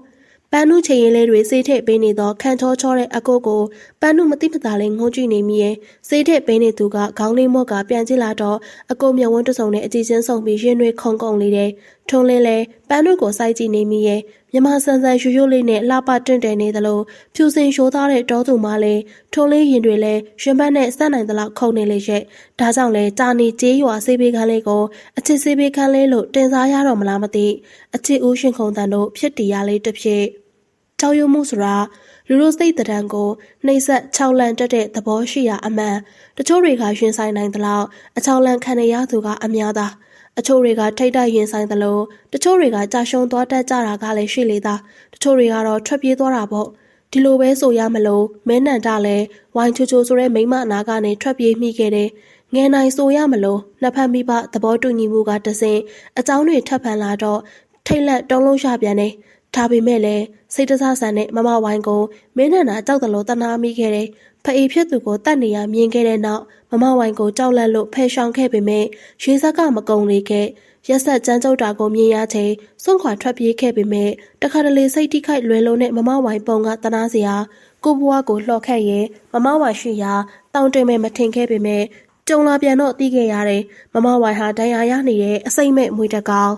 ပန်းနုချေရင်လေးတွေဆေးထည့်ပေးနေတော့ခံချောတဲ့အကိုကိုပန်းနုမတိမသားလေးငုံကြည့်နေမိရဲ့။ဆေးထည့်ပေးနေသူကခေါင်းလေးမော့ကပြန်ကြည့်လာတော့အကိုမျက်ဝန်းတစုံနဲ့အကြည့်ချင်းဆုံပြီးရင်တွေခုံကုံလေးတယ်။ထုံးလင်းလဲပန်းနုကိုစိုက်ကြည့်နေမိရဲ့မြမဆန်ရွလေးနဲ့လှပတင့်တယ်နေသလိုဖြူစင်ရှိုးသားတဲ့တောသူမလည်းထုံးလေးရင်တွေလည်းရွှင်ပတ်နဲ့စက်နိုင်သလောက်ခုန်နေလေရဲ့ဒါကြောင့်လဲတာနီကျေးရွာဆေးပေးခန်းလေးကိုအချစ်ဆေးပေးခန်းလေးလို့တင်စားရတော့မလားမသိအချစ်ဦးရှင်ခုံတန်တို့ဖြစ်တီရလေးတစ်ဖြစ်ကြောက်ရွံ့မှုဆိုတာလူတို့စိတ်တံကိုနှိမ့်ဆက်6လန့်တက်တဲ့သဘောရှိရာအမှန်တချို့တွေကရှင်ဆိုင်နိုင်သလောက်အ6လန့်ခံရသူကအများသားအချို့တွေကထိတ်တိုက်ရင်ဆိုင်သလိုတချို့တွေကကြာရှုံသွားတတ်ကြတာကလည်းရှိလေသားတချို့တွေကတော့ထွက်ပြေးသွားတာပေါ့ဒီလိုပဲဆိုရမလို့မဲနန်တလည်းဝိုင်းချိုဆိုတဲ့မိမအနာကနေထွက်ပြေးမိခဲ့တယ်ငယ်နိုင်ဆိုရမလို့နှစ်ဖက်မိဘသဘောတူညီမှုကတဆင့်အကြောင်းတွေထပ်ဖန်လာတော့ထိတ်လက်တုံးလုံးရပြန်တယ်ဒါပေမဲ့လည်းစိတ်တဆဆန်တဲ့မမဝိုင်းကိုမင်းနန္ဒာကြောက်တယ်လို့တနာမိခဲ့တယ်။ဖအေးဖြစ်သူကိုတတ်နေရမြင်ခဲ့တဲ့နောက်မမဝိုင်းကိုကြောက်လန့်လို့ဖယ်ရှောင်ခဲ့ပေမဲ့ရေစက်ကမကုံလေခဲ့ရက်ဆက်ကြမ်းကြုတ်တာကိုမြင်ရချိန်စွန့်ခွာထွက်ပြေးခဲ့ပေမဲ့တခါတလေစိတ်ထိခိုက်လွယ်လို့နဲ့မမဝိုင်းပုံကတနာစရာ ကိုဘွားကိုလှော်ခတ်ရင်မမဝိုင်ရှိရာတောင်တင်မဲ့မထင်ခဲ့ပေမဲ့ကြုံလာပြန်တော့တီးခဲ့ရတယ်မမဝိုင်ဟာဒဏ်ရာရနေတဲ့အစိမ့်မဲ့မွေးတကောင်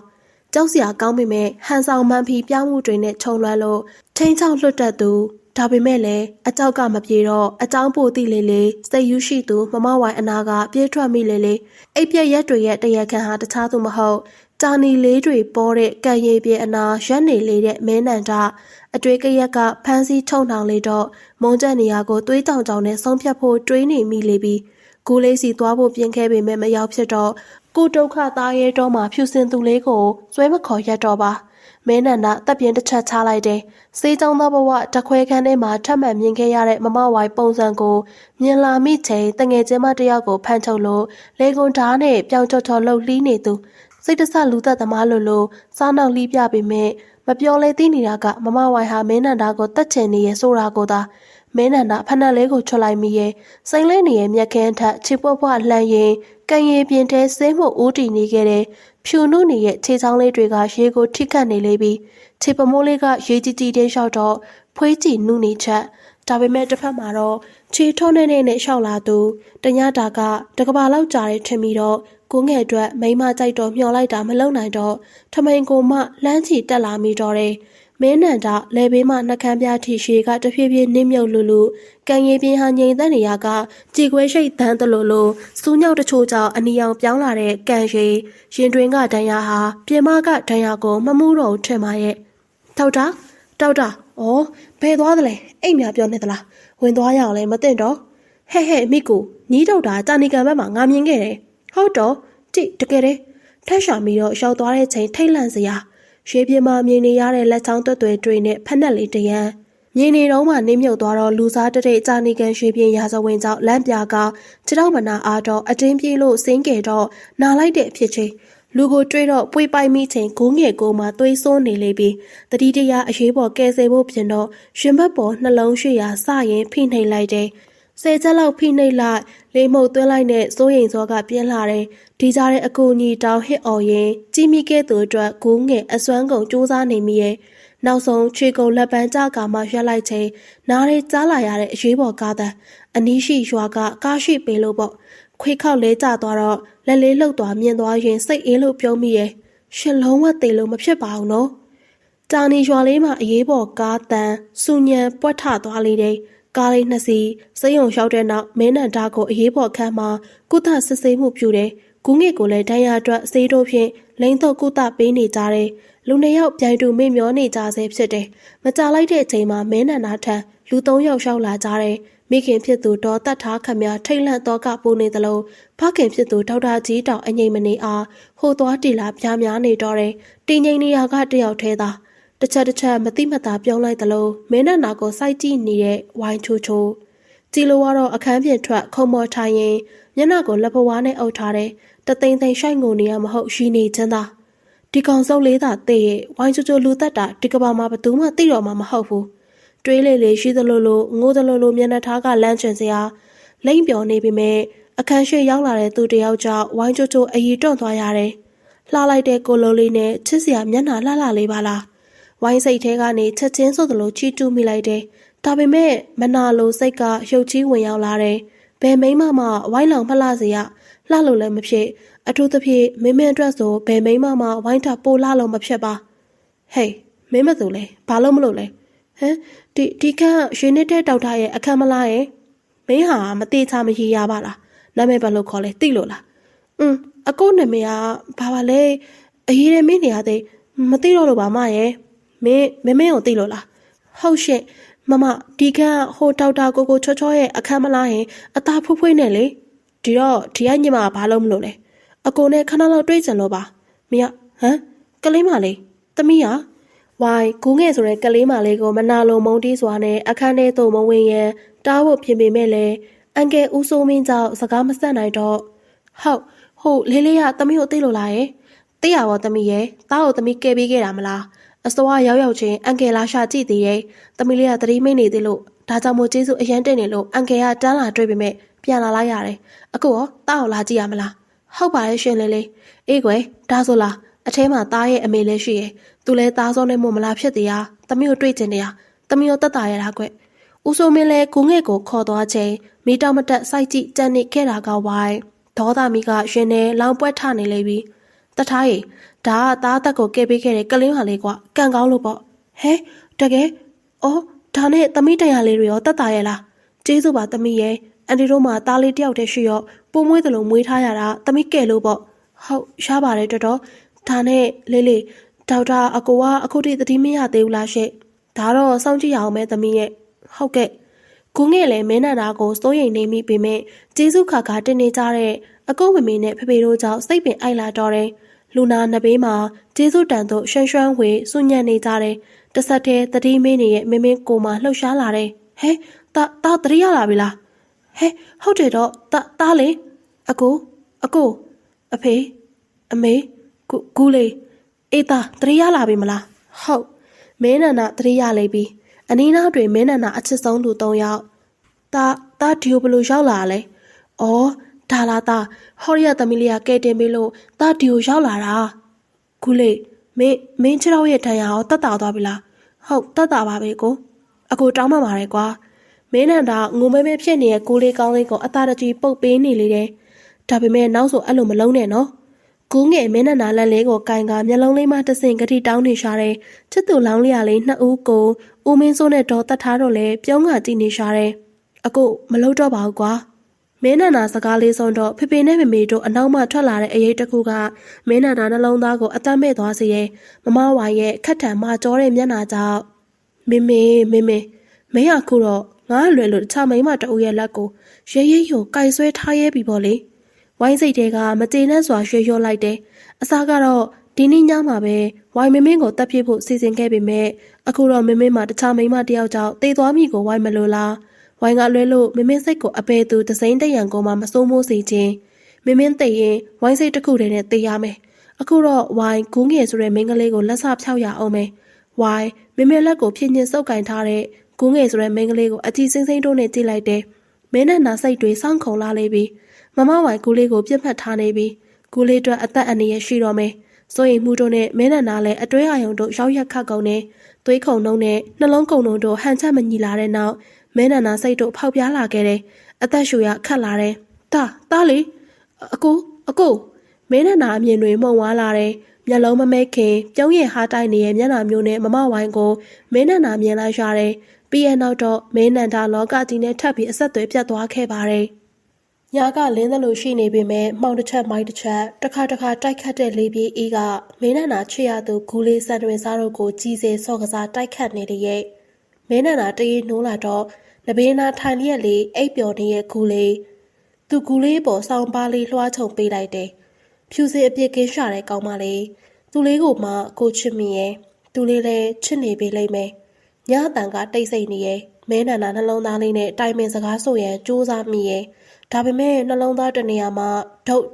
ကြောက်စရာကောင်းပေမဲ့ဟန်ဆောင်မှန်ဖီပြောင်းမှုတွေနဲ့ခြုံလွှမ်းလို့ထိန်းချောင်းလွတ်တတ်သူဒါပေမဲ့လည်းအကြောက်ကမပြေတော့အကြောင်းပို့သိလေလေစိတ်ယူရှိသူမမဝိုင်အနာကပြေးထွက်မိလေလေအိပ်ပြက်ရက်တွေရဲ့တရက်ခန့်ဟာတခြားသူမဟုတ်တာနီလေးတွေပေါ်တဲ့ကံရည်ပြေအနာရက်နေလေတဲ့မဲနန္ဒအတွေ့ကရက်ကဖမ်းဆီးထုံနှောင်လေတော့မုံချက်နေရာကိုသွေးကြောင်ကြောင်နဲ့ဆုံးဖြတ်ဖို့တွေးနေမိလေပြီကိုလေးစီသွားဖို့ပြင်ခဲ့ပေမဲ့မရောက်ဖြစ်တော့ကိုဒုက္ခသားရဲတော့မှဖြူစင်သူလေးကိုစွဲမခေါ်ရက်တော့ပါမဲနန္ဒတပ်ပြင်းတစ်ချက်ချလိုက်တယ်စေးကြောင်းသောဘဝတခွဲခန်းထဲမှာထပ်မံမြင်ခဲ့ရတဲ့မမဝိုင်ပုံစံကိုမြင်လာမိချိန်တငယ်ချင်းမတယောက်ကိုဖမ်းချုပ်လို့လေကွန်ဓာတ်နဲ့ပြောင်ချော်ချော်လှုပ်လှီးနေသူစိတ်တဆလူသက်သမားလိုစားနောက်လှီးပြပေမဲ့မပြောလဲသိနေတာကမမဝိုင်ဟာမဲနန္ဒကိုတတ်ချင်နေရဆိုတာကိုသာမဲနန္ဒဖက်နှက်လေးကိုချွတ်လိုက်မိရဲ့စိန်လဲနေရဲ့မျက်ခင်းထက်ခြေပွက်ပွက်လှမ်းရင်ကံရည်ပြင်းတဲ့ဆေးမှုဦးတည်နေခဲ့တဲ့ဖြူနုနေရဲ့ခြေချောင်းလေးတွေကရေကိုထိခတ်နေလေပြီးခြေပမိုးလေးကရေကြီးကြီးတင်းလျှောက်တော့ဖွေးကြည့်နုနေချက်ဒါပေမဲ့တစ်ဖက်မှာတော့ခြေထုံးနေနဲ့ရှောက်လာသူတညတာကတကဘာလောက်ကြာတဲ့ထင်ပြီးတော့ကိုငယ်အတွက်မိမကြိုက်တော့မျောလိုက်တာမလုံနိုင်တော့ထမိန်ကိုမှလမ်းချီတက်လာမိတော့တယ်မင်းနန္ဒလဲဘေးမှနှကမ်းပြားထိရှည်ကတဖြည်းဖြည်းနင်းမြုပ်လူကံရည်ပြင်းဟာငြိမ်သက်နေရကကြည်ခွဲရှိတ်တန်းတလို့စူးညောက်တချို့ကြောင့်အနီအောင်ပြောင်းလာတဲ့ကံရည်ရင်တွင်ကဒဏ်ရာဟာပြင်မကဒဏ်ရာကိုမမှုတော့ထင်ပါရဲ့ထောက်တာဩဘယ်သွားသလဲအိမ်များပြောနေသလားဝင်သွားရအောင်လဲမသိတော့ဟဲ့မိကိုညီးတော့တာကြာနေကံဘက်မှာငါမြင်ခဲ့တယ်ဟုတ်တော့တိတကယ်တယ်ထက်ရှာပြီးတော့ရောက်သွားတဲ့ချိန်ထိတ်လန့်စရာရွှေပြင်းမမြင်နေရတဲ့လက်ချောင်းတွဲတွေနဲ့ဖက်နှက်လေးတရံမြင်နေတော့မှနင်းမြုပ်သွားတော့လူစားတဲ့ကြာနေကန်ရွှေပြင်းရာဇဝင်ကြောင့်လမ်းပြကခြေထောက်မနာအားတော့အတင်းပြေးလို့စင်းကြတော့နာလိုက်တဲ့အဖြစ်ချင်းလူကိုတွေးတော့ပွေပိုက်မိချိန်ဂိုးငယ်ကိုမှသွေးစိုးနေလေပြီးတတိတရအရေးပေါ်ကယ်ဆယ်ဖို့ပြင်တော့ရှင်ဘက်ပေါ်နှလုံးရွှေရာစရင်ဖိနှိပ်လိုက်တယ်ဆယ်ချက်လောက်ဖိနှိပ်လိုက်လေမှုတ်သွင်းလိုက်နဲ့စိုးရိမ်စောကပြင်းလာတယ်ဒီကြတဲ့အကူညီတောင်းဟစ်အော်ရင်ကြီးမိခဲ့သူအတွက်ဂိုးငယ်အစွမ်းကုန်စူးစမ်းနေမိရဲ့နောက်ဆုံးခြေကုန်လက်ပန်းကြကာမှရွက်လိုက်ချိန်နားရဲကြားလာရတဲ့အရေးပေါ်ကားတဲ့အနီးရှိရွာကကားရှိပေးလို့ပေါ့ခွေးခောက်လဲကျသွားတော့လက်လေးလှုပ်သွားမြင်သွားရင်စိတ်အေးလို့ပြုံးမိရဲ့ရှင်လုံးဝသေးလို့မဖြစ်ပါဘူးနော်တာနီရွာလေးမှာအရေးပေါ်ကားတန်းစူညံပွက်ထသွားလေတဲ့ကားလေးနှစ်စီးစိတ်ုံလျှောက်တဲ့နောက်မင်းနန္ဒကိုအရေးပေါ်ခန်းမှာကုသစစ်ဆေးမှုပြုတယ်။ဂူးငယ်ကိုလည်းဒဏ်ရာအတွက်ဆေးတို့ဖြင့်လိန်တော့ကုသပေးနေကြတယ်။လူနှစ်ယောက်ပြိုင်တူမေ့မျောနေကြဆဲဖြစ်တယ်။မကြလိုက်တဲ့အချိန်မှာမင်းနန္ဒထံလူ၃ယောက်လျှောက်လာကြတယ်။မိခင်ဖြစ်သူတော့တတ်ထားခမထိတ်လန့်တော့ကပိုးနေသလိုဖခင်ဖြစ်သူဒေါက်တာကြီးတောင်အငိမ့်မနေအားဟိုသွားတီလာပြားများနေတော့တယ်။တင်းငိမ့်နေရကတယောက်ထဲသာတစ်ချက်မတိမတာပြုံးလိုက်သလိုမင်းနန္ဒကိုစိုက်ကြည့်နေတဲ့ဝိုင်းချိုကြည်လိုကတော့အခန်းပြင်ထွက်ခုံမော်ထိုင်ရင်မျက်နှာကိုလက်ပွားနဲ့အုပ်ထားတယ်တသိမ့်ရှိုက်ငုံနေရမဟုတ်ရှိနေချင်းသာဒီကောင်စုပ်လေးသာသိရဲ့ဝိုင်းချိုလူသက်တာဒီကဘာမှာဘသူမှသိတော့မှာမဟုတ်ဘူးတွေးလေရှိသလိုငိုသလိုမျက်နှာထားကလမ်းချင်စရာလိမ့်ပြော်နေပြီမဲ့အခန်းရှိရောက်လာတဲ့သူတယောက်ကြောင့်ဝိုင်းချိုအရီတွန့်သွားရတယ်လှလိုက်တဲ့ကိုလိုလေးနဲ့ချစ်စရာမျက်နှာလှလေးပါလားဝိုင်းစိတ်ထဲကနေချက်ချင်းဆိုသလိုချီတူးမိလိုက်တယ်။ဒါပေမဲ့မနာလိုစိတ်ကရုပ်ကြီးဝင်ရောက်လာတယ်။ဘယ်မိမမှဝိုင်းလောင်မလှစေရလှလို့လည်းမဖြစ်အထူးသဖြင့်မင်းအတွက်ဆိုဘယ်မိမမှဝိုင်းထပိုလှလို့မဖြစ်ပါ။ဟေးမင်းမသူလဲဘာလို့မလို့လဲဟမ်ဒီခန့်ရွှေနေတဲ့တောက်ထားရဲ့အခန်းမလားရဲ့မင်းဟာမသေးချာမရရပါလားနာမည်ဘာလို့ခေါ်လဲသိလို့လားအကိုနာမည်ကဘာပါလဲအရေးရမင်းနေရသေးမသိတော့လို့ပါမရဲ့မင်းကိုသိလို့လားဟုတ်ရှင့်မမဒီကဟိုဒေါက်တာကိုချောရဲ့အခန်းမလားရင်အသားဖွေးနဲ့လေဒီကညမဘာလို့မလို့လဲအကိုနဲ့ခဏလောက်တွေ့ကြလို့ပါမရဟမ်ကလေးမလေးသမီးဟာဝိုင်းကူးငယ်ဆိုတဲ့ကလေးမလေးကိုမနာလိုမုန်းတီးစွာနဲ့အခန်းထဲသို့မဝင်ရန်တားဖို့ပြင်ပေမဲ့လေအန်ကယ်ဦးစိုးမင်းကြောင့်စကားမဆက်နိုင်တော့ဟုတ်လေးကသမီးကိုသိလို့လားရဲ့သိရပါသမီးရဲ့တားကိုသမီးကဲပေးခဲ့တာမလားအစောရောက်ချင်းအန်ကယ်လာရှာကြည့်သေးရဲ့သမီးလေးကသတိမိတ်နေသေးလို့ဒါကြောင့်မို့ကျေးဇူးအရန်တင်နေလို့အန်ကယ်ကတန်းလာတွေ့ပေမဲ့ပြန်လာလိုက်ရတယ်အခုရောတားကိုလာကြည့်ရမလားဟုတ်ပါရဲ့ရှင်လေးအေးကွယ်ဒါဆိုလားအထဲမှာတားရဲ့အမေလေးရှိရဲ့သူလဲတားစောနဲ့မို့မလားဖြစ်သေးရသမီးကိုတွေ့ကျင်နေရသမီးကိုတက်တာရတာကွ ဦးစိုးမင်းလည်းကိုငဲ့ကိုခေါ်သွားချိန်မိတောင်မတက်စိုက်ကြည့်ကြံ့နေခဲ့တာကဝိုင်းဒေါသမီကရှင်နဲ့လောင်ပွက်ထနေလေပြီတထားရီဒါကသားအသက်ကိုကဲပေးခဲ့တဲ့ကလင်းဟာလေးကွာကန်ကောင်းလို့ပေါ့ဟဲတကယ်အော်ဒါနဲ့သမီးတရားလေးတွေရောတက်တာရဲ့လားကျေးဇူးပါသမီးရဲ့အန်တီတို့မှသားလေးတယောက်တည်းရှိရောပိုးမွေးသလိုမွေးထားရတာသမီးကဲလို့ပေါ့ဟုတ်ရှားပါတယ်တော်ဒါနဲ့လေးဒေါက်တာအကိုကအခုထိသတိမရသေးဘူးလားရှင့်ဒါတော့စောင့်ကြည့်ရအောင်မဲသမီးရဲ့ဟုတ်ကဲ့ကိုငဲ့လည်းမင်းနန္ဒာကိုစိုးရိမ်နေမိပေမဲ့ကျေးဇူးခါခါတင်နေကြတဲ့အကိုမမေနဲ့ဖေဖေတို့ကြောင့်စိတ်ပင်အိုက်လာတော့တယ်လူနာနှစ်ဘေးမှာကျေးဇူးတန်တို့ရွှမ်းဝေစွညံ့နေကြတယ်တဆက်တည်းသတိမင်းရဲ့မင်းကိုမှလှုပ်ရှားလာတယ်ဟဲတာသတိရလာပြီလားဟဲဟုတ်တယ်တော့တာလေအကိုအဖေအမေကူလေးအေးတာသတိရလာပြီမလားဟုတ်မင်းနန္ဒာသတိရလေပြီအနီးနားတွင်မင်းနန္ဒာအချစ်ဆုံးလူ၃ယောက်တာဒီကိုဘလို့ရောက်လာလဲအော်ဒါလာတာဟော်ရီယာသမီးလေးကကဲတင်ပေးလို့တာဒီကိုရောက်လာတာကူလေးမင်းချစ်တော်ရဲ့ထံရအောင်တတ်တာသွားပြီလားဟုတ်တတ်တာပါပဲကိုအကိုတောင်းမှပါတယ်ကွာမင်းနန္ဒာငုံမဲဖြစ်နေတဲ့ကိုလေးကောင်းလေးကိုအသာတကြီးပုတ်ပေးနေလေတယ်ဒါပေမဲ့နောက်ဆိုအဲ့လိုမလုံးနဲ့နော်ကိုငယ်မင်းနန္ဒာလက်လေးကိုကင်ကမျက်လုံးလေးမှတဆင်ကတိတောင်းနေရှာတယ်ချစ်သူလောင်းလျာလေးနှစ်ဦးကိုဦးမင်းစိုးနဲ့ဒေါ်တတ်ထားတော့လဲပြုံးကကြည့်နေရှာတယ်အကိုမလုံးတော့ပါဘူးကွာမင်းနန္ဒာစကားလေးဆုံးတော့ဖေဖေနဲ့မမေတို့အနောက်မှထွက်လာတဲ့အရေးတစ်ခုကမင်းနန္ဒာနှလုံးသားကိုအသက်မဲ့သွားစေရဲ့မမဝိုင်ရဲ့ခက်ထန်မှကြောတဲ့မျက်နှာကြောင့်မေမင်းအခုတော့ငါလွယ်လို့တခြားမိန်းမတအူရဲ့လက်ကိုရဲဟိုကိုင်ဆွဲထားရဲပြီပေါ့လေဝိုင်းစိတ်တွေကမကျေနပ်စွာရွှေ့လျော့လိုက်တယ်အစားကတော့ဒီနေ့ညမှာပဲဝိုင်းမင်းကိုတက်ပြစ်ဖို့စီစဉ်ခဲ့ပေမဲ့အခုတော့မင်းမှာတခြားမိန်းမတယောက်ကြောင့်တေသွားမိကိုဝိုင်းမလို့လားဝိုင်းကလွဲလို့မင်းစိတ်ကိုအပေသူဒစိမ့်တရံကိုမှမစိုးမိုးစေခြင်းမင်းသိရင်ဝိုင်းစိတ်တစ်ခုတည်းနဲ့တေးရမယ်အခုတော့ဝိုင်းကူးငယ်ဆိုတဲ့မိန်းကလေးကိုလက်ဆဖြောက်ရအောင်မယ်ဝိုင်းမင်းလက်ကိုဖြစ်ညစ်စုပ်ကင်ထားတဲ့ကူးငယ်ဆိုတဲ့မိန်းကလေးကိုအကြည့်စိမ့်တို့နဲ့ကြည့်လိုက်တယ်မင်းနဲ့နာစိတ်တွေစောင့်ခုံလာလေပြီမမဝိုင်ကူလေးကိုပြတ်မှတ်ထားနေပြီကူလေးအတွက်အသက်အန္တရာယ်ရှိတော့မယ်စိုးရိမ်မှုတို့နဲ့မင်းနဲ့နာလည်းအတွဲအာယုံတို့ရောက်ရက်ခတ်ကုန်နေသွေးခုန်နှုံးနဲ့နှလုံးကုံနှုံတို့ဟန်ချက်မညီလာတဲ့နောက်မင်းနဲ့နာစိတ်တို့ဖောက်ပြားလာခဲ့တယ်အသက်ရှူရခတ်လာတယ်တာလေအကိုမင်းနဲ့နာအမြင်တွေမှုံဝါလာတယ်မျက်လုံးမမဲခင်ပြုံးရဟားတိုက်နေရဲ့မျက်နှာမျိုးနဲ့မမဝိုင်ကိုမင်းနဲ့နာမြင်လိုက်ရတယ်ပြီးရနောက်တော့မင်းနန္ဒာလောကကြီးနဲ့ထပ်ပြီးအဆက်အသွယ်ပြတ်သွားခဲ့ပါတယ်။ညာကလင်းသလိုရှိနေပေမဲ့မှောင်တစ်ချက်မိုင်းတစ်ချက်တစ်ခါတိုက်ခတ်တဲ့လေးပြေးအေးကမင်းနန္ဒာချစ်ရသူဂူလေးစံတွင်စားတို့ကိုကြီးစေဆော့ကစားတိုက်ခတ်နေလေရဲ့မင်းနန္ဒာတရေနှိုးလာတော့နဘေးနာထိုင်လျက်လေးအိပ်ပျော်နေတဲ့ဂူလေးသူဂူလေးပေါ်ဆောင်းပါးလေးလွှားချုံပေးလိုက်တယ်။ဖြူစင်အပြစ်ကင်းရှာတဲ့ကောင်မလေးသူလေးကိုမှကိုချစ်မိရဲ့သူလေးလည်းချစ်နေပေလိမ့်မယ်။ညအတန်ကတိတ်ဆိတ်နေရဲ့မဲနန္ဒာနှလုံးသားလေးနဲ့တိုင်ပင်စကားဆိုရန်ကြိုးစားမိရဲ့ဒါပေမဲ့နှလုံးသားတနေရာမှာဒုတ်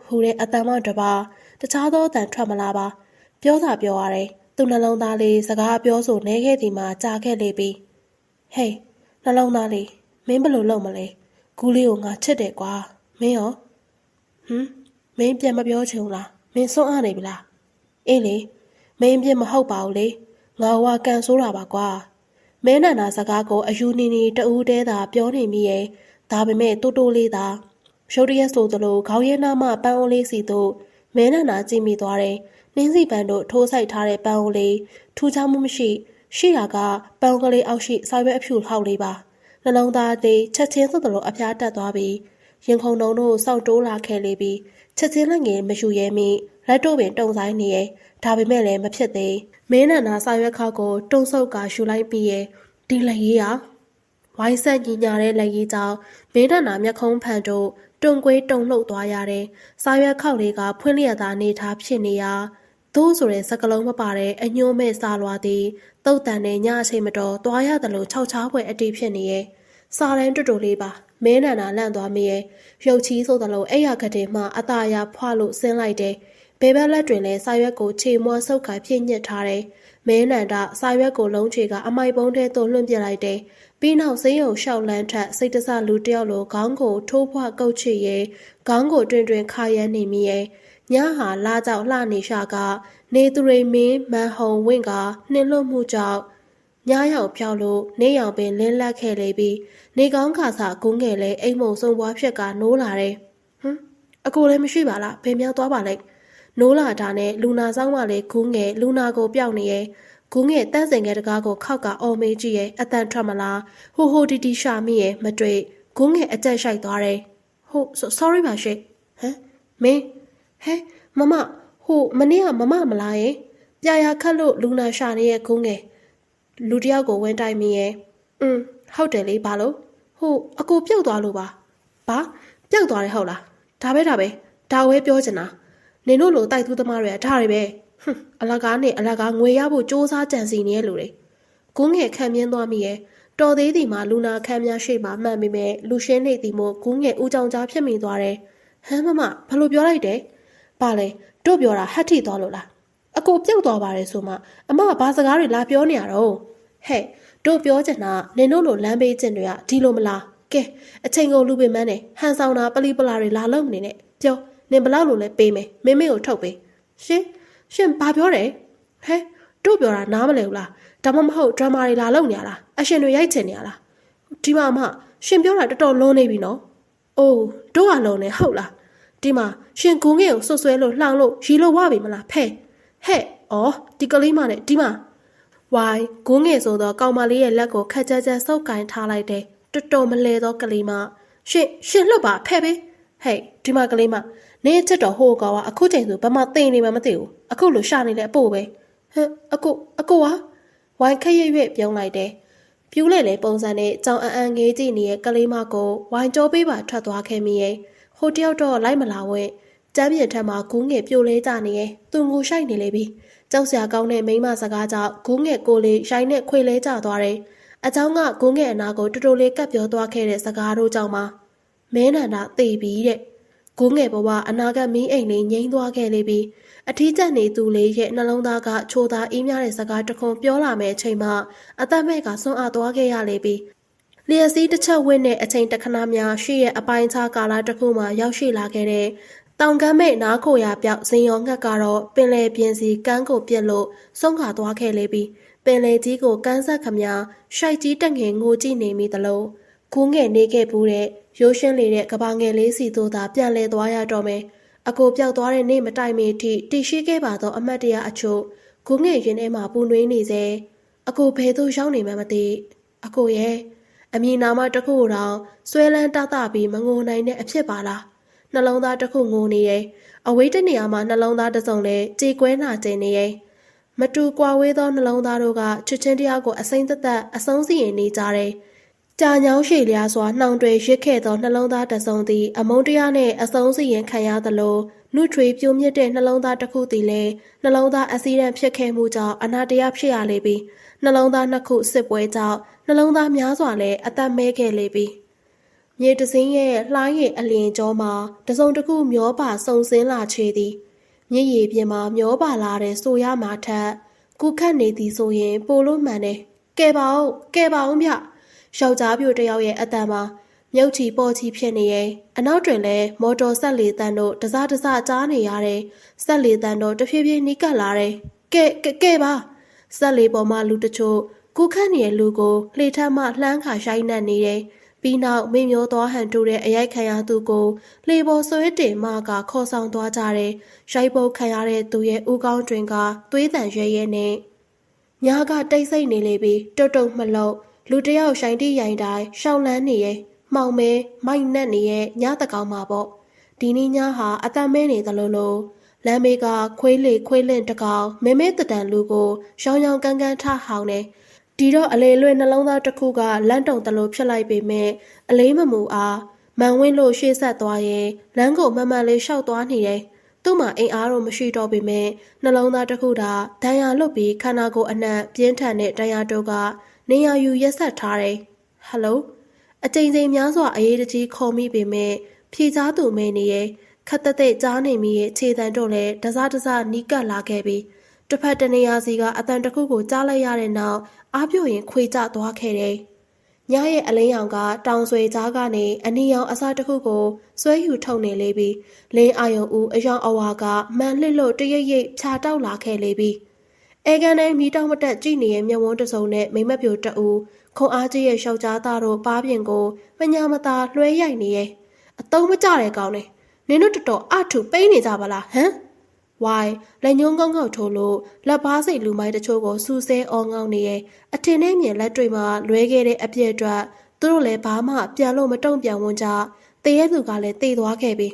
ဟူတဲ့အတန်မှတပါတခြားသောအတန်ထွက်မလာပါပြောတာပြောရတယ်သူနှလုံးသားလေးစကားပြောဆိုနေခဲ့သည်မှာကြာခဲ့လေပြီဟေးနှလုံးသားလေးမင်းဘယ်လိုလုပ်မလဲဂူလေးကိုငါချစ်တယ်ကွာမင်းရောမင်းပြန်မပြောချင်ဘူးလားမင်းစွန့်အားနေပြီလားအေးလေမင်းပြစ်မဟုတ်ပါဘူးလေငါကကန်ဆိုးတာပါကွာမဲနန္ဒာစကားကိုအယူနီတူးတဲသာပြောနေမိရဲ့ဒါပေမဲ့တိုးလေးသာရုတ်တရက်ဆိုသလိုခေါင်းရင်းနားမှပန်းအိုးလေးစီတို့မဲနန္ဒာကြည့်မိသွားတယ်နှင်းစီပန်းတို့ထိုးဆိုင်ထားတဲ့ပန်းအိုးလေးထူးခြားမှုမရှိတာကပန်းကလေးအောက်ရှိစာရွက်အဖြူထောက်လေးပါနှလုံးသားသေးချက်ချင်းဆိုသလိုအဖျားတက်သွားပြီးရင်ခုန်တုံတို့စောက်တိုးလာခဲ့လေပြီးချက်ချင်းလက်ငယ်မယူရဲမိလက်တို့ပင်တုံဆိုင်နေရဲ့ဒါပေမဲ့လည်းမဖြစ်သေးမင်းနန္ဒာစာရွက်ခောက်ကိုတုံဆုပ်ကယူလိုက်ပြီးရဲ့ဒီလက်ရေးဟာဝိုင်းဆက်ညီညာတဲ့လက်ရေးကြောင့်မင်းနန္ဒာမျက်ခုံးဖန်တို့တုံကွေးတုံလှုပ်သွားရတယ်စာရွက်ခောက်လေးကဖွင့်လျက်သာနေထားဖြစ်နေရာသို့ဆိုတဲ့စကလုံးမပါတဲ့အညိုးမဲ့စာလွာသည်တုတ်တန်နဲ့ညအချိန်မတော်သွားရတယ်လို့ခြောက်ချားပွဲအတီးဖြစ်နေရဲ့စာတန်းတူလေးပါမင်းနန္ဒာလန့်သွားမိရဲ့ရုပ်ချီးဆိုသလိုအဲ့ရကတဲ့မှအသာရဖွာလို့ဆင်းလိုက်တယ်ဘေဘက်လက်တွင်လည်းစာရွက်ကိုခြေမွှဆုပ်ကပြည့်ညစ်ထားတယ်မင်းနန္ဒာစာရွက်ကိုလုံးချေကအမိုက်ပုံးထဲသို့လွှင့်ပြလိုက်တယ်ပြီးနောက်စိမ်းရုံရှောက်လန်းထက်စိတ်တဆလူတယောက်လိုခေါင်းကိုထိုးဖွားကုတ်ချစ်ရဲ့ခေါင်းကိုတွင်ခါရမ်းနေမိရဲ့ညဟာလာကြောက်လှနေရှာကနေသူရိမင်းမန်ဟုံဝင့်ကနှင်းလွတ်မှုကြောင့် ညားရောက်ဖြောက်လို့နေရောင်ပင်လင်းလက်ခဲ့လေပြီးနေကောင်းခါစာကုန်းငယ်လဲအိမ်မုံစုံပွားဖြစ်ကနိုးလာတယ်အကိုလည်းမရှိပါလားဘယ်မြောက်သွားပါလဲနိုးလာတာနဲ့လူနာဆောင်မလေးကုန်းငယ်လူနာကိုပြောက်နေရဲ့ကုန်းငယ်တန်းစင်ငယ်တကားကိုခောက်ကအော်မေးကြည့်ရဲ့အတန်ထွက်မလားဟိုတီတီရှာမိရဲ့မတွေ့ကုန်းငယ်အကြက်ရှိုက်သွားတယ်ဟုတ် sorry ပါရှင်မင်းမမမနေ့ကမမလားရဲ့ပြာရခတ်လို့လူနာရှာနေရဲ့ကုန်းငယ်လူတယောက်ကိုဝင်တိုက်မိရဲ့ဟုတ်တယ်လေဘာလို့အကိုပြုတ်သွားလို့ပါဘာပြုတ်သွားတယ်ဟုတ်လားဒါပဲဒါဝဲပြောချင်တာနင်တို့လိုတိုက်သူသမားတွေကဒါတွေပဲအလကားနဲ့အလကားငွေရဖို့စ조사ကြံစီနေရလူတွေကုန်းငယ်ခံမြင်းသွားမိရဲ့တော်သေးသည်မှာလူနာခမ်းများရှိမှမှန်မိမဲ့လူရှင်းနေသည်မို့ကုန်းငယ်ဦးကြောင်ကြားဖြစ်မိသွားတယ်မမဘာလို့ပြောလိုက်တယ်ပါလေတို့ပြောတာဟတ်ထိသွားလို့လားအကိုပြုတ်သွားပါတယ်ဆိုမှအမကဘာစကားတွေလာပြောနေရတော့တို့ပြောချင်တာနင်တို့လိုလမ်းဘေးကျင်တွေကဒီလိုမလားကဲအချိန်ကုန်လူပင်မန်းနဲ့ဟန်ဆောင်တာပလီပလာတွေလာလုံးနေနဲ့ပြောနင်ဘလောက်လိုလဲပေးမယ်မင်းကိုထုတ်ပေးရှင်ဘာပြောတယ်တို့ပြောတာနားမလည်ဘူးလားဒါမှမဟုတ်ဒရမာတွေလာလုံးနေရလားအရှင်တွေရိုက်ချင်နေရလားဒီမှာအမရှင်ပြောတာတော်တော်လုံးနေပြီနော်အိုးတို့ကလုံးနေဟုတ်လားဒီမှာရှင်ကုန်းငယ်ကိုဆွဆွဲလို့လှောင်လို့ရီလို့ဝပြီမလားအော်ဒီကလေးမနဲ့ဒီမှာဝိုင်းဂုံးငယ်ဆိုတော့ကောင်မလေးရဲ့လက်ကိုခက်ကြကြဆုပ်ကင်ထားလိုက်တယ်တော်တော်မလဲတော့ကလေးမရှင်လှုပ်ပါဖဲ့ပေးဒီမှာကလေးမနင်းချက်တော်ဟိုကောင်ကအခုချိန်ဆိုဘာမှသိနေမှမသိဘူးအခုလိုရှာနေလဲအပို့ပဲအကိုကဝိုင်းခက်ရွက်ပြုံးလိုက်တယ်ပြူးလေလေပုံစံနဲ့ကြောင်အန်ငေးကြည့်နေတဲ့ကလေးမကိုဝိုင်းကြောပေးပါထွက်သွားခဲ့မိရဲ့ဟိုတယောက်တော့လိုက်မလာဝဲကျမ်းပြင်ထက်မှာဂုံးငယ်ပြိုလဲကြနေရဲ့သူငိုရှိုက်နေလေပြီကြောက်စရာကောင်းတဲ့မိန်းမစကားကြောင့်ဂုံးငယ်ကိုလေးရိုင်းနဲ့ခွေလဲကျသွားတယ်အเจ้าကဂုံးငယ်အနာကိုတူတူလေးကပ်ပြောသွားခဲ့တဲ့စကားတို့ကြောင့်ပါမင်းနန္ဒာသေပြီတဲ့ဂုံးငယ်ဘဝအနာကမင်းအိမ်လေးငိမ့်သွားခဲ့လေပြီအထီးကျန်နေသူလေးရဲ့နှလုံးသားကချိုးသားအေးမြတဲ့စကားတခုပြောလာမဲ့အချိန်မှာအသက်မဲ့ကဆွန့်အားသွားခဲ့ရလေပြီလျှက်စီးတစ်ချက်ဝင့်တဲ့အချိန်တခဏများရှိရဲ့အပိုင်းခြားကာလတစ်ခုမှရောက်ရှိလာခဲ့တဲ့တောင်ကမ်းမဲ့နားခိုရာပြောက်ဇင်ရောငှက်ကတော့ပင်လယ်ပြင်စီကမ်းကိုပြက်လို့ဆုံးခါသွားခဲ့လေပြီပင်လယ်ကြီးကိုကမ်းဆက်ခမရှိုက်ကြီးတက်ငယ်ငိုကြည့်နေမိသလိုဂူးငယ်နေခဲ့ဘူးတဲ့ရိုးရှင်းလေတဲ့ကဘာငယ်လေးစီတို့သာပြန်လဲသွားရတော့မယ်အကိုပြောက်သွားတဲ့နေ့မတိုင်မီအထိတရှိခဲ့ပါတော့အမတ်တရားအချို့ဂူးငယ်ရင်ထဲမှာပူနွေးနေစေအကိုဘယ်သို့ရောက်နေမှမသိအကိုရဲ့အမည်နာမတစ်ခုတော့ဆွဲလန်းတတပြီးမငိုနိုင်တဲ့အဖြစ်ပါလားနှလုံးသားတစ်ခုငိုနေရဲ့အဝေးတနေရာမှာနှလုံးသားတစ်စုံလဲကြေကွဲနာကျင်နေရဲ့မတူကွာဝေးသောနှလုံးသားတို့ကချစ်ချင်းတရားကိုအစိမ့်သက်သက်အဆုံးစီရင်နေကြတယ်ကြာညောင်းရှည်လျားစွာနှောင်တွေရစ်ခဲ့သောနှလုံးသားတစ်စုံသည်အမုန်းတရားနှင့်အဆုံးစီရင်ခံရသလိုနှုတ်ထွေးပြိုမြင့်တဲ့နှလုံးသားတစ်ခုသည်လည်းနှလုံးသားအစီရန်ဖြစ်ခဲ့မှုကြောင့်အနာတရားဖြစ်ရလေပြီနှလုံးသားနှစ်ခုစစ်ပွဲကြောင့်နှလုံးသားများစွာလည်းအသက်မဲခဲ့လေပြီမြေတစင်းရဲ့လှိုင်းရဲ့အလင်းကြောမှာတစုံတစ်ခုမျောပါစုံစင်းလာချေသည်မြည်ရည်ပြင်မှာမျောပါလာတဲ့ဆိုရမှာထက်ကုခတ်နေသည်ဆိုရင်ပိုလို့မှန်တယ်ကဲပါဦးဗျယောက်ျားပြိုတယောက်ရဲ့အတန်မှာမြုပ်ချီပေါ်ချီဖြစ်နေရဲ့အနောက်တွင်လည်းမော်တော်ဆက်လေတန်းတို့တစားကြားနေရတယ်ဆက်လေတန်းတို့တဖြည်းဖြည်းနီးကပ်လာတယ်ကဲပါဆက်လေပေါ်မှာလူတချို့ကုခတ်နေတဲ့လူကိုလှေထက်မှလှမ်းခါရှိုင်းနှက်နေတယ်ပြီးနောက်မိမျောသွားဟန်တူတဲ့အရိုက်ခံရသူကိုလှေပေါ်ဆွဲတင်မကခေါ်ဆောင်သွားကြတယ်ရိုက်ပုတ်ခံရတဲ့သူရဲ့ဦးကောင်းတွင်ကသွေးတန်ရဲနဲ့ညာကတိတ်ဆိတ်နေလေပြီးတုတ်မလို့လူတယောက်ရှိုင်းတိရိုင်တိုင်းရှောင်းလန်းနေရဲ့မှောင်မဲမိုက်နက်နေရဲ့ညတကောင်မှာပေါ့ဒီနေ့ညဟာအတမ်းမဲနေသလိုလိုလမ်းမေးကခွေးလင့်တကောင်မဲတတန်လူကိုရောင်ကန်းထဟောင်းနေဒီတော့အလေလွဲ့နှလုံးသားတစ်ခုကလမ်းတုံတလို့ဖြစ်လိုက်ပေမဲ့အလေးမမူအားမန်ဝင်းလို့ရှေ့ဆက်သွားရင်လမ်းကိုမမှန်လေးရှောက်သွားနေတယ်သူ့မှာအိမ်အားတော့မရှိတော့ပေမဲ့နှလုံးသားတစ်ခုသာဒဏ်ရာလွတ်ပြီးခန္ဓာကိုယ်အနှံ့ပြင်းထန်တဲ့တရားတို့ကနေရာယူရက်ဆက်ထားတယ်ဟယ်လိုအကြိမ်ကြိမ်များစွာအေးတကြီးခေါ်မိပေမဲ့ဖြေချားသူမဲနေရဲ့ခက်တဲ့ကြားနေမိရဲ့ခြေတံတို့လည်းတစားနီးကပ်လာခဲ့ပြီးတစ်ဖက်တနေရာစီကအတန်တစ်ခုကိုကြားလိုက်ရတဲ့နောက်အားပြို့ရင်ခွေကျသွားခဲ့တယ်။ညရဲ့အလင်းရောင်ကတောင်ဆွေကြားကနေအနီရောင်အစားတစ်ခုကိုဆွဲယူထုတ်နေလေပြီးလင်းအာယုံဦးအယောင်အဝါကမှန်လှစ်လို့တရိပ်ဖြာတောက်လာခဲ့လေပြီး အဲကန်နဲ့မီတောင်မတက်ကြည့်နေရဲ့မျက်ဝန်းတစုံနဲ့မိမက်ပြိုတအူခွန်အားကြီးရဲ့ရှောက်ကြားသားတို့ပါးပြင်ကိုမညာမသာလွှဲရိုက်နေရဲ့အတုံးမကြတဲ့ကောင်နဲ့နင်တို့တော်တော်အထုပိန်းနေကြပါလားဟမ်ဝိုင်လက်ညှိုးကောင်းကောက်ထိုးလို့လက်ပါစိတ်လူမိုင်းတချို့ကိုစူးစဲအောငောင်းနေရဲ့အထင်နဲ့မြင်လက်တွေမှာလွဲခဲ့တဲ့အပြည့်အတွက်သူတို့လည်းဘာမှပြန်လို့မတုံ့ပြန်ဝန်ကြတရေသူကလည်းတေသွားခဲ့ပြီ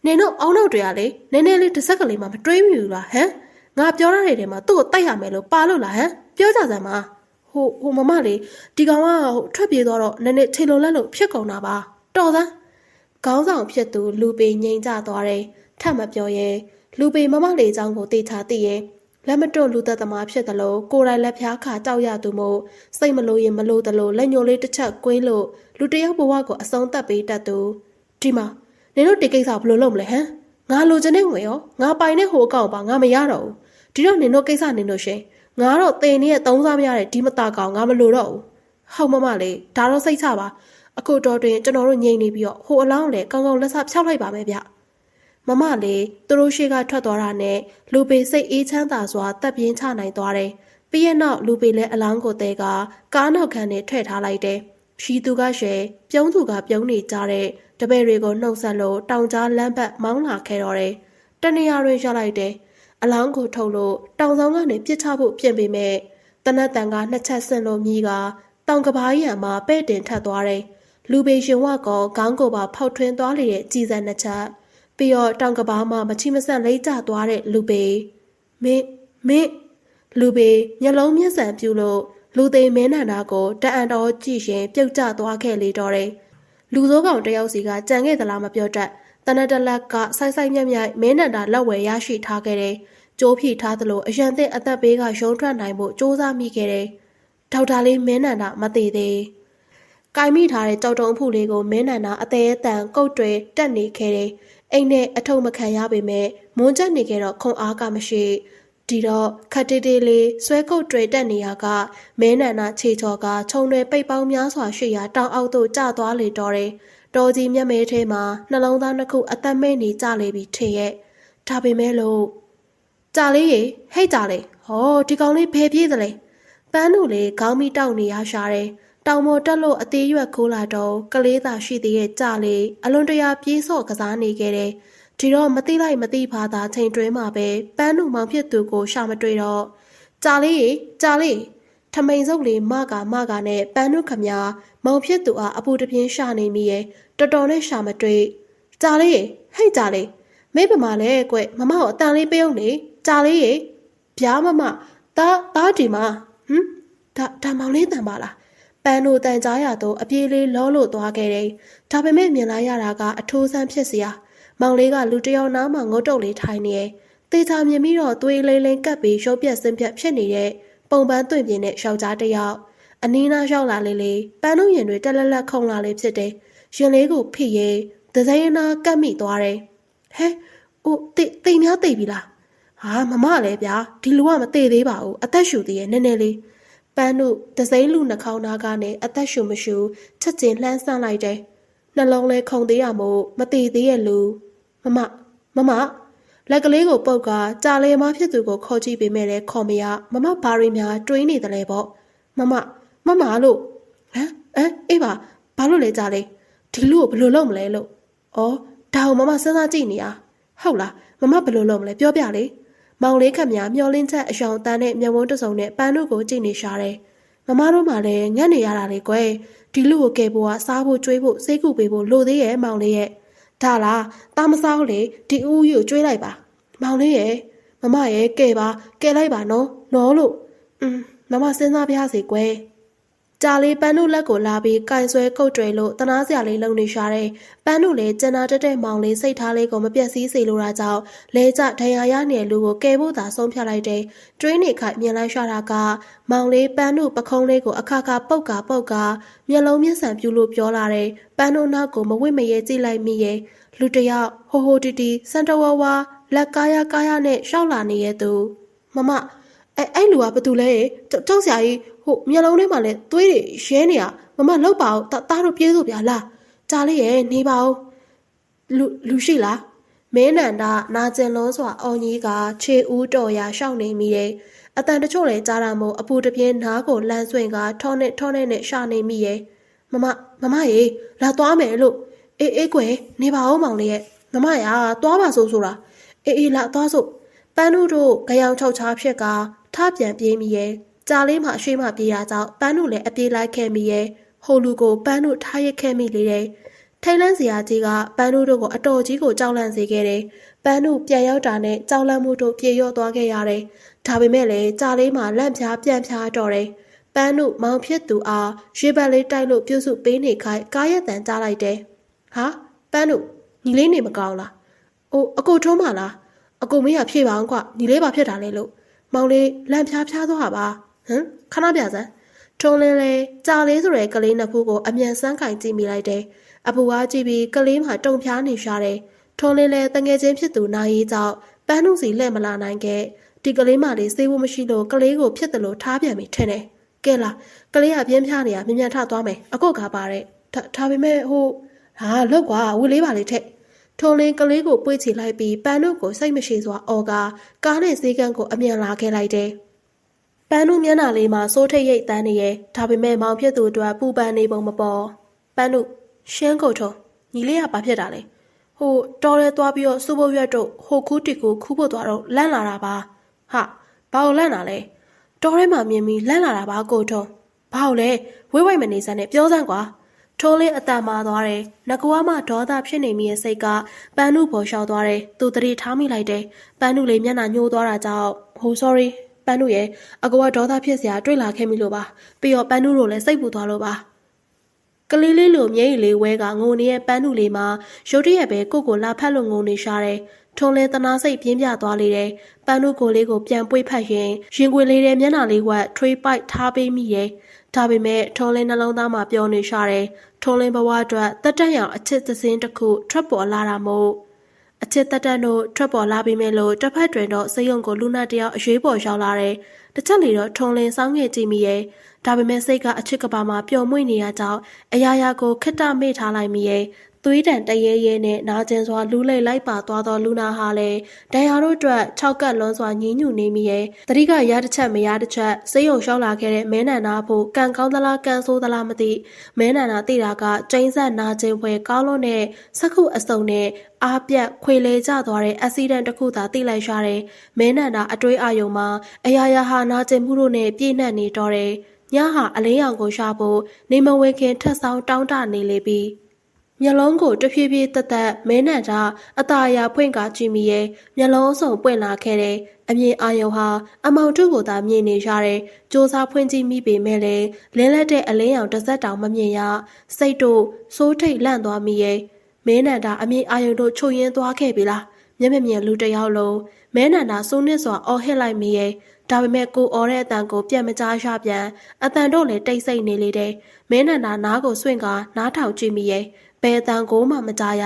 နင်တို့အောင်းနောက်တွေကလေနည်းနည်းလေးတစ်စက်ကလေးမှမတွေးမိဘူးလားဟမ်ငါပြောရတဲ့ထဲမှာသူ့ကိုတိုက်ရမယ်လို့ပါလို့လားဟမ်ပြောကြစမ်းပါဟိုမမလေးဒီကောင်ကထွက်ပြေးသွားတော့နည်းနည်းထေလုံလက်လို့ဖြစ်ကုန်တာပါတော်စမ်းခေါင်းဆောင်ဖြစ်သူလူပေငိန်ကြသွားတယ်ထပ်မပြောရဲလူပေမမလေးအကြောင်းကိုတေချာသိရဲ့လက်မတွန့်လူသက်သမားဖြစ်တယ်လို့ကိုယ်တိုင်လက်ဖျားခါကြောက်ရသူမို့စိတ်မလို့ရင်မလို့တယ်လို့လက်ညှိုးလေးတစ်ချက်ကွင်းလို့လူတယောက်ဘဝကိုအဆုံးသတ်ပေးတတ်သူဒီမှာနင်တို့ဒီကိစ္စဘယ်လိုလုပ်မလဲဟမ်ငါလိုချင်တဲ့ငွေရောငါပိုင်တဲ့ဟိုအကောင့်ပါငါမရတော့ဘူးဒီတော့နင်တို့ကိစ္စနင်တို့ရှင်ငါတော့တင်နေရဲ့သုံးစားမရတဲ့ဒီမတာကောင်ငါမလိုတော့ဘူးဟုတ်မမလေးဒါတော့စိတ်ချပါအခုတော့တွင်ကျွန်တော်တို့ငြိမ်နေပြီးတော့ဟိုအလောင်းလည်းကောင်းကောင်းလက်စဖြောက်လိုက်ပါမယ်ဗျမမလေးသူတို့ရှိကထွက်သွားတာနဲ့လူပေစိတ်အေးချမ်းသာစွာတပ်ပြင်းချနိုင်သွားတယ်ပြီးရဲ့နောက်လူပေလည်းအလောင်းကိုတဲကကားနောက်ခံနဲ့ထွဲ့ထားလိုက်တယ်ရှိသူကရှယ်ပြုံးသူကပြုံးနေကြတဲ့တပည့်တွေကိုနှုတ်ဆက်လို့တောင်ကြားလမ်းဘက်မောင်းလာခဲ့တော့တယ်တနေရာတွင်ရလိုက်တယ်အလောင်းကိုထုတ်လို့တောင်ဆောင်ကနေပြစ်ချဖို့ပြင်ပေမဲ့တနတ်တန်ကနှစ်ချက်ဆင့်လို့မြည်ကတောင်ကဘားရံမှာပဲ့တင်ထပ်သွားတယ်လူပေရှင်ဝကောခေါင်းကိုပါဖောက်ထွင်းသွားလေတဲ့ကြည်စံနှစ်ချက်ပြီးတော့တောင်ကဘားမှာမချီမဆန့်လိမ့်ကျသွားတဲ့လူပေမင်းလူပေမျက်လုံးမျက်စံပြူလို့လူသိမင်းနန္ဒာကိုတအံတော်ကြည့်ရင်ပြုတ်ကျသွားခဲ့လေတော့တယ်လူစိုးကောင်တယောက်စီကကြံခဲ့သလားမပြောတတ်တနက်တလက်ကဆိုက်မြိုက်မင်းနန္ဒာလက်ဝယ်ရရှိထားခဲ့တယ်ကျိုးဖြီထားသလိုအရန်တဲ့အသက်ဘေးကရုံးထွက်နိုင်ဖို့စ조사မိခဲ့တယ်ဒေါက်တာလေးမင်းနန္ဒာမသေးသေးကိုင်မိထားတဲ့ကြောက်တုံးဖူလေးကိုမင်းနန္ဒာအသေးအတန်ကုတ်တွေတက်နေခဲ့တယ်အိမ်နဲ့အထုံမခံရပေမဲ့မွန်းချက်နေခဲ့တော့ခွန်အားကမရှိဒီတော့ခက်တေးတေးလေးဆွဲကုတ်တွေတက်နေရကမဲနန္ဒာခြေချော်ကခြုံတွေပိတ်ပေါင်းများစွာရှိရာတောင်အောက်သို့ကျသွားလေတော့တယ်တော်ကြီးမျက်မဲထဲမှာနှလုံးသားနှစ်ခုအသက်မဲ့နေကြလေပြီထင်ရဲ့ဒါပေမဲ့လို့ကြာလေးရေဟဲ့ကြာလေးဟောဒီကောင်လေးဘယ်ပြေးသလဲပန်းတို့လေခေါင်းမိတောက်နေရရှာတယ်တောင်ပေါ်တက်လို့အသေးရွက်ခိုးလာတော့ကလေးသာရှိသေးရဲ့ကြာလေးအလွန်တရာပြေးစော့ကစားနေခဲ့တယ်ဒီတော့မသိလိုက်မသိဖာသာချိန်တွင်းမှာပဲပန်းတို့မောင်ဖြစ်သူကိုရှာမတွေ့တော့ကြာလေးထမိန်စုပ်လေးမကနဲ့ပန်းတို့ခမမောင်ဖြစ်သူအားအပူတပြင်းရှာနေမိရဲ့တော်တော်နဲ့ရှာမတွေ့ကြာလေးဟဲ့ကြာလေးမေးပမာလဲကွမမကိုအတန်လေးပေးအောင်လေကြာလေးရေဗျာမမတားဒီမှာဒါမောင်လေးတန်ပါလားပန်းတို့တန်ကြားရတော့အပြေးလေးလောလို့သွားခဲ့တယ်ဒါပေမဲ့မြင်လိုက်ရတာကအထိုးဆန်းဖြစ်စရာမောင်လေးကလူတယောက်နားမှာငုတ်တုတ်လေးထိုင်နေတယ်တေချာမြင်ပြီးတော့သွေးလေးကပ်ပြီးရုပ်ပြက်စင်ပြက်ဖြစ်နေတဲ့ပုံပန်းသွင့်ပြင်းတဲ့ယောက်ျားတစ်ယောက်အနီးနားရောက်လာလေပန်းတို့ရင်တွေတက်လက်ခုံလာလေဖြစ်တယ်ရင်လေးကိုဖိရဲဒဇိုင်းနာကပ်မိသွားတယ်ဟဲတိမ်များတိတ်ပြီလားဟာမမလည်းဗျာဒီလူကမသေးသေးပါဘူးအသက်ရှူသေးရဲ့နည်းနည်းလေးပန်းတို့ဒဇိန်းလူနှာခေါင်းသားကနေအသက်ရှူမရှူချက်ချင်းလှမ်းဆန့်လိုက်တယ်နှလုံးလဲခုန်သေးရမို့မသေးသေးရဲ့လူမမလက်ကလေးကိုပုတ်ကကြာလေမဖြစ်သူကိုခေါ်ကြည့်ပေးမယ်လေခေါ်မရမမဘာရီများတွေးနေတယ်လေပေါ့မမလို့ဟမ်အေးပါဘာလို့လဲကြာလေဒီလူကိုဘယ်လိုလုပ်မလဲလို့ဩဒါကိုမမစဉ်းစားကြည့်နေရဟုတ်လားမမဘယ်လိုလုပ်မလဲပြောပြလေမောင်လေးခက်များမျောလင်းချက်အယောင်တန်းနဲ့မျက်ဝန်းတစုံနဲ့ပန်းတို့ကိုကြည့်နေရှာတယ်မမတို့မှလည်းညံ့နေရတာလေကွယ်ဒီလူကိုကယ်ဖို့ကစားဖို့ကျွေးဖို့စိတ်ကူပေးဖို့လိုသေးရဲ့မောင်လေးရဲ့ဒါလားတာမစားလေဒီဦးကြီးကိုကျွေးလိုက်ပါမောင်လေးရဲ့မမရဲ့ကယ်လိုက်ပါနော်လို့မမစဉ်းစားပြစေကွယ်ကြာလေးပန်းတို့လက်ကိုလာပြီးကင်ဆွဲကုတ်တွေလို့တနာစရာလေးလုံနေရှာတယ်ပန်းတို့လည်းကျန်တာတက်တဲ့မောင်လေးစိတ်ထားလေးကိုမပြတ်စည်းစေလိုတာကြောင့်လဲကျဒဏ်ရာရနေတဲ့လူကိုကယ်ဖို့သာဆုံးဖြတ်လိုက်တယ်တွင်းနေခိုက်မြင်လိုက်ရှာတာကမောင်လေးပန်းတို့ပခုံးလေးကိုအခါပုတ်ကမျက်လုံးမျက်စံပြူလို့ပြောလာတယ်ပန်းတို့နောက်ကိုမဝစ်မရဲကြည့်လိုက်မိရဲ့လူတယောက်ဟိုတီစန်တဝါလက်ကားနဲ့ရှောက်လာနေရဲ့သူမမအဲ့လူကဘာတူလဲကြောက်စရာကြီးမျက်လုံးထဲမှာလည်းသွေးတွေရဲနေရမမလောက်ပါဦးတားတို့ပြေးစို့ဗျာလားကြားလေးရဲ့နေပါဦးလူရှိလားမင်းနန္ဒာနာကျင်လုံးစွာအော်ကြီးကခြေဦးတော်ရာရှောက်နေမိတယ် အတန်တချို့လည်းကြားတာမို့အပူတပြင်းနားကိုလမ်းဆွင့်ကထောနဲ့ရှာနေမိရဲ့မမရေလာသွားမယ်လို့အေးကွယ်နေပါဦးမောင်လေးရဲ့မမရသွားပါဆိုဆိုတာအေးလာသွားစို့ပန်းတို့ကြောင်ချောက်ချားဖြစ်ကထပြန်ပြေးမိရဲ့ကြာလေးမှအရွှေ့မှပြေးရကြောင်းပန်းတို့လည်းအပြေးလိုက်ခဲ့မိရဲ့ဟိုလူကိုပန်းတို့ထားရခဲ့မိလေတဲ့ထိတ်လန့်စရာကြီးကပန်းတို့ကိုအတော်ကြီးကိုကြောက်လန့်စေခဲ့တယ်ပန်းတို့ပြန်ရောက်တာနဲ့ကြောက်လန့်မှုတို့ပြေရော့သွားခဲ့ရတယ်ဒါပေမဲ့လည်းကြာလေးမှလန့်ဖြားပြန်ဖြားတော့တယ်ပန်းတို့မောင်ဖြစ်သူအားရေပတ်လေးတိုက်လို့ပြုစုပေးနေခိုင်းကားရက်တန်ကြားလိုက်တယ်ဟာပန်းတို့ညီလေးနေမကောင်းလားအကိုထုံးမလားအကိုမင်းကဖြေပါအောင်ကွညီလေးပါဖြစ်တာလေလို့မောင်လေးလန့်ဖြားသွားပါခဏပြစမ်းထုံးလင်းလေကြာလေးဆိုတဲ့ကလေးနှစ်ဖူးကိုအမြန်ဆန်းကင်ကြည့်မိလိုက်တယ်အပူအားကြည့်ပြီးကလေးမှတုံဖြားနေရှာတယ်ထုံးလင်းလေတငယ်ချင်းဖြစ်သူနိုင်ရေးကြောင့်ပန်းတို့စီလှည့်မလာနိုင်ခဲ့ဒီကလေးမလေးစေးဖို့မရှိလို့ကလေးကိုဖြစ်တယ်လို့ထားပြန်ပြီးထင်တယ်ကဲလားကလေးကပြင်းပြနေရမြန်ထသွားမယ်အကုတ်ကားပါတဲ့ဒါပေမဲ့လောက်ကွာဝေလေးပါလေထက်ထုံလင်းကလေးကိုပွေ့ချီလိုက်ပြီးပန်းတို့ကိုစိတ်မရှိစွာအော်ကားနဲ့ဈေးကန်းကိုအမြန်လာခဲ့လိုက်တယ်ပန်းတို့မျက်နှာလေးမှာစိုးထိတ်ရိတ်တန်းနေရဲ့ဒါပေမဲ့မောင်ဖြစ်သူအတွက်ပူပန်နေပုံမပေါ်ပန်းတို့ရှင်းကုန်ထုံညီလေးကဘာဖြစ်တာလဲတော်ရဲသွားပြီးတော့စူဖို့ရွက်တို့ဟိုခူးတီကိုခူးဖို့သွားတော့လန့်လာတာပါဟာဘာလို့လန့်တာလဲတော်ရဲမှာမြင်ပြီးလန့်လာတာပါကိုထုံဘာလို့လဲဝိတ်မနေစမ်းနဲ့ပြောစမ်းကွာထိုးလေးအတန်မာသွားတယ်။ငကွားမှဒေါသဖြစ်နေမိရဲ့စိတ်ကပန်းနုပေါ်လျှောက်သွားတယ်။သူတတိထားမိလိုက်တယ်။ပန်းနုလေးမျက်နှာညှိုးသွားတာကြောင့်sorry ပန်းနုရဲ့အကွာဒေါသဖြစ်စရာတွေ့လာခဲ့မိလို့ပါ။ပြီးတော့ပန်းနုတို့လည်းစိတ်ပူသွားလို့ပါ။ကလေးလေးလိုမျက်ရည်လေးဝဲကငိုနေတဲ့ပန်းနုလေးမှာရုတ်တရက်ပဲကိုလာဖက်လို့ငိုနေရှာတယ်။ထုံလဲတနာစိတ်ပြင်းပြသွားလေတယ်။ပန်းနုကိုလေးကိုပြန်ပွေ့ဖက်ရင်ရင်ခွေလေးတဲ့မျက်နှာလေးဝက်ထွေးပိုက်ထားပေးမိရဲ့။ဒါပေမဲ့ထုံလင်းနှလုံးသားမှာပျော်နေရှာတယ်။ထုံလင်းဘဝအတွက်တက်တက်ရောင်အချစ်သစင်းတစ်ခုထွက်ပေါ်လာတာမို့အချစ်တက်တက်တို့ထွက်ပေါ်လာပြီးမဲ့လို့တစ်ဖက်တွင်တော့စိတ်ယုံကိုလူနာတယောက်အရွေးပေါ်ရောက်လာတယ်။တစ်ချက်လေတော့ထုံလင်းစောင်းငယ်ကြည့်မိရဲ့။ဒါပေမဲ့စိတ်ကအချစ်ကပါမှာပျော်မွေ့နေရကြောင်းအရာရာကိုခက်တမေ့ထားလိုက်မိရဲ့။သွေးတန်တရဲရဲနဲ့နာကျင်စွာလူးလိမ့်လိုက်ပါသွားသောလူနာဟာလည်းဒဏ်ရာတို့အတွက်၆ကပ်လွန်စွာညှဉ်းညူနေမိရဲ့တတိကရတစ်ချက်မရတစ်ချက်စိတ်ယုံလျှောက်လာခဲ့တဲ့မဲနန္ဒာဖို့ကံကောင်းသလားကံဆိုးသလားမသိမဲနန္ဒာသိတာကကျိန်းဆက်နာကျင်ဖွယ်ကောင်းလို့နဲ့စက္ခုအစုံနဲ့အားပြတ်ခွေလေကျသွားတဲ့အက်ဆီဒန့်တစ်ခုသာသိလိုက်ရတယ်မဲနန္ဒာအတွေးအာယုံမှာအရာရာဟာနာကျင်မှုတို့နဲ့ပြည့်နှက်နေတော့တယ်ညဟာအလင်းရောင်ကိုရှာဖို့နေမဝဲခင်ထက်ဆောင်တောင်းတနေလေပြီမျက်လုံးကိုတဖြည်းဖြည်းတက်မဲနန္ဒာအตาအရာဖွင့်ကားကြည့်မိရဲ့မျက်လုံးစုံပွင့်လာခဲ့တယ်အမြင်အာယုံဟာအမောင်တုကိုသာမြင်နေရတယ်စူးစားဖွင့်ကြည့်မိပေမဲ့လည်းလင်းလက်တဲ့အလင်းရောင်တစ်စက်တောင်မမြင်ရစိတ်တို့စိုးထိတ်လန့်သွားမိရဲ့မဲနန္ဒာအမြင်အာယုံတို့ချုပ်ရင်းသွားခဲ့ပြီလားမျက်မမြင်လူတစ်ယောက်လုံးမဲနန္ဒာစိုးနစ်စွာအော်ဟစ်လိုက်မိရဲ့ဒါပေမဲ့ကိုအော်တဲ့အတန်ကိုပြတ်မကြားရပြန်အတန်တို့လည်းတိတ်ဆိတ်နေလေတယ်မဲနန္ဒာနားကိုဆွင့်ကာနားထောင်ကြည့်မိရဲ့ဘယ်တန်ကိုမှမကြားရ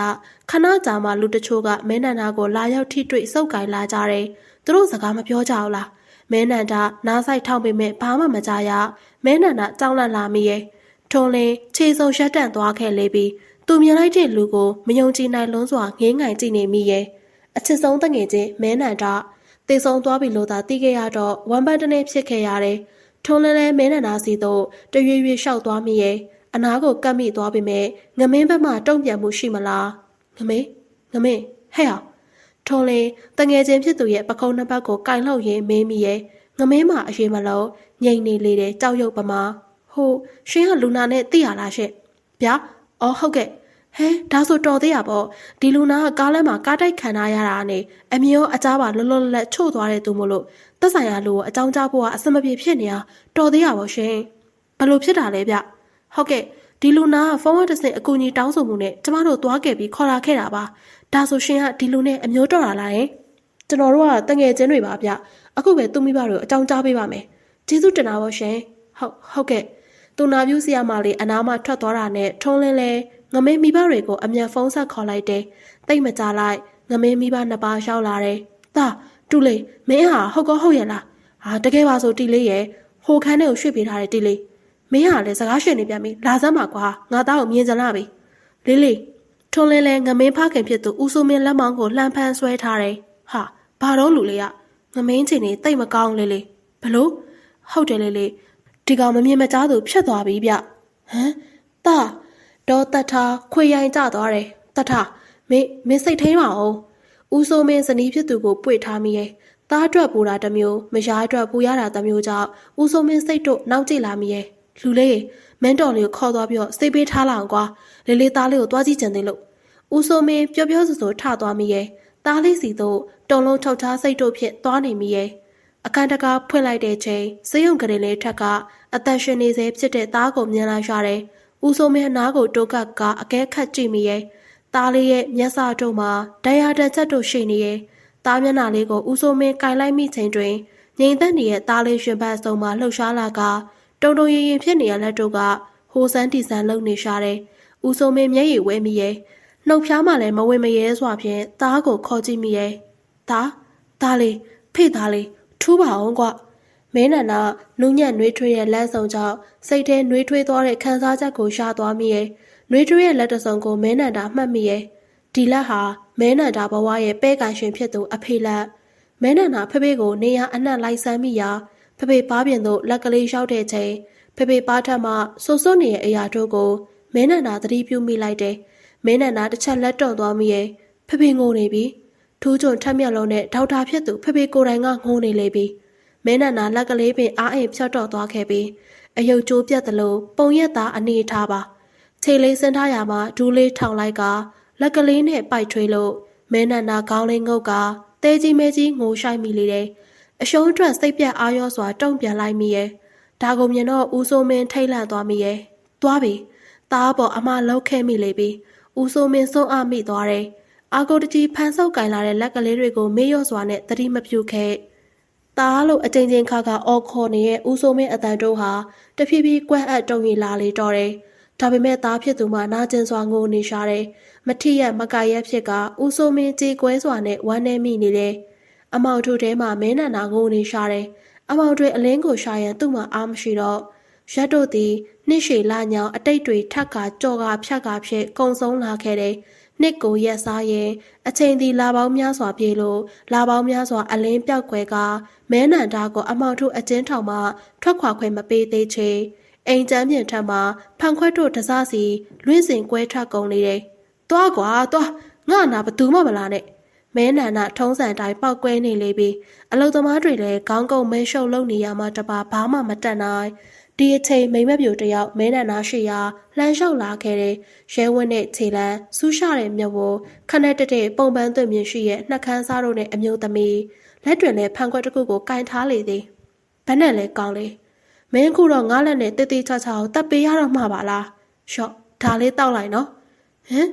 ခဏကြာမှလူတချို့ကမဲနန္ဒာကိုလာရောက်ထိတွေ့စုပ်ကိုင်လာကြတယ်သူတို့စကားမပြောကြဘူးလားမဲနန္ဒာနားဆိုင်ထောင်ပေမဲ့ဘာမှမကြားရမဲနန္ဒာကြောက်လန့်လာမိရဲ့ထုံလင်းခြေစုံရှက်တန့်သွားခဲ့လေပြီးသူမြင်လိုက်တဲ့လူကိုမယုံကြည်နိုင်လွန်းစွာငေးငိုင်ကြည့်နေမိရဲ့အချစ်ဆုံးတငယ်ချင်းမဲနန္ဒာတေဆုံးသွားပြီလို့သာသိခဲ့ရတော့ဝမ်ပန်းတနေ့ဖြစ်ခဲ့ရတယ်ထုံလင်းလဲမဲနန္ဒာစီတို့တရွေ့ရွေ့လျှောက်သွားမိရဲ့အနာကိုကပ်မိသွားပေမဲ့ငမင်းဘက်မှတုံ့ပြန်မှုရှိမလားငမင်းဟဲ့အောင်ထုံးလင်းတငယ်ချင်းဖြစ်သူရဲ့ပကုံးနှစ်ပတ်ကိုကင်လှုပ်ရင်းမေးမိရဲ့ငမင်းမှာအရေးမလို့ငြိမ်နေလေတဲ့ကြောက်ရွံ့ပမာရှင်ကလူနာနဲ့သိရလားရှင့်ဗျာဟုတ်ကဲ့ဒါဆိုတော်သေးရပေါ့ဒီလူနာကကားလမ်းမှာကားတိုက်ခံထားရတာနဲ့အမြင်ရောအကြားပါလွတ်လွတ်လပ်ချို့သွားတဲ့သူမို့လို့သက်ဆိုင်ရာလူကိုအကြောင်းကြားဖို့ကအဆင်မပြေဖြစ်နေတာတော်သေးရပေါ့ရှင်ဘယ်လိုဖြစ်တာလဲဗျဟုတ်ကဲ့ဒီလူနာကဖုန်းဝတ်တစ်စင်အကူအညီတောင်းဆိုမှုနဲ့ကျမတို့သွားခဲ့ပြီးခေါ်လာခဲ့တာပါဒါဆိုရှင်ကဒီလူနဲ့အမျိုးတော်လာလားကျွန်တော်တို့ကတငယ်ချင်းတွေပါဗျအခုပဲသူ့မိဘတွေကိုအကြောင်းကြားပေးပါမယ်ကျေးဇူးတင်ပါပါရှင်ဟုတ်ကဲ့သူနာပြူးဆရာမလေးအနားမှထွက်သွားတာနဲ့ထုံးလင်းလဲငမင်းမိဘတွေကိုအမြန်ဖုန်းဆက်ခေါ်လိုက်တယ်တိတ်မကြလိုက်ငမင်းမိဘနှစ်ပါးရောက်လာတယ်ဒါတူလေးမင်းဟာဟုတ်ကောဟုတ်ရဲ့လားတကယ်ပါဆိုတီလေးရဲ့ဟိုခန်းထဲကိုရွှေ့ပေးထားတယ်တီလေးမင်းဟာလည်းစကားရှင်နေပြန်ပြီလာစမ်းပါကွာငါသားကိုမြင်ကြလားပြီလေးထုံးလင်းလဲငမင်းဖခင်ဖြစ်သူဦးစိုးမင်းလက်မောင်းကိုလှမ်းဖမ်းဆွဲထားတယ်ဘာတော့လူလေးကငမင်းချင်းနေတိတ်မကောင်းလေး ဘလို့ဟုတ်တယ်လေဒီကောင်မမြင်မကြားသူဖြတ်သွားပြီဗျဟမ်တာတော့တတ်ထားခွေရိုင်ကြသွားတယ်တတ်ထားမင်းစိတ်ထိန်ပါအောင်ဦးစိုးမင်းဇနီးဖြစ်သူကိုပွေထားမိရဲ့သားအတွက်ပူတာတစ်မျိုးမယားအတွက်ပူရတာတစ်မျိုးကြောင့်ဦးစိုးမင်းစိတ်တို့နောက်ကျလာမိရဲ့လူလေးမင်းတော်လေးကိုခေါ်သွားပြီးစိတ်ပေးထားလာအောင်ကွာလေးသားလေးကိုတွားကြည့်ကြတယ်လို့ဦးစိုးမင်းပျော်ပျော်ဆိုထသွားမိရဲ့သားလေးစီတို့တုံလုံးထုတ်ထားစိတ်တို့ဖြင့်သွားနေမိရဲ့အခန်းတကားဖွင့်လိုက်တဲ့ချိန်စေယုံကလေးလေးထက်ကအသက်ရှင်နေစေဖြစ်တဲ့သားကိုမြင်လာရတယ်ဦးစိုးမင်းအနားကိုတိုးကအကဲခတ်ကြည့်မိရဲ့သားလေးရဲ့မျက်စာတို့မှာဒဏ်ရာတချက်တို့ရှိနေရဲ့သားမျက်နှာလေးကိုဦးစိုးမင်းကင်လိုက်မိချိန်တွင်ငြိမ်သက်နေတဲ့သားလေးရှင်ဘတ်ဆုံးမှာလှုပ်ရှားလာကတုံတုံရင်ရင်ဖြစ်နေတဲ့လက်တို့ကဟိုဆန်းတီဆန်းလုံနေရှာတယ်ဦးစိုးမင်းမျက်ရည်ဝဲမိရဲ့နှုတ်ဖျားမှလည်းမဝင်မရဲစွာဖြင့်သားကိုခေါ်ကြည့်မိရဲ့သားလေးဖေ့သားလေးထူးပါအောင်ကွမင်းနန္ဒနူးညံ့နှွေးထွေးရဲ့လက်ဆောင်ကြောင့်စိတ်ထဲနှွေးထွေးသွားတဲ့ခံစားချက်ကိုရှာသွားမိရဲ့နှွေးထွေးရဲ့လက်တစုံကိုမင်းနန္ဒမှတ်မိရဲ့ဒီလက်ဟာမင်းနန္ဒဘဝရဲ့ပဲကန်ရှင်ဖြစ်သူအဖေလက်မင်းနန္ဒဖေဖေကိုနေရအနှံ့လိုက်ဆန်းမိရာဖေဖေပါးပြင်သို့လက်ကလေးရောက်တဲ့ချိန်ဖေဖေပါးထက်မှဆိုးဆိုးနေတဲ့အရာတို့ကိုမင်းနန္ဒသတိပြုမိလိုက်တယ်မင်းနန္ဒတစ်ချက်လက်တွန့်သွားမိရဲ့ဖေဖေငိုနေပြီထူးချွန်ထက်မြက်လုံးနဲ့ဒေါက်တာဖြစ်သူဖေဖေကိုယ်တိုင်ကငိုနေလေပြီမင်းနန္ဒလက်ကလေးပင်အားအိမ်ဖြတ်တော့သွားခဲ့ပြီးအယုတ်ကျိုးပြတ်သလိုပုံရက်သားအနေထားပါခြေလေးစင်းထားရမှာဒူးလေးထောင်လိုက်ကလက်ကလေးနဲ့ပိုက်ထွေးလို့မင်းနန္ဒခေါင်းလေးငုတ်ကတဲကြီးမဲကြီးငိုရှိုက်မိလေတယ်အရှုံးအတွက်စိတ်ပြတ်အာရောစွာတုံ့ပြန်လိုက်မိရဲ့ဒါကိုမြင်တော့ဦးစိုးမင်းထိတ်လန့်သွားမိရဲ့သွားပြီသားပေါ်အမလောက်ခဲမိလေပြီဦးစိုးမင်းဆုံးအမိသွားတယ်အာကိုတကြီးဖန်ဆုပ်ကင်လာတဲ့လက်ကလေးတွေကိုမေ့လျော့စွာနဲ့သတိမပြုခဲ့သားလို့အကြိမ်ကြိမ်ခါအော်ခေါ်နေတဲ့ဦးစိုးမင်းအတန်တို့ဟာတဖြည်းဖြည်းကွန့်အပ်တုံရီလာလေတော့တယ်ဒါပေမဲ့သားဖြစ်သူမှနာကျင်စွာငိုနေရှာတယ်မထီရမကရက်ဖြစ်ကဦးစိုးမင်းကြေကွဲစွာနဲ့ဝမ်းနေမိနေတယ်အမောင်တို့ထဲမှာမင်းနန္ဒငိုနေရှာတယ်အမောင်တွေအလင်းကိုရှာရန်သူ့မှာအားမရှိတော့ရက်တို့သည်နှစ်ရှည်လာညောင်အတိတ်တွေထက်ကကြော်ကဖြတ်ကဖြစ်ကုံဆုံးလာခဲ့တယ်နှစ်ကိုရက်စားရင်အချိန်သည်လာပေါင်းများစွာပြေလို့လာပေါင်းများစွာအလင်းပြောက်ွယ်ကမဲနန္ဒာကိုအမောင်တို့အကျဉ်းထောင်မှထွက်ခွာခွင့်မပေးသေးချေအိမ်ကျမ်းပြင်ထက်မှဖန်ခွက်တို့တစားစီလွင့်စင်ကွဲထွက်ကုန်နေတယ်။သွားကွာသွားငါနာဘသူမှမလာနဲ့မဲနန္ဒထုံးစံတိုင်းပောက်ကွဲနေလေပြီအလုသမားတွေလည်းခေါင်းကုပ်မဲရှုပ်လုပ်နေရမှတပါဘာမှမတတ်နိုင်ဒီအချိန်မိမပြိုတယောက်မဲနန္ဒရှိရာလှမ်းလျှောက်လာခဲ့တဲ့ရဲဝင်းနဲ့ခြေလန်းစူးရှတဲ့မြုပ်ကိုခနဲ့တဲ့ပုံပန်းသွင်းမြင်ရှိရဲ့နှက်ခမ်းစားတို့နဲ့အမျိုးသမီးလက်တွင်လည်းဖန်ခွက်တစ်ခုကိုကင်ထားလေသည်ဘယ်နဲ့လဲကောင်းလေမင်းခုတော့ငါးလက်နဲ့တေးသေးချာချာကိုတပ်ပေးရတော့မှာပါလားရှော့ဒါလေးတောက်လိုက်နော်ဟမ်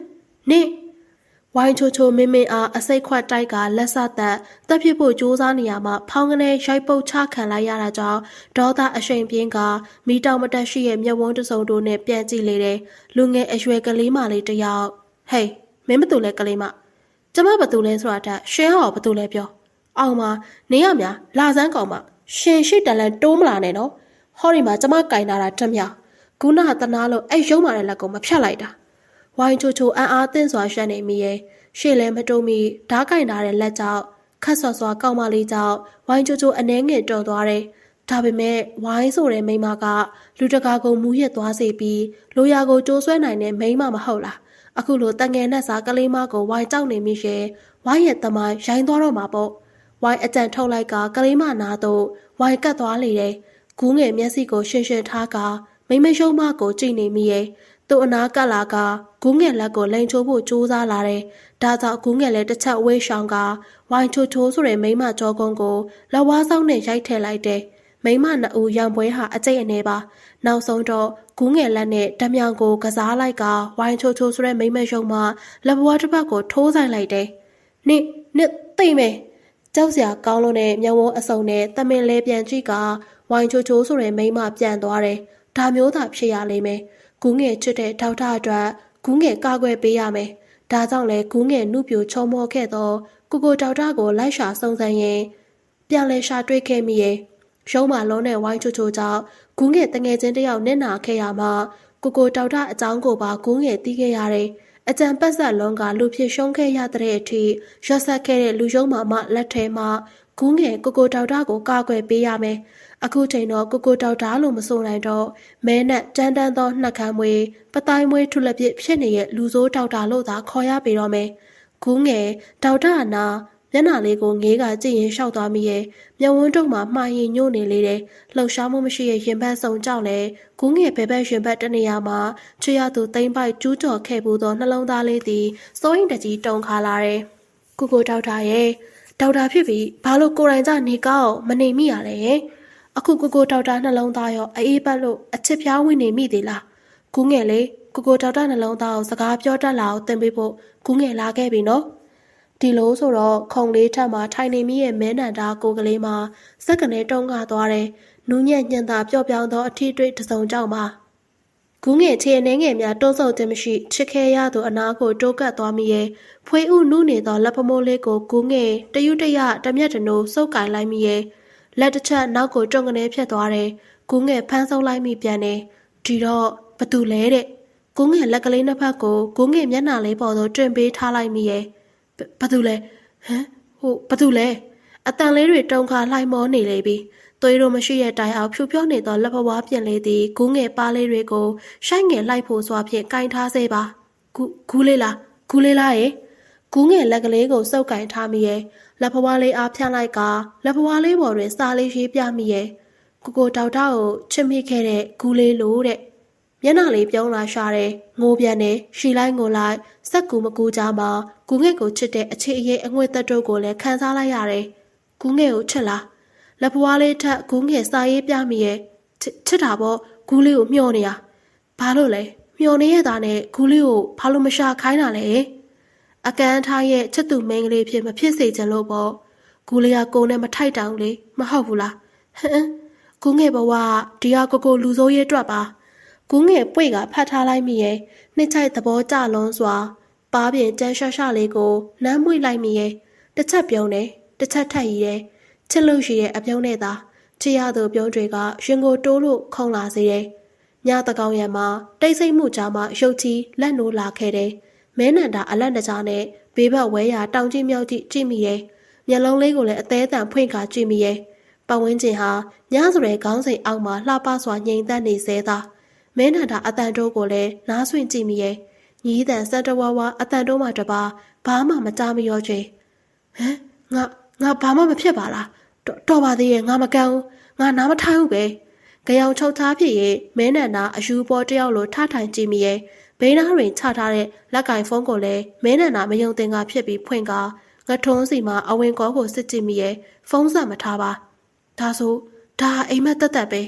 နေဝိုင်းချိုချိုမင်းမင်းအားအစိတ်ခွက်တိုက်ကလက်စသက်တပ်ဖြစ်ဖို့ကြိုးစားနေရမှဖောင်းကနေရိုက်ပုတ်ချခံလိုက်ရတာကြောင့်ဒေါသအရှိန်ပြင်းကမိတောင်မတက်ရှိရဲ့မျက်ဝန်းတစုံတို့နဲ့ပြန်ကြည့်လေတယ်လူငယ်အရွယ်ကလေးမလေးတယောက်ဟေးမင်းဘသူလဲကလေးမကျမဘသူလဲဆိုတာတက်ရှင်းဟောဘသူလဲပြောအောင်မနေရမြလာစမ်းကောင်မရှင်ရှိတလန်တိုးမလာနဲ့နော်ဟောဒီမှာကျမကင်လာတာတမျှခုနကတနာလို့အဲ့ရုံမာတဲ့လက်ကိုမဖြတ်လိုက်တာဝိုင်းချိုချိုအန်းအားသင့်စွာရှက်နေမိရဲ့ရှေ့လဲမတုံးမီဓားကင်ထားတဲ့လက်ကြောင့်ခတ်ဆော့စွာကောက်မလေးကြောင့်ဝိုင်းချိုချိုအနှဲငယ်တော်သွားတယ်ဒါပေမဲ့ဝိုင်းဆိုတဲ့မိန်းမကလူတကာကိုမူးရစ်သွားစေပြီးလိုရာကိုကြိုးဆွဲနိုင်တဲ့မိန်းမမဟုတ်လားအခုလိုတငယ်နဲ့စားကလေးမကိုဝိုင်းကြောက်နေမိရဲ့ဝိုင်းရဲ့တမိုင်းရိုင်းသွားတော့မှာပေါ့ဝိုင်းအကြံထုတ်လိုက်ကကလေးမနာတော့ဝိုင်းကတ်သွားလေတယ်ဂူးငယ်မျက်စိကိုရှင်းရှင်းထားကမိမရှုံးမကိုကြည့်နေမိရဲ့သူ့အနာကပ်လာကဂူးငယ်လက်ကိုလိန်ချိုးဖို့ကြိုးစားလာတယ်ဒါကြောင့်ဂူးငယ်လည်းတစ်ချက်ဝေးရှောင်းကဝိုင်းချိုချိုဆိုတဲ့မိမကြောကုန်းကိုလက်ဝါးဆောင်နဲ့ရိုက်ထည့်လိုက်တယ်မိမနှစ်ဦးရောင်ပွဲဟာအကျိတ်အနေပါနောက်ဆုံးတော့ဂူးငယ်လက်နဲ့ဓမြောင်ကိုကစားလိုက်ကဝိုင်းချိုချိုဆိုတဲ့မိမရှုံးမလက်ဘွားတစ်ပတ်ကိုထိုးဆိုင်လိုက်တယ်နှစ်သိမ့်မယ်ကြောက်စရာကောင်းလို့နဲ့မျက်ဝန်းအစုံနဲ့တမင်လဲပြန်ကြည့်ကဝိုင်းချိုချိုဆိုတဲ့မိမပြန်သွားတယ်ဒါမျိုးသာဖြစ်ရလိမ့်မယ်ဂူးငယ်ချစ်တဲ့ဒေါက်တာအတွက်ဂူးငယ်ကာကွယ်ပေးရမယ်ဒါကြောင့်လဲဂူးငယ်နှုတ်ပြိုချုံမောခဲ့တော့ကိုဒေါက်တာကိုလိုက်ရှာစုံစမ်းရင်ပြန်လဲရှာတွေ့ခဲ့မိရဲ့ရုံးမလုံးနဲ့ဝိုင်းချိုချိုကြောင့်ဂူးငယ်တငယ်ချင်းတယောက်နစ်နာခဲ့ရမှာကိုဒေါက်တာအကြောင်းကိုပါဂူးငယ်သိခဲ့ရတယ်အကြံပတ်ဆက်လုံးကလူဖြစ်ရှုံးခဲ့ရတဲ့အထိရက်ဆက်ခဲ့တဲ့လူယုံမလက်ထဲမှာ ကူးငယ်ကိုဒေါက်တာကိုကာကွယ်ပေးရမယ်အခုချိန်တော့ကိုဒေါက်တာလို့မဆိုနိုင်တော့မဲနဲ့တန်းတန်းသောနှက်ခမ်းမွေးပတိုင်းမွေးထုလက်ပြစ်ဖြစ်နေတဲ့လူဆိုးဒေါက်တာလို့သာခေါ်ရပေတော့မယ်ကူးငယ်ဒေါက်တာနာမျက်နှာလေးကိုငေးကကြည့်ရင်ရှောက်သွားမိရဲ့မျက်ဝန်းတုံမှာမှားရင်ညို့နေလေတယ်လှုပ်ရှားမှုမရှိရဲ့ရင်ဘတ်စုံကြောက်လဲကူးငယ်ဘဲဘက်ရင်ဘတ်တနေရာမှာချွေရသူသိမ့်ပိုက်ကျူးကျော်ခဲ့ဘူးသောနှလုံးသားလေးသည်စိုးရင်တကြီးတုန်ခါလာတယ်ကိုဒေါက်တာရဲ့ဒေါက်တာဖြစ်ပြီးဘာလို့ကိုယ်တိုင်ကြနေကောက်မနေမိရလဲအခုကိုဒေါက်တာနှလုံးသားရောအေးပတ်လို့အချစ်ဖြားဝင်နေမိသေးလားကူးငယ်လေကိုဒေါက်တာနှလုံးသားကိုစကားပြောတတ်လာအောင်သင်ပေးဖို့ကူးငယ်လာခဲ့ပြီနော်ဒီလိုဆိုတော့ခုံလေးထက်မှာထိုင်နေမိရဲ့မဲနန္တာကိုကလေးမှာစက်ကနေတုံးကားသွားတယ်နူးညံ့ညံ့သာပျော့ပြောင်းသောအထီးတွေးတစုံကြောင့်ပါကူးငယ်ချေနှင်းငယ်များတွန်းဆုပ်ခြင်းမရှိချစ်ခဲရသူအနာကိုတိုးကပ်သွားမိရဲ့ဖွေးဥနုနေသောလက်ဖမိုးလေးကိုကူးငယ်တရွတရတမျက်တနိုးစုပ်ကင်လိုက်မိရဲ့လက်တစ်ချက်နောက်ကိုတွန်းကနေဖြတ်သွားတယ်ကူးငယ်ဖမ်းဆုံးလိုက်မိပြန်တယ်ဒီတော့ဘသူလဲတဲ့ကူးငယ်လက်ကလေးနှစ်ဖက်ကိုကူးငယ်မျက်နှာလေးပေါ်သို့တွင်ပေးထားလိုက်မိရဲ့ဘသူလဲဘသူလဲအတန်လေးတွေတုံခါလှိုင်းမောနေလေပြီသွေးတို့မရှိတဲ့တိုင်အောင်ဖြူဖြောနေသောလက်ဖွားပြင်လေးသည်ကူးငယ်ပါလေးတွေကိုရှိုက်ငယ်လိုက်ဖို့စွာဖြင့်ကင်ထားစေပါကူးလေးလားရဲ့ကူးငယ်လက်ကလေးကိုစုပ်ကင်ထားမိရဲ့လက်ဖွားလေးအားဖြန့်လိုက်ကလက်ဖွားလေးပေါ်တွင်စာလေးရေးပြမိရဲ့ကိုဒေါက်တာကိုချစ်မိခဲ့တဲ့ကူးလေးလို့တဲ့မျက်နှာလေးပြုံးလာရှာတယ်ငိုပြန်တယ်ရှီလိုက်ငိုလိုက်စက်ကူမကူကြမှာကူးငယ်ကိုချစ်တဲ့အခြေအရေးအငွေ့သက်တို့ကိုလည်းခံစားလိုက်ရတယ်ကူးငယ်ကိုချစ်လားလက်ဖွားလေးထက်ကူးငယ်စာရေးပြမိရဲ့ချစ်တာပေါ့ကူးလေးကိုမျှော်နေရဘာလို့လဲမျှော်နေရတာနဲ့ကူးလေးကိုဘာလို့မရှာခိုင်းတာလဲအကန်းထားရဲ့ချစ်သူမင်းကလေးဖြစ်မဖြစ်စေချင်လို့ပေါ့ကူးလေးကကိုနဲ့မထိုက်တောင်လေမဟုတ်ဘူးလားကူးငယ်ဘဝဒီဟာကိုလူစိုးရေးအတွက်ပါကူးငယ်ပွေကဖတ်ထားလိုက်မိရဲ့နှစ်ချိုက်သဘောကျလွန်းစွာပါးပြင်တန်းရှာလေးကိုနမ်းမွေလိုက်မိရဲ့တစ်ချက်ပြုံးတယ်တစ်ချက်ထက်ရည်တယ်ချစ်လို့ရှိရဲ့အပြုံးနဲ့သာချစ်ရသူပြုံးတွေကရင်ကိုတိုးလို့ခုံလာစေတယ်ညတကောင်ရံမှာတိတ်ဆိတ်မှုကြားမှာရုပ်ချီလက်နိုးလာခဲ့တယ်မဲနန္တာအလက်တကြားနဲ့ဘေးဘက်ဝဲရာတောင်ကြီးမြောက်ကြီးကြည့်မိရဲ့မျက်လုံးလေးကိုလည်းအသေးအံဖွင့်ကာကြည့်မိရဲ့ပတ်ဝန်းကျင်ဟာညဆိုတဲ့ခေါင်းစဉ်အောက်မှာလှပစွာငြိမ်သက်နေစေသာမဲနန္တာအတန်တိုးကိုလည်းနားဆွင့်ကြည့်မိရဲ့ညီးတန်စက်တဝါဝါအတန်တိုးမှတပါဘာမှမကြားမရောချေငါဘာမှမဖြစ်ပါလားတော်ပါသေးရဲ့ငါမကန်းဘူးငါနားမထိုင်ဘူးပဲကြောင်ချုပ်သားဖြစ်ရဲ့မဲနန္တာအယူပေါ်တယောက်လိုထထိုင်ကြည့်မိရဲ့ဘိန်းသားတွင်ချထားတဲ့လက်ကင်ဖုန်းကိုလည်းမဲနန္တာမယုံသင်္ကာဖြစ်ပြီးဖွင့်ကာငထုံးစီမှာအဝင်ကောကိုစစ်ကြည့်မိရဲ့ဖုန်းဆက်မထားပါဒါဆိုဒါအိမ်မက်တက်ပဲ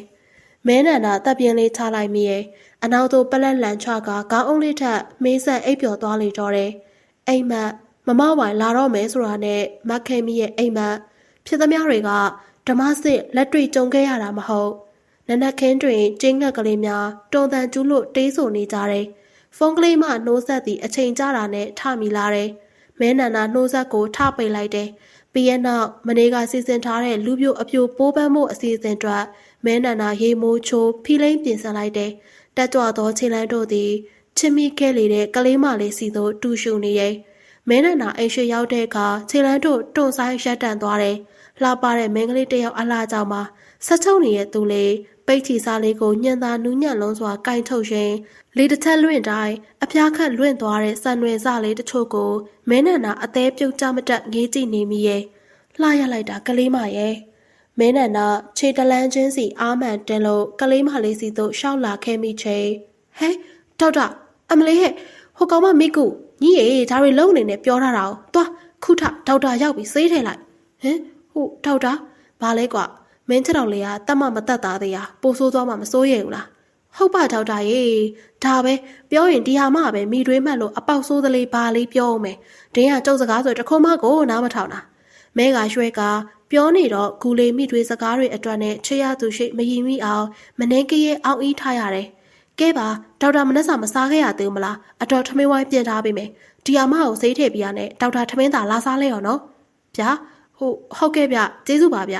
မဲနန္တာတပ်ပြင်းလေးချလိုက်မိရဲ့အနောက်သို့ပလက်လန်ချကခေါင်းအုံးလေးထက်မေးဆက်အိပ်ပျော်သွားလေတော့တယ်အိမ်မက်မမဝိုင်လာတော့မယ်ဆိုတာနဲ့မခဲမိရဲ့အိမ်မက်ဖြစ်သမျှတွေကဓမ္မစစ်လက်တွေ့ကြုံခဲ့ရတာမဟုတ်နနက်ခင်းတွင်ကျင်းငက်ကလေးများတုံတန်ကျူးလို့တေးဆိုနေကြတယ်ဖုန်းကလေးမှနှိုးဆက်သည့်အချိန်ကြာတာနဲ့ထမိလာတယ်မဲနန္တာနှိုးဆက်ကိုထပိတ်လိုက်တယ်ပြီးရဲ့နောက်မနေ့ကစီစဉ်ထားတဲ့လူပြိုအပြိုပိုးပန်းမှုအစီအစဉ်အတွက်မဲနန္တာရေမိုးချိုးဖီလိမ့်ပြင်ဆင်လိုက်တယ်တက်ကြွသောခြေလမ်းတို့သည်ချစ်မိခဲ့လေတဲ့ကလေးမလေးစီသို့တူရှူနေရဲ့မဲနန္တာအိမ်ရှိရောက်တဲ့အခါခြေလမ်းတို့တွန့်ဆိုင်ရက်တန့်သွားတယ်လှပတဲ့မင်းကလေးတယောက်အလားကြောင်မှာဆက်ချုံနေတဲ့သူလေးပိတ်ချီစားလေးကိုညံသာနူးညံ့လုံးစွာကင်ထုတ်ရင်းလေတစ်ချက်လွင့်တိုင်းအဖျားခတ်လွင့်သွားတဲ့ဆန်ရွယ်စလေးတချို့ကိုမဲနန္တာအသေးပြုတ်ကြမတက်ငေးကြည့်နေမိရဲ့လှရလိုက်တာကလေးမရဲ့မဲနန္တာခြေတလန်းချင်းစီအားမှန်တင်လို့ကလေးမလေးစီသို့ရှောက်လာခဲ့မိချိန်ဟဲဒေါက်တာအမလေးဟဲ့ဟိုကောင်မမိကူညီရေဒါတွေလုံးနေနဲ့ပြောထားတာကိုသွားခုထဒေါက်တာရောက်ပြီစေးထဲလိုက်ဟုတ်ဒေါက်တာဘာလဲကွာမင်းချက်တော်လေးကတတ်မှမတတ်သားသေးရပိုဆိုးသွားမှမစိုးရဘူးလားဟုတ်ပါဒေါက်တာရေဒါပဲပြောရင်ဒီဟာမှပဲမိတွေးမှတ်လို့အပေါက်ဆိုးသလေးဘာလေးပြောအောင်မယ်ဒင်းကကျုပ်စကားဆိုတခုမှကိုနားမထောင်တာမဲကရွှဲကပြောနေတော့ဂူလေးမိတွေစကားတွေအတွက်နဲ့ချေရသူရှိမယီမိအောင်မနှင်းကရဲ့အောက်အီးထားရတယ်ကဲပါဒေါက်တာမနှက်စာမစားခဲ့ရသေးဘူးမလားအတော်ထမင်းဝိုင်းပြင်ထားပေးမယ်ဒီဟာမကိုစိတ်ထည့်ပြရနဲ့ဒေါက်တာထမင်းသာလာစားလဲရောနော်ဗျာဟုတ်ကဲ့ဗျကျေးဇူးပါဗျ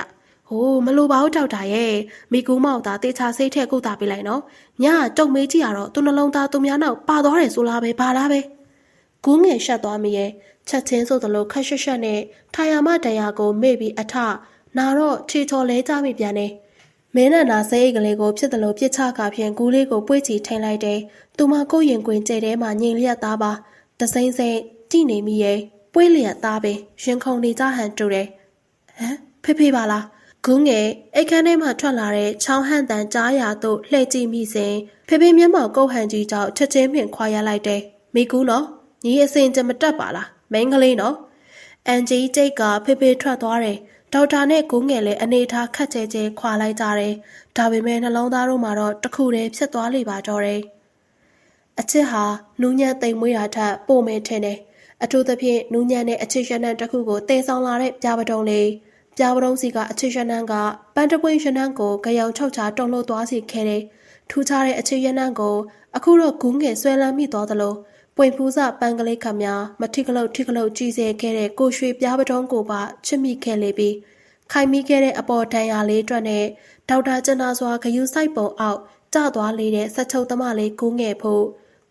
မလိုပါဘူးဒေါက်တာရဲ့မိကူမောက်သားတေချာစိတ်ထက်ကုတ်တာပေးလိုက်နော်ညတုံမေးကြည့်ရတော့သူနှလုံးသားသူများနောက်ပါသွားတယ်ဆိုလားပဲဘာလားပဲ ကူးငယ်ရှက်သွားမိရဲ့ချက်ချင်းဆိုသလိုခက်ရှက်ရှက်နဲ့ထာယာမတန်ရာကိုမေ့ပြီးအထနာတော့ချီချော်လဲကြမိပြန်တယ်မင်းနဲ့နာစိတ်ကလေးကိုဖြစ်တယ်လို့ပြစ်ချကာဖြင့်ကူးလေးကိုပွေ့ချီထိန်လိုက်တယ်သူမကိုရင်ကွင်ကျဲထဲမှာညင်လျက်သားပါတစိမ့်စိမ့်ကြည့်နေမိရဲ့ပွေ့လျက်သားပဲရင်ခုန်နေကြဟန်တူတယ်ဟမ်ဖေပါလားကူးငယ်အိတ်ခမ်းထဲမှထွက်လာတဲ့ချောင်းဟန်တန်ကြားရာသို့လှည့်ကြည့်မိစဉ်ဖေမျက်မှောက်ကုတ်ဟန်ကြီးကြောင့်ချက်ချင်းပင်ခွာရလိုက်တယ်မိကူးနော်ညီအစင်ကြမတက်ပါလားမင်းကလေးနော်အန်ဂျီကျိတ်ကဖေထွက်သွားတယ်ဒေါက်တာနဲ့ကိုငယ်လည်းအနေထားခက်ကြဲကြဲခွာလိုက်ကြတယ်ဒါပေမဲ့နှလုံးသားတို့မှာတော့တခုတည်းဖြစ်သွားလိမ့်ပါတော့တယ်အချစ်ဟာနူးညံ့သိမ်မွေးတာထက်ပိုမယ်ထင်တယ်အထူးသဖြင့်နူးညံ့တဲ့အချစ်ရနံတစ်ခုကိုတင်ဆောင်လာတဲ့ပြာပတုံးလေးပြာပတုံးစီကအချစ်ရနံကပန်းတပွင့်ရနံကိုကြောင်ချုပ်ချတုံလို့သွားစီခဲ့တယ်ထူးခြားတဲ့အချစ်ရနံကိုအခုတော့ဂူးငယ်ဆွဲလန်းမိသွားသလိုပွင့်ဖူးစပန်းကလေးခမများမထိကလုတ်ထိကလုတ်ကြည်စေခဲ့တဲ့ကိုရွှေပြားပတုံးကိုပါချစ်မိခဲ့လေပြီးခိုင်မိခဲ့တဲ့အပေါ်တန်ရာလေးအတွက်နဲ့ဒေါက်တာကျန်နာစွာဂယူဆိုင်ပုံအောက်ကျသွားလေတဲ့ဆက်ချုပ်သမားလေးကူးငယ်ဖို့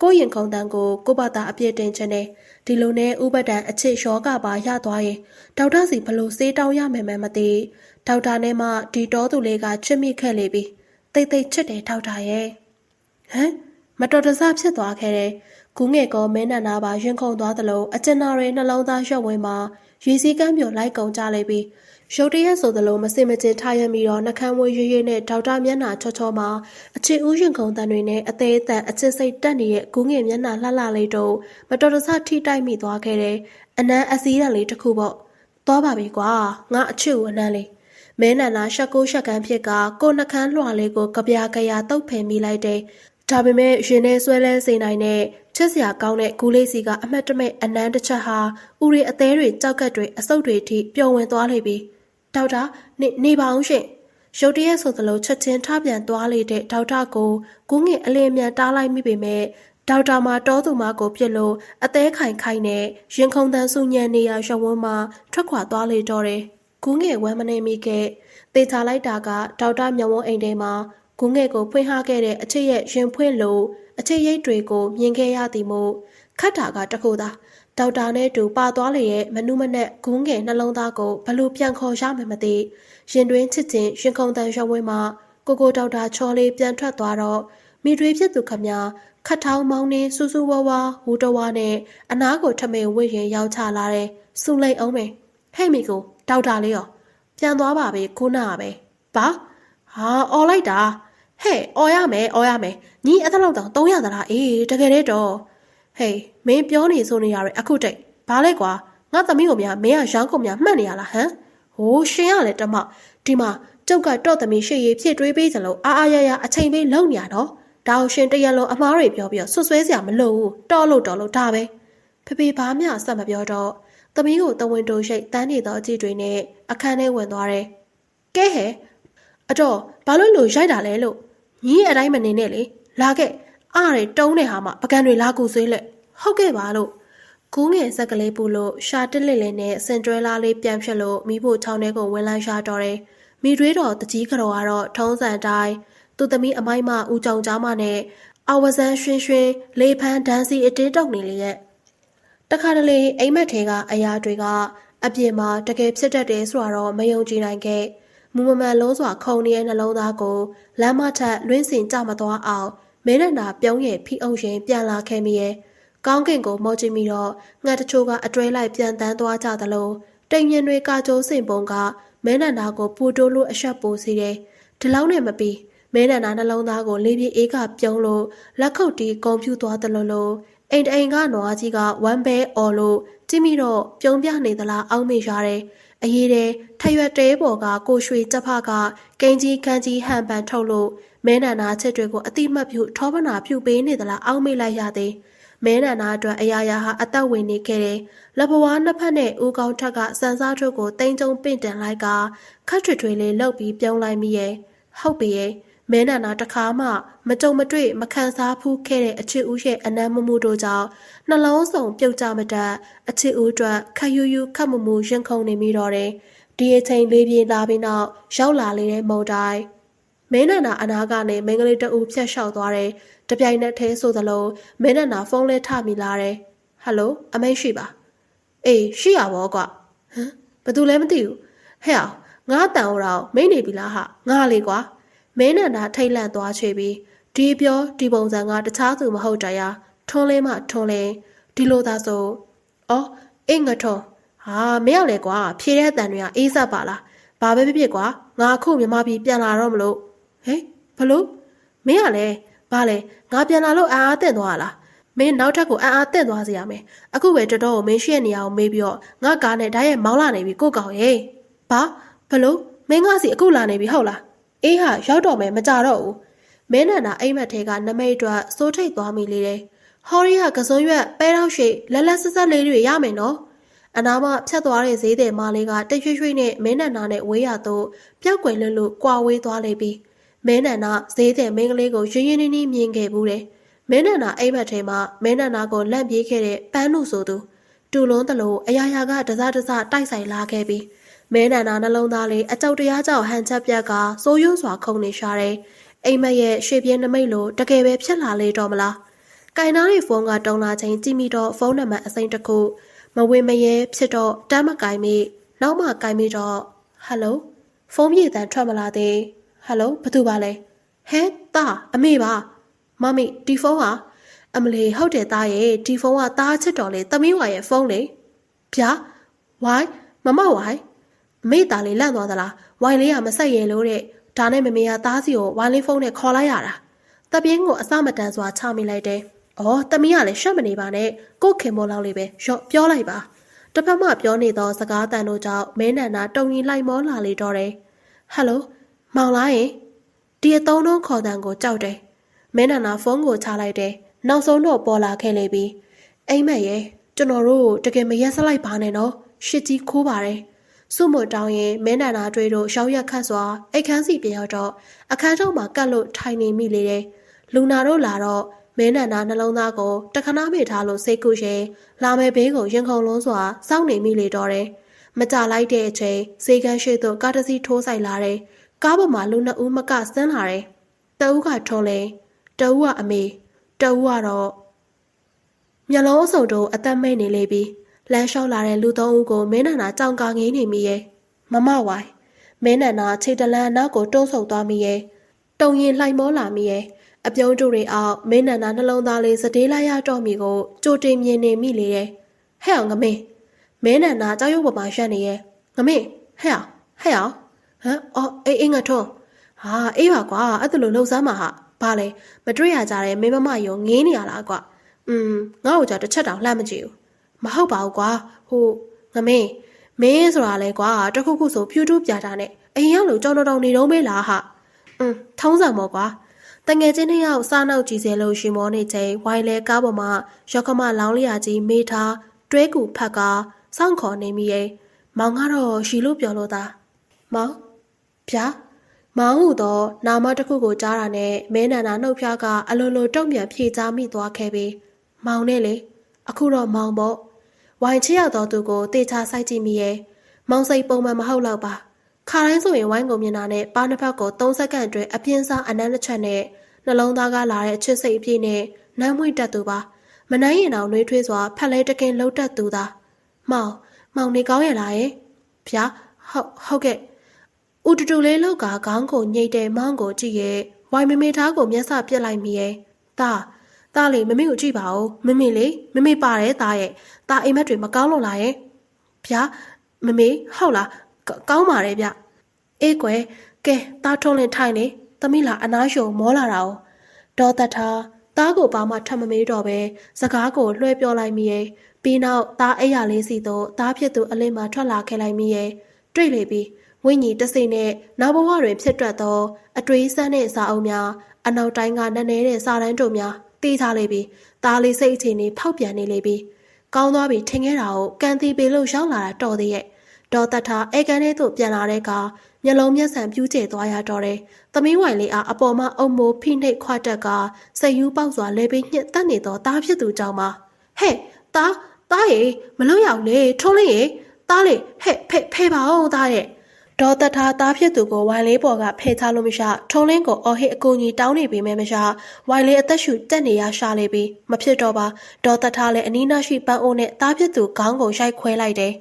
ကိုရင်ခုံတန်းကိုကိုပါတာအပြည့်တင်ခြင်းနဲ့ဒီလိုနဲ့ဥပဒံအချစ်ရောကပါရသွားရင်ဒေါက်တာစီဘလို့စေးတောင်းရမယ်မှမသိဒေါက်တာနဲ့မှဒီတော်သူလေးကချစ်မိခဲ့လေပြီးတိတ်တိတ်ချစ်တယ်ဒေါက်တာရဲ့ဟမ်မတော်တဆဖြစ်သွားခဲ့တယ်ကူးငယ်ကမင်းနန္ဒာပါရင်ခုန်သွားသလိုအကျဉ်းတော်ရဲ့နှလုံးသားရွှက်ဝင်းမှာရွေစည်းကမ်းပြိုလိုက်ကုန်ကြလေပြီးရုတ်တရက်ဆိုသလိုမစင်မကျင်ထားရမီတော့နှကမ်းမွေးရွရွနဲ့ဒေါက်တာမျက်နှာချောချောမှာအချစ်ဦးရင်ခုန်တန်တွေနဲ့အသေးအတန်အချစ်စိတ်တက်နေတဲ့ကူးငယ်မျက်နှာလှလှလေးတို့မတော်တဆထိတိုက်မိသွားခဲ့တယ်အနမ်းအစည်းတန်လေးတစ်ခုပေါ့သွားပါပြီကွာငါအချစ်ကိုအနမ်းလေးမဲနန္ဒာရှက်ကိုရှက်ကန်းဖြစ်ကကိုနှကမ်းလွှာလေးကိုကြပြာကြရာတုတ်ဖယ်မိလိုက်တယ်ဒါပေမဲ့ရင်ထဲဆွဲလဲစေနိုင်တဲ့ချစ်စရာကောင်းတဲ့ဂူလေးစီကအမတ်တမဲ့အနမ်းတစ်ချက်ဟာဥရီအသေးတွေကြောက်ကက်တွေအဆုပ်တွေထိပျော်ဝင်သွားလိမ့်ပြီဒေါက်တာနေပါအောင်ရှင်ရုတ်တရက်ဆိုသလိုချက်ချင်းထပြန်သွားလေတဲ့ဒေါက်တာကိုဂူးငင်အလင်းမြန်တားလိုက်မိပေမဲ့ဒေါက်တာမှာတောသူမကိုပြစ်လို့အသေးခိုင်ခိုင်နဲ့ရင်ခုန်တန်းစုညံနေရရွှဝန်းမှာထွက်ခွာသွားလေတော့တယ်ဂူးငင်ဝမ်းမနေမိခဲ့သေချာလိုက်တာကဒေါက်တာမျက်ဝန်းအိမ်ထဲမှာဂူးငယ်ကိုဖွင့်ထားခဲ့တဲ့အချစ်ရဲ့ရင်ဖွင့်လို့အချစ်ရိတ်တွေကိုမြင်ခဲ့ရသည်မို့ခတ်တာကတခုသာဒေါက်တာနဲ့တူပါသွားလေရဲ့မနုမနက်ဂူးငယ်နှလုံးသားကိုဘလို့ပြန်ခေါ်ရမယ်မသိရင်တွင်းချစ်ချင်းရင်ခုန်တန်ရွှဝင်းမှာကိုဒေါက်တာချောလေးပြန်ထွက်သွားတော့မိတွေဖြစ်သူခမခတ်ထောင်းမောင်းနေစူးစူးဝါးဝါဟူတဝါနဲ့အနားကိုထမေဝင့်ရင်ရောက်ချလာတယ်စူလိုက်အောင်မယ်ဟဲ့မိကိုဒေါက်တာလေးရောပြန်သွားပါပဲခုနကပဲဘာဟာအော်လိုက်တာဟဲ့အော်ရမယ်ညီအဲ့လောက်တောင်300သလားအေးတကယ်တည်းတော့ဟေးမင်းပြောနေဆိုနေရတဲ့အခုတိတ်ဘာလဲကွာငါသမီးကိုများမင်းကရောင်းကုန်များမှတ်နေရလားဟမ်ဟိုးရှင်ရလဲတမဒီမှာကျုပ်ကတော့သမီးရှေ့ရေးဖြစ်တွေးပေးစလို့အားရအချိန်ပေးလုံနေရတော့ဒါကိုရှင်တရက်လုံးအမားတွေပြောပြီးဆွဆွဲစရာမလိုဘူးတော်လို့ဒါပဲဖေဘာမှအဆက်မပြောတော့သမီးကိုတဝင်းတိုးရှိတ်တန်းနေသောအကြည့်တွေနဲ့အခန်းထဲဝင်သွားတယ်ကဲဟဲ့အတော့ဘာလို့လို့ရိုက်တာလဲလို့ညီအတိုင်းမနေနဲ့လေလာခဲ့အားရတုံးတဲ့ဟာမှပကံတွေလာကူဆွေးလက်ဟုတ်ကဲ့ပါလို့ကူးငယ်စက်ကလေးပူလို့ရှာတက်လက်လေးနဲ့စင်တွဲလားလေးပြန်ဖြတ်လို့မိဖို့ချောင်းထဲကိုဝင်လန်းရှာတော့တယ်မိတွေးတော်တကြီးကြော်ကတော့ထုံးစံတိုင်းသူသမီးအမိုက်မဦးကြောင်ကြားမနဲ့အဝဇန်းရွှင်လေဖန်းဒန်းစီအတင်းတုံနေလေရဲ့တခါတလေအိမ်မက်ထဲကအရာတွေကအပြင်မှာတကယ်ဖြစ်တတ်တယ်ဆိုတော့မယုံကြည်နိုင်ခဲ့မူမမှန်လုံးစွာခုံနေတဲ့နှလုံးသားကိုလမ်းမထက်လွင်းစင်ကြမသွားအောင်မင်းနဲ့နာပြုံးရဖိအုပ်ရင်ပြန်လာခဲ့မိရဲ့ကောင်းကင်ကိုမောကြည့်မိတော့ငှက်တချို့ကအတွဲလိုက်ပြန်တန်းသွားကြသလိုတိမ်ရင်တွေကကြိုးစင်ပုံကမင်းနဲ့နာကိုပူတိုးလို့အဆက်ပိုစီတယ်ဒီလောက်နဲ့မပြီးမင်းနဲ့နာနှလုံးသားကိုလေးပြေးအေးကပြုံးလို့လက်ခုပ်တီးဂုံပြူသွားသလိုအိမ်ကနွားကြီးကဝမ်းပဲအော်လို့ကြည့်မိတော့ပြုံးပြနေသလားအောင်းမိရတယ်အရေးတဲ့ထရွက်တဲပေါ်ကကိုရွှေချက်ဖကကိန်းကြီးခန်းကြီးဟန်ပန်ထုတ်လို့မဲနန္ဒာချက်တွေကိုအတိမတ်ပြုထောပနာပြုပေးနေသလားအောက်မေ့လိုက်ရသည်မဲနန္ဒာအတွက်အရာရာဟာအသက်ဝင်နေခဲ့တယ်လက်ဘဝနှစ်ဖက်နဲ့ဦးကောင်းထက်ကစံစားထုတ်ကိုတိမ်ကျုံပင့်တင်လိုက်ကခတ်ထွေထွေလေးလှုပ်ပြီးပြုံးလိုက်မိရဲ့ဟုတ်ပြီရဲ့မဲနန္ဒာတခါမှမကြုံမတွေ့မခံစားဖူးခဲ့တဲ့အချစ်ဦးရဲ့အနမ်းမမှုတို့ကြောင့်နှလုံးစုံပြုတ်ကြမတတ်အချစ်ဦးအတွက်ခက်ယူခတ်မမှုရင်ခုန်နေမိတော့တယ်ဒီအချိန်လေးပြေးလာပြီးနောက်ရောက်လာလေတဲ့မုံတိုင်းမင်းနန္ဒာအနာကနေမင်းကလေးတအူဖြတ်လျှောက်သွားတယ်တပြိုင်နက်တည်းဆိုသလိုမင်းနန္ဒာဖုန်းလဲထမိလာတယ်ဟ ဟယ်လိုအမိတ်ရှိပါအေးရှိရပါကွာဟမ်ဘယ်သူလဲမသိဘူးဟဲ့အောင်ငါတန်တော့မိတ်နေပြီလားဟာငါလေကွာမင်းနန္ဒာထိတ်လန့်သွားချေပြီးဒီပြောဒီပုံစံကတခြားသူမဟုတ်တရားထွန်းလေးမှထွန်းလေးဒီလိုသာဆိုအော်အင်းငါထွန်းဟာမင်းရလေကွာဖြေတဲ့အတန်တွေကအေးဆက်ပါလားဘာပဲဖြစ်ဖြစ်ကွာငါအခုမြမပြည်ပြန်လာတော့မလို့ဟဲ့ဘလို့မင်းရလေဘာလဲငါပြန်လာလို့အားတက်သွားလားမင်းနောက်ထပ်ကိုအားတက်သွားစေရမယ်အခုပဲတော်တော်ကိုမင်းရှိတဲ့နေရာကိုမေးပြီးတော့ငါကားနဲ့ဓာတ်ရဲ့မောင်းလာနေပြီကိုကောင်ရေဘာဘလို့မင်းငါစီအခုလာနေပြီဟုတ်လားအေးဟာရောက်တော့မယ်မကြတော့ဘူးမင်းနန္ဒာအိမ်မက်ထဲကနမိတ်အတွက်စိုးထိတ်သွားမိလေတယ်ဟော်ရီကကစုံရွက်ပဲတော့ရှိလက်လက်ဆက်ဆက်လေးတွေရမယ်နော်အနာမဖြတ်သွားတဲ့ဈေးတဲ့မလေးကတိတ်ရွှေ့ရွှေ့နဲ့မင်းနန္ဒာနဲ့ဝေးရတော့ပျောက်ကွယ်လွတ်လွတ်ကွာဝေးသွားလေပြီမင်းနန္ဒာဈေးတဲ့မင်းကလေးကိုရင်းရင်းနှီးနှီးမြင်ခဲ့ဘူးတယ်မင်းနန္ဒာအိမ်မက်ထဲမှာမင်းနန္ဒာကိုလန့်ပြေးခဲ့တဲ့ပန်းနုဆိုသူတူလုံးတလို့အရာရာကတစတစတိုက်ဆိုင်လာခဲ့ပြီးမဲနန္ဒာနှလုံးသားလေးအကြောက်တရားကြောင့်ဟန်ချက်ပြက်ကစိုးရွံ့စွာခုန်နေရှာတယ်။အိမ်မက်ရဲ့ရှေ့ပြင်းနမိတ်လိုတကယ်ပဲဖြစ်လာလေတော့မလား။ကင်နားရဲ့ဖုန်းကတုံလာချိန်ကြည့်မိတော့ဖုန်းနံပါတ်အစိမ်းတစ်ခုမဝေမရဲဖြစ်တော့တမ်းမကင်မိနောက်မှကင်မိတော့ဟယ်လိုဖုန်းပြေတန်ထွက်မလာသေးဟယ်လိုဘာသူပါလဲဟဲတာအမေပါမမီဒီဖုန်းဟာအမလီဟုတ်တယ်သားရဲ့ဒီဖုန်းကသားချစ်တော်လေသမီးဝါရဲ့ဖုန်းလေဗျာဝိုင်းမမဝိုင်းအမေသားလေးလန့်သွားသလားဝိုင်းလေးကမဆက်ရဲလို့တဲ့ဒါနဲ့မမေကသားစီကိုဝိုင်းလေးဖုန်းနဲ့ခေါ်လိုက်ရတာတပြင်းကိုအစမတန်စွာချမိလိုက်တယ်အော်သမီးကလည်းရှက်မနေပါနဲ့ကိုခင်မောလောက်လေးပဲရော့ပြောလိုက်ပါတစ်ဖက်မှပြောနေသောစကားတန်တို့ကြောင့်မဲနန္ဒာတုံကြီးလိုက်မောလာလေတော့တယ်ဟယ်လိုမောင်လားယင်ဒီအသုံးလုံးခေါ်တန်ကိုကြောက်တယ်မဲနန္ဒာဖုန်းကိုချလိုက်တယ်နောက်ဆုံးတော့ပေါ်လာခဲ့လေပြီအိမ်မက်ရဲ့ကျွန်တော်တို့တကယ်မရက်စလိုက်ပါနဲ့နော်ရှစ်ကြီးခိုးပါတယ်စုမတောင်းရင်မဲနန္ဒာတွေတို့ရှောက်ရက်ခတ်စွာအိတ်ခန်းစီပြန်ရောက်တော့အခန်းတော့မှကတ်လို့ထိုင်နေမိလေတယ်လူနာတို့လာတော့မဲနန္ဒာနှလုံးသားကိုတခဏမေ့ထားလို့စိတ်ကူးရင်လာမယ်ဘေးကိုရင်ခုန်လုံးစွာစောင့်နေမိလေတော့တယ်မကြလိုက်တဲ့အချိန်စေကန်းရှိသို့ကားတစ်စီးထိုးဆိုင်လာတယ်ကားပေါ်မှာလူနှစ်ဦးမကဆင်းလာတယ်တဦးကထုံးလေတဦးကအမေတဦးကတော့မျက်လုံးအစုံတို့အသက်မိတ်နေလေပြီလမ်းလျှောက်လာတဲ့လူသုံးဦးကိုမဲနန္ဒာကြောင်ကာငေးနေမိရဲ့မမဝိုင်မဲနန္ဒာခြေတလန်းနောက်ကိုတွန်းဆုပ်သွားမိရဲ့တုံရင်လှိုင်မောလာမိရဲ့အပြုံးတို့တွေအောက်မဲနန္ဒာနှလုံးသားလေးစတေးလိုက်ရတော့မိကိုကြိုတင်မြင်နေမိလေရဲ့ဟဲ့အောင်ငမင်းမဲနန္ဒာကြောက်ရွံ့ပေါ်မှာရှက်နေရဲ့ငမင်းဟဲ့အောင်ဟမ်အော်အေးငါထုံးဟာအေးပါကွာအဲ့ဒါလိုလှုပ်ရှားမှာဟာဘာလဲမတွေ့ရကြတဲ့မင်းမမယုံငေးနေရလားကွာငါ့ကိုကြတစ်ချက်တောင်လှမ်းမကြည့်ဘူးမဟုတ်ပါဘူးကွာဟိုငမင်းဆိုတာလဲကွာတခုခုဆိုဖြူတူးပြတာနဲ့အရင်ရောက်လို့ကြောင်တောင်နေတော့မဲလားဟာထုံးစံမော်ကွာတငယ်ချင်းတစ်ယောက်စားနောက်ကြည့်စေလို့ရှင်မောနေချိန်ဝိုင်လဲကားပေါ်မှာရောက်ခမလောင်းလျာကြီးမေးထားတွဲကူဖက်ကစောင့်ခေါ်နေမိရဲ့မောင်ကတော့ရှီလို့ပြောလို့သားမောင်ဗျာမောင်ဟူတော့နာမတစ်ခုကိုကြားတာနဲ့မဲနန္ဒာနှုတ်ဖျားကအလိုလိုတုံ့ပြန်ဖြေချမိသွားခဲ့ပြီးမောင်နဲ့လေအခုတော့မောင်ပေါ့ဝိုင်ချစ်ရောက်တော့သူကိုတေချာစိုက်ကြည့်မိရဲ့မောင်စိတ်ပုံမှန်မဟုတ်တော့ပါခါတိုင်းဆိုရင်ဝိုင်းကိုမြင်တာနဲ့ပါးနှစ်ဖက်ကို3စက္ကန့်အတွင်းအပြင်းစားအနမ်းတစ်ချက်နဲ့နှလုံးသားကလာတဲ့အချစ်စိတ်အပြည့်နဲ့နမ်းမွေးတတ်သူပါမနှမ်းရင်အောင်နှွေးထွေးစွာဖက်လဲတကင်လှုပ်တတ်သူသာမောင်နေကောင်းရလားရဲ့ဗျာဟုတ်ကဲ့ဦးတူလေးလောက်ကခေါင်းကိုညှိတဲ့မောင်ကိုကြည့်ရဲ့ဝိုင်မမေသားကိုမျက်စပြက်လိုက်မိရဲ့တာလေမမေကိုကြည့်ပါဦးမမေပါတယ်တာရဲ့တာအိမ်မက်တွေမကောင်းလို့လားရဲ့ဗျာမမေဟုတ်လားကောင်းပါတယ်ဗျအေးကွယ်ကဲတာထုံးလင်ထိုင်လေသမီးလာအနားရှုံမောလာတာ哦ဒေါ်တထားတားကိုဘာမှထပ်မမေးတော့ပဲစကားကိုလွှဲပြောလိုက်မိရဲ့ပြီးနောက်တားအိယာလေးစီတော့တားဖြစ်သူအလင်းမှာထွက်လာခဲ့လိုက်မိရဲ့တွေ့လေပြီဝိညာဉ်တစိမ့်နဲ့နောက်ဘဝတွင်ဖြစ်တတ်သောအတွေးဆန်းတဲ့စာအုပ်များအနောက်တိုင်းကနက်နေတဲ့စာတန်းတို့များတေးချလေပြီတားလေးစိတ်အခြေအနေဖောက်ပြန်နေလေပြီကောင်းသွားပြီထင်ခဲ့တာကိုကန်တီပေလို့ရောက်လာတာတော်သေးရဲ့ဒေါ်တထားအေကန်ထဲသို့ပြန်လာတဲ့အခါမျက်လုံးမျက်စံပြူးကျဲသွားရတော့တယ်။သမီးဝိုင်လေးအားအပေါ်မှာအုံမိုးဖိနှိပ်ခွာတက်ကစိတ်ယူးပေါက်စွာလဲပြီးညှက်တက်နေတော့တားဖြစ်သူကြောင့်ပါ။ဟဲ့တားရေမလို့ရောက်လေထုံးလေးရေတားလေဟဲ့ဖဲပါအောင်တားရဲ့ ဒေါ်သက်ထားသားဖြစ်သူကိုဝိုင်လေးပေါ်ကဖယ်ချလို့မရထုံးလင်းကိုအော်ဟစ်အကူကြီးတောင်းနေပေမဲ့မရဝိုင်လေးအသက်ရှူတက်နေရရှာလေပြီးမဖြစ်တော့ပါဒေါ်သက်ထားလည်းအနီးနားရှိပန်းအိုးနဲ့သားဖြစ်သူခေါင်းကိုရိုက်ခွဲလိုက်တယ်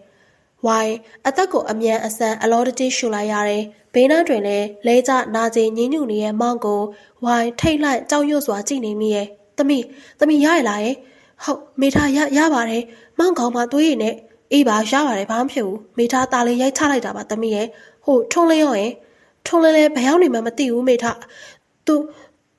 ဝိုင်အသက်ကိုအမြန်အဆန်အလောတကြီးရှူလိုက်ရတယ်ဘေးနားတွင်လည်းလဲကျနာကျင်ညင်းညူနေတဲ့မောင်ကိုဝိုင်ထိတ်လန့်ကြောက်ရွံ့စွာကြည့်နေမိရဲ့သမီးရရလားရဲ့ဟုတ်မိထားရပါတယ်မောင်ကောင်းမှသွေးရည်နဲ့အေးပါရပါတယ်ဘာမှမဖြစ်ဘူးမိထားตาလေးရိုက်ချလိုက်တာပါသမီးရဲ့ဟိုထုံးလင်းရောရဲ့ထုံးလင်းလည်းဘယ်ရောက်နေမှမသိဘူးမိထားသူ့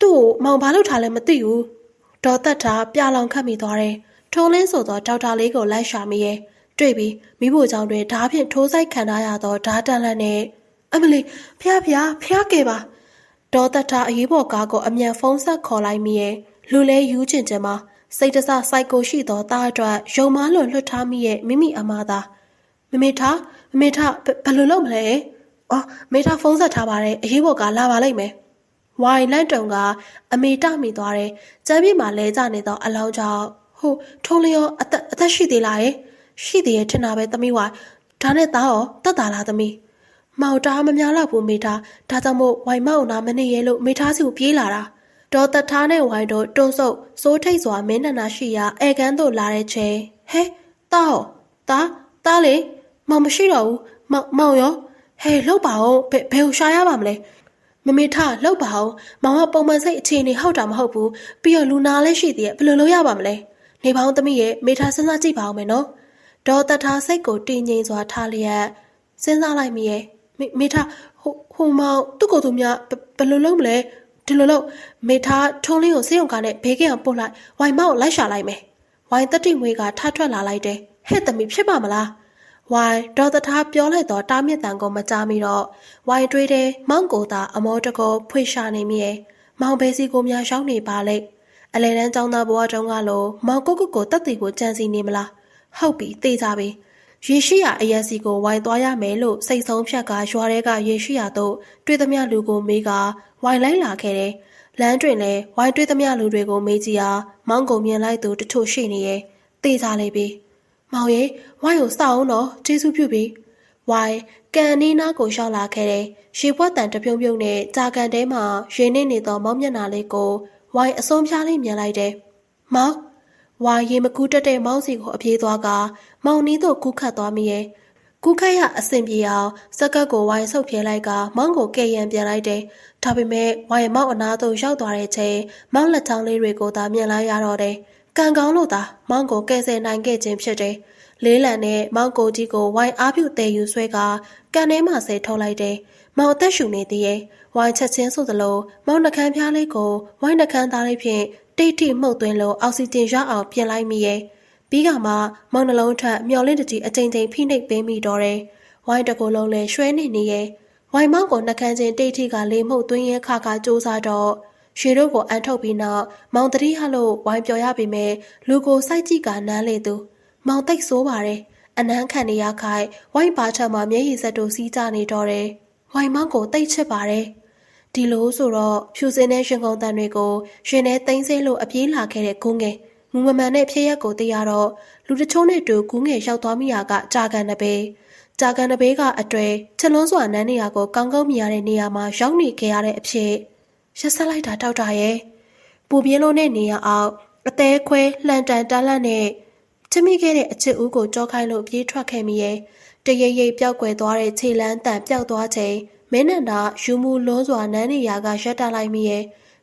ကိုမောင်ဘာလုပ်ထားလဲမသိဘူးဒေါ်သက်ထားပြလောင်ခတ်မိသွားတယ်ထုံးလင်းဆိုတော့ဒေါက်တာလေးကိုလိုက်ရှာမိရဲ့တွေ့ပြီးမိဖို့ကြောင့်တွင်ဓားဖြင့်ထိုးဆိုင်ခံထားရသောဓားတန်လန့်နဲ့အမလီဖျားကဲပါဒေါ်သက်ထားအရေးပေါ်ကားကိုအမြန်ဖုန်းဆက်ခေါ်လိုက်မိရဲ့လူလဲယူးချင်မှာစိတ်တဆစိုက်ကိုရှိသောသားအတွက်ယုံမားလွတ်လွတ်ထားမိရဲ့မိမိအမသာမမေထားဘယ်လိုလုပ်မလဲအော်မေထားဖုန်းဆက်ထားပါတယ်အရေးပေါ်ကလာပါလိမ့်မယ်ဝိုင်လန့်တုံကအမေတမိသွားတယ်ကျမ်းပြေမှာလဲကျနေသောအလောင်းကြောင့်ဟုတ်ထုံးလျောအသက်ရှိသေးလားရှိသေးရဲ့ထင်တာပဲသမီးဝိုင်ဒါနဲ့သားရောတက်တာလားသမီးမောင်တားမများတော့ဘူးမေထားဒါကြောင့်မို့ဝိုင်မောင်နာမနေရဲလို့မေထားစီကိုပြေးလာတာဒေါ်သက်ထားနဲ့ဝိုင်တို့တွန်းဆုပ်စိုးထိတ်စွာမင်းနနာရှိရာဧကန်သို့လာတဲ့ချိန်ဟဲတားလေမောင်မရှိတော့ဘူးမောင်ရောဟဲလှုပ်ပါအောင်ဘယ်ကိုရှာရပါမလဲမမေထားလှုပ်ပါအောင်မောင်ကပုံမှန်စိတ်အခြေအနေဟုတ်တာမဟုတ်ဘူးပြီးတော့လူနာလည်းရှိသေးရဲ့ဘယ်လိုလုပ်ရပါမလဲနေပေါင်းသမီးရဲ့မေထားစဉ်းစားကြည့်ပါအောင်မယ်နော်ဒေါ်သက်ထားစိတ်ကိုတင်းငိမ်စွာထားလျက်စဉ်းစားလိုက်မိရဲ့မေထားဟိုမောင်သူ့ကိုယ်သူများဘယ်လိုလုပ်မလဲဒီလိုလို့မေထားထုံးလေးကိုစေးရုံကနဲ့ဘေးကအောင်ပို့လိုက်ဝိုင်မောက်လိုက်ရှာလိုက်မယ်ဝိုင်တက်တိမွေးကထထွက်လာလိုက်တယ်ဟဲ့သမီးဖြစ်ပါမလားဝိုင်ဒေါ်သက်ထားပြောလိုက်တော့တားမြစ်တန်ကိုမကြားမိတော့ဝိုင်တွေးတယ်မောင်ကိုသာအမောတကောဖွေရှာနေမိရဲ့မောင်ဘဲစီကိုများရောက်နေပါလေအလဲတန်းចောင်းသားဘဝတုန်းကလိုမောင်ကိုတက်တီကိုကြံစီနေမလားဟုတ်ပြီသိကြပြီရေရှိရအရက်စီကိုဝိုင်သွားရမယ်လို့စိတ်ဆုံးဖြတ်ကရွာထဲကရေရှိရတော့တွေ့သမျှလူကိုမေးကဝိုင်လိုက်လာခဲ့တယ်။လမ်းတွင်လည်းဝိုင်တွေ့သမျှလူတွေကိုမေးကြည့်ရာမောင်ကုန်မြင်လိုက်သူတချို့ရှိနေရဲ့သိကြလေပြီ။မောင်ရဲ့ဝိုင်ကိုစောက်အောင်တော့ကျေးဇူးပြုပြီ။ဝိုင်ကန်နီးနားကိုရှောက်လာခဲ့တယ်။ရေပွက်တန်တပြုံပြုံနဲ့ကြာကန်ထဲမှာရေနစ်နေသောမောင်မျက်နှာလေးကိုဝိုင်အစွန်းပြားလေးမြင်လိုက်တယ်။မောင်ဝိုင်ရေမကူးတက်တဲ့မောင်စီကိုအပြေးသွားကမောင်နီးတို့ကူးခတ်သွားမိရဲ့ကူးခတ်ရအဆင်ပြေအောင်စက်ကတ်ကိုဝိုင်ဆုပ်ပြဲလိုက်ကမောင်ကိုကဲ့ရန်ပြန်လိုက်တယ်ဒါပေမဲ့ဝိုင်မောင်အနာသို့ရောက်သွားတဲ့ချိန်မောင်လက်ချောင်းလေးတွေကိုသာမြင်လိုက်ရတော့တယ်ကံကောင်းလို့သာမောင်ကိုကဲဆယ်နိုင်ခဲ့ခြင်းဖြစ်တယ်လေးလံနဲ့မောင်ကိုကြီးကိုဝိုင်အားပြုတည်ယူဆွဲကကန်ထဲမှာဆဲထုတ်လိုက်တယ်မောင်အသက်ရှူနေသေးရဲ့ဝိုင်ချက်ချင်းဆိုသလိုမောင်နှကန်းပြားလေးကိုဝိုင်နှကန်းသားလေးဖြင့်တိတ်တိမှုတ်သွင်းလို့အောက်ဆီဂျင်ရအောင်ပြင်လိုက်မိရဲ့ပြီးကမှမောင်နှလုံးထက်မျောလင့်တကြီးအချိန်ချင်းဖိနှိပ်ပေးမိတော့တယ်ဝိုင်တကူလုံးလဲရွှဲနေနေရဲ့ဝိုင်မောင်ကိုနှကန်းချင်းတိတ်ထိကလေးမှုတ်သွင်းရဲခါစူးစားတော့ရွှေတို့ကိုအန်ထုတ်ပြီးနောက်မောင်တတိဟလို့ဝိုင်ပြောရပေမဲ့လူကိုစိုက်ကြည့်ကနမ်းလေသူမောင်တိတ်ဆိုးပါတယ်အနမ်းခံနေရခိုင်ဝိုင်ပါထက်မှာမျက်ရည်စက်တို့စီးကြနေတော့တယ်ဝိုင်မောင်ကိုတိတ်ချစ်ပါတယ်ဒီလိုဆိုတော့ဖြူစင်းတဲ့ရင်ကုန်တန်တွေကိုရှင်နဲ့သိမ်းဆဲလို့အပြေးလာခဲ့တဲ့ဂုံးငယ်ငူမမှန်တဲ့ဖြစ်ရက်ကိုသိရတော့လူတချို့နဲ့တူဂုံးငယ်ရောက်သွားမိရာကကြာကန်တပေကအတွေ့ချက်လွန်းစွာနန်းနေရာကိုကောင်းကောင်းမြင်ရတဲ့နေရာမှာရောက်နေခဲ့ရတဲ့အဖြစ်ရက်ဆက်လိုက်တာတောက်တာရဲ့ပူပြင်းလို့နဲ့နေရအောင်အသေးခွဲလှန်တန်တန်းလန့်နဲ့ချမိခဲ့တဲ့အချစ်ဦးကိုကြောခိုင်းလို့ပြေးထွက်ခဲ့မိရဲ့တရိပ်ရိပ်ပျောက်ကွယ်သွားတဲ့ခြေလန်းတန်ပျောက်သွားချိန်မင်းနန္ဒာယူမှုလုံးစွာနန်းနေရာကရက်တက်လိုက်မိရဲ့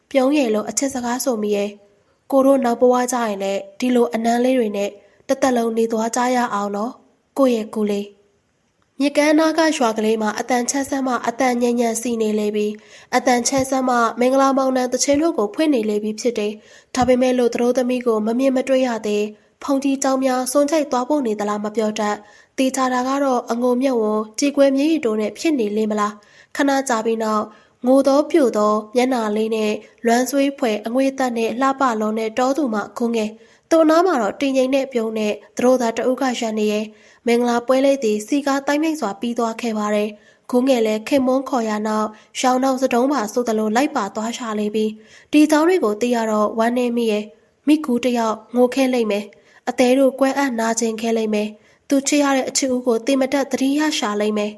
ပြုံးရည်လို့အချစ်စကားဆိုမိရဲ့ကိုတို့နောက်ဘဝကြရင်လည်းဒီလိုအနမ်းလေးတွေနဲ့တသက်လုံးနေသွားကြရအောင်နော်ကိုရဲ့ကိုလေးမြေကမ်းနားကရွာကလေးမှာအတန်ချက်ဆက်မှအတန်ညံ့ညံ့စီနေလေပြီအတန်ချက်ဆက်မှမင်္ဂလာမောင်နှံတချင်းတို့ကိုဖွင့်နေလေပြီဖြစ်တယ်ဒါပေမဲ့လို့သတို့သမီးကိုမမြင်မတွေ့ရသေးဖုန်ကြီးကြောင်များစွန့်ချိတ်သွားဖို့နေသလားမပြောတတ်တေချာတာကတော့အငုံမြုပ်ဝန်ကြေကွဲမြေရီတိုးနဲ့ဖြစ်နေလေမလားခဏကြာပြီးနောက်ငိုသောပြိုသောမျက်နှာလေးနဲ့လွမ်းဆွေးဖွယ်အငွေသက်နဲ့လှပလုံးနဲ့တောသူမှခုံငယ်သူ့နားမှာတော့တင်ငိမ့်နဲ့ပြုံးနဲ့သတို့သားတအုပ်ကရန်နေရဲ့မင်္ဂလာပွဲလေးသည်စီကားတိုင်းမိတ်စွာပြီးသွားခဲ့ပါတယ်ခုံငယ်လည်းခင်မွန်းခေါ်ရနောက်ရှောင်းနောက်စတုံးပါဆိုသလိုလိုက်ပါသွားရှာလေပြီးဒီเจ้าတွေကိုသိရတော့ဝမ်းနေမိရဲ့မိကူတယောက်ငိုခဲလိုက်မယ်အသေးတို့ကွဲအပ်နာကျင်ခဲလိုက်မယ်သူချစ်ရတဲ့အချစ်ဦးကိုတေမတက်သတိရရှာလိုက်မယ်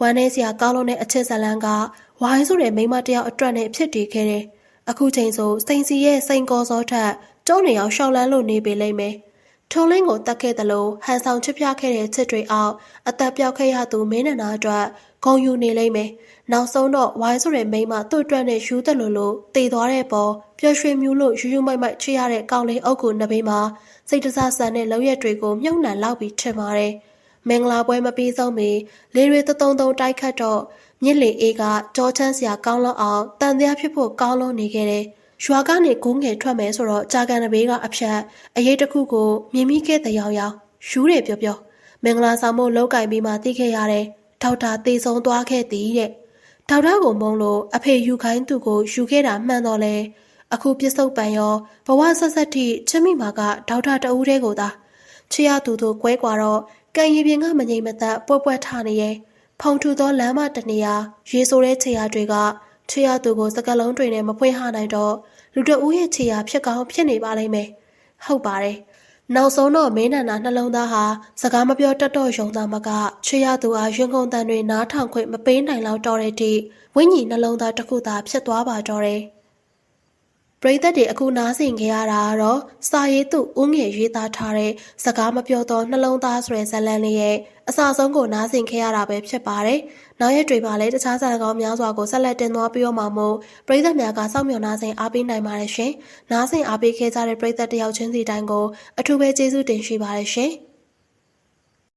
ဝမ်းနေစရာကောင်းလို့တဲ့အချစ်ဇလန်းကဝိုင်းဆိုတဲ့မိန်းမတယောက်အတွက်နဲ့ဖြစ်တည်ခဲ့တယ်။အခုချိန်ဆိုစိန်စီရဲ့စိန်ကောစောထက်ကျုံးနေအောင်ရှောက်လန်းလို့နေပေလိမ့်မယ်။ထုံလင်းကိုတတ်ခဲ့သလိုဟန်ဆောင်ချစ်ပြခဲ့တဲ့ချစ်တွေအောက်အသက်ပြောက်ခဲ့ရသူမင်းနန္ဒာအတွက်ဂုဏ်ယူနေလိမ့်မယ်။နောက်ဆုံးတော့ဝိုင်းဆိုတဲ့မိန်းမသူ့အတွက်နဲ့ယူတယ်လို့တည်သွားတဲ့ပေါ်ပျော်ရွှင်မြူလို့ယူမိုက်မိုက်ချစ်ရတဲ့ကောင်းလေးအုပ်ကိုနှစ်ဘေးမှာစိတ်တစားဆန်တဲ့လောက်ရက်တွေကိုမြုပ်နှံလောက်ပြီးထင်ပါတယ်။မင်္ဂလာပွဲမပြီးဆုံးမီလေတွေတုံတုံတိုက်ခတ်တော့မြစ်လေအေးကကြောချမ်းစရာကောင်းလို့အောင်တန်တရားဖြစ်ဖို့ကောင်းလို့နေခဲ့တယ်။ရွာကနေကူးငယ်ထွက်မယ်ဆိုတော့ကြာကန်တဘေးကအဖြတ်အရေးတစ်ခုကိုမြင်မိခဲ့တဲ့ရောင်ယူတယ်ပြောမင်္ဂလာဆောင်မို့လောက်ကင်ပြီးမှသိခဲ့ရတယ်။ဒေါက်တာတေဆုံးသွားခဲ့သည်တဲ့။ဒေါက်တာကိုမုန်းလို့အဖေယူခိုင်းသူကိုယူခဲ့တာမှန်တော့လေ။အခုပြစ္ဆုတ်ပံရောဘဝဆက်ဆက်ထိချစ်မိမှာကဒေါက်တာတဦးတည်းကိုသာချစ်ရသူတို့ကွဲကွာတော့ကံရည်ပြင်ကမငြိမ်မသက်ပွဲထနေရဲ့ဖုံထူသောလမ်းမတနေရာရေဆိုတဲ့ခြေရာတွေကခြေရာသူကိုစကလုံးတွေနဲ့မဖွင့်ဟနိုင်တော့လူတဦးရဲ့ခြေရာဖြစ်ကောင်းဖြစ်နေပါလိမ့်မယ်ဟုတ်ပါတယ်နောက်ဆုံးတော့မင်းနန္ဒာနှလုံးသားဟာစကားမပြောတတ်တော့ယုံသားမကခြေရသူအားရင်ကုန်တန်တွေနားထောင်ခွင့်မပေးနိုင်လောက်တော့တဲ့အထိဝိညာဉ်နှလုံးသားတစ်ခုသာဖြစ်သွားပါတော့တယ်ပရိသတ်တွေအခုနားဆင်ခဲ့ရတာကတော့စာရေးသူဦးငယ်ရေးသားထားတဲ့စကားမပြောတော့နှလုံးသားဆိုတဲ့ဇာတ်လမ်းလေးရဲ့အစဆုံးကိုနားဆင်ခဲ့ရတာပဲဖြစ်ပါတယ်။နောက်ရက်တွေမှာလည်းတခြားဇာတ်ကောင်များစွာကိုဆက်လက်တင်သွားပြီးတော့မှမို့ပရိသတ်များကစောင့်မျှော်နားဆင်အားပေးနိုင်ပါတယ်ရှင်။နားဆင်အားပေးခဲ့ကြတဲ့ပရိသတ်တယောက်ချင်းစီတိုင်းကိုအထူးပဲကျေးဇူးတင်ရှိပါတယ်ရှင်။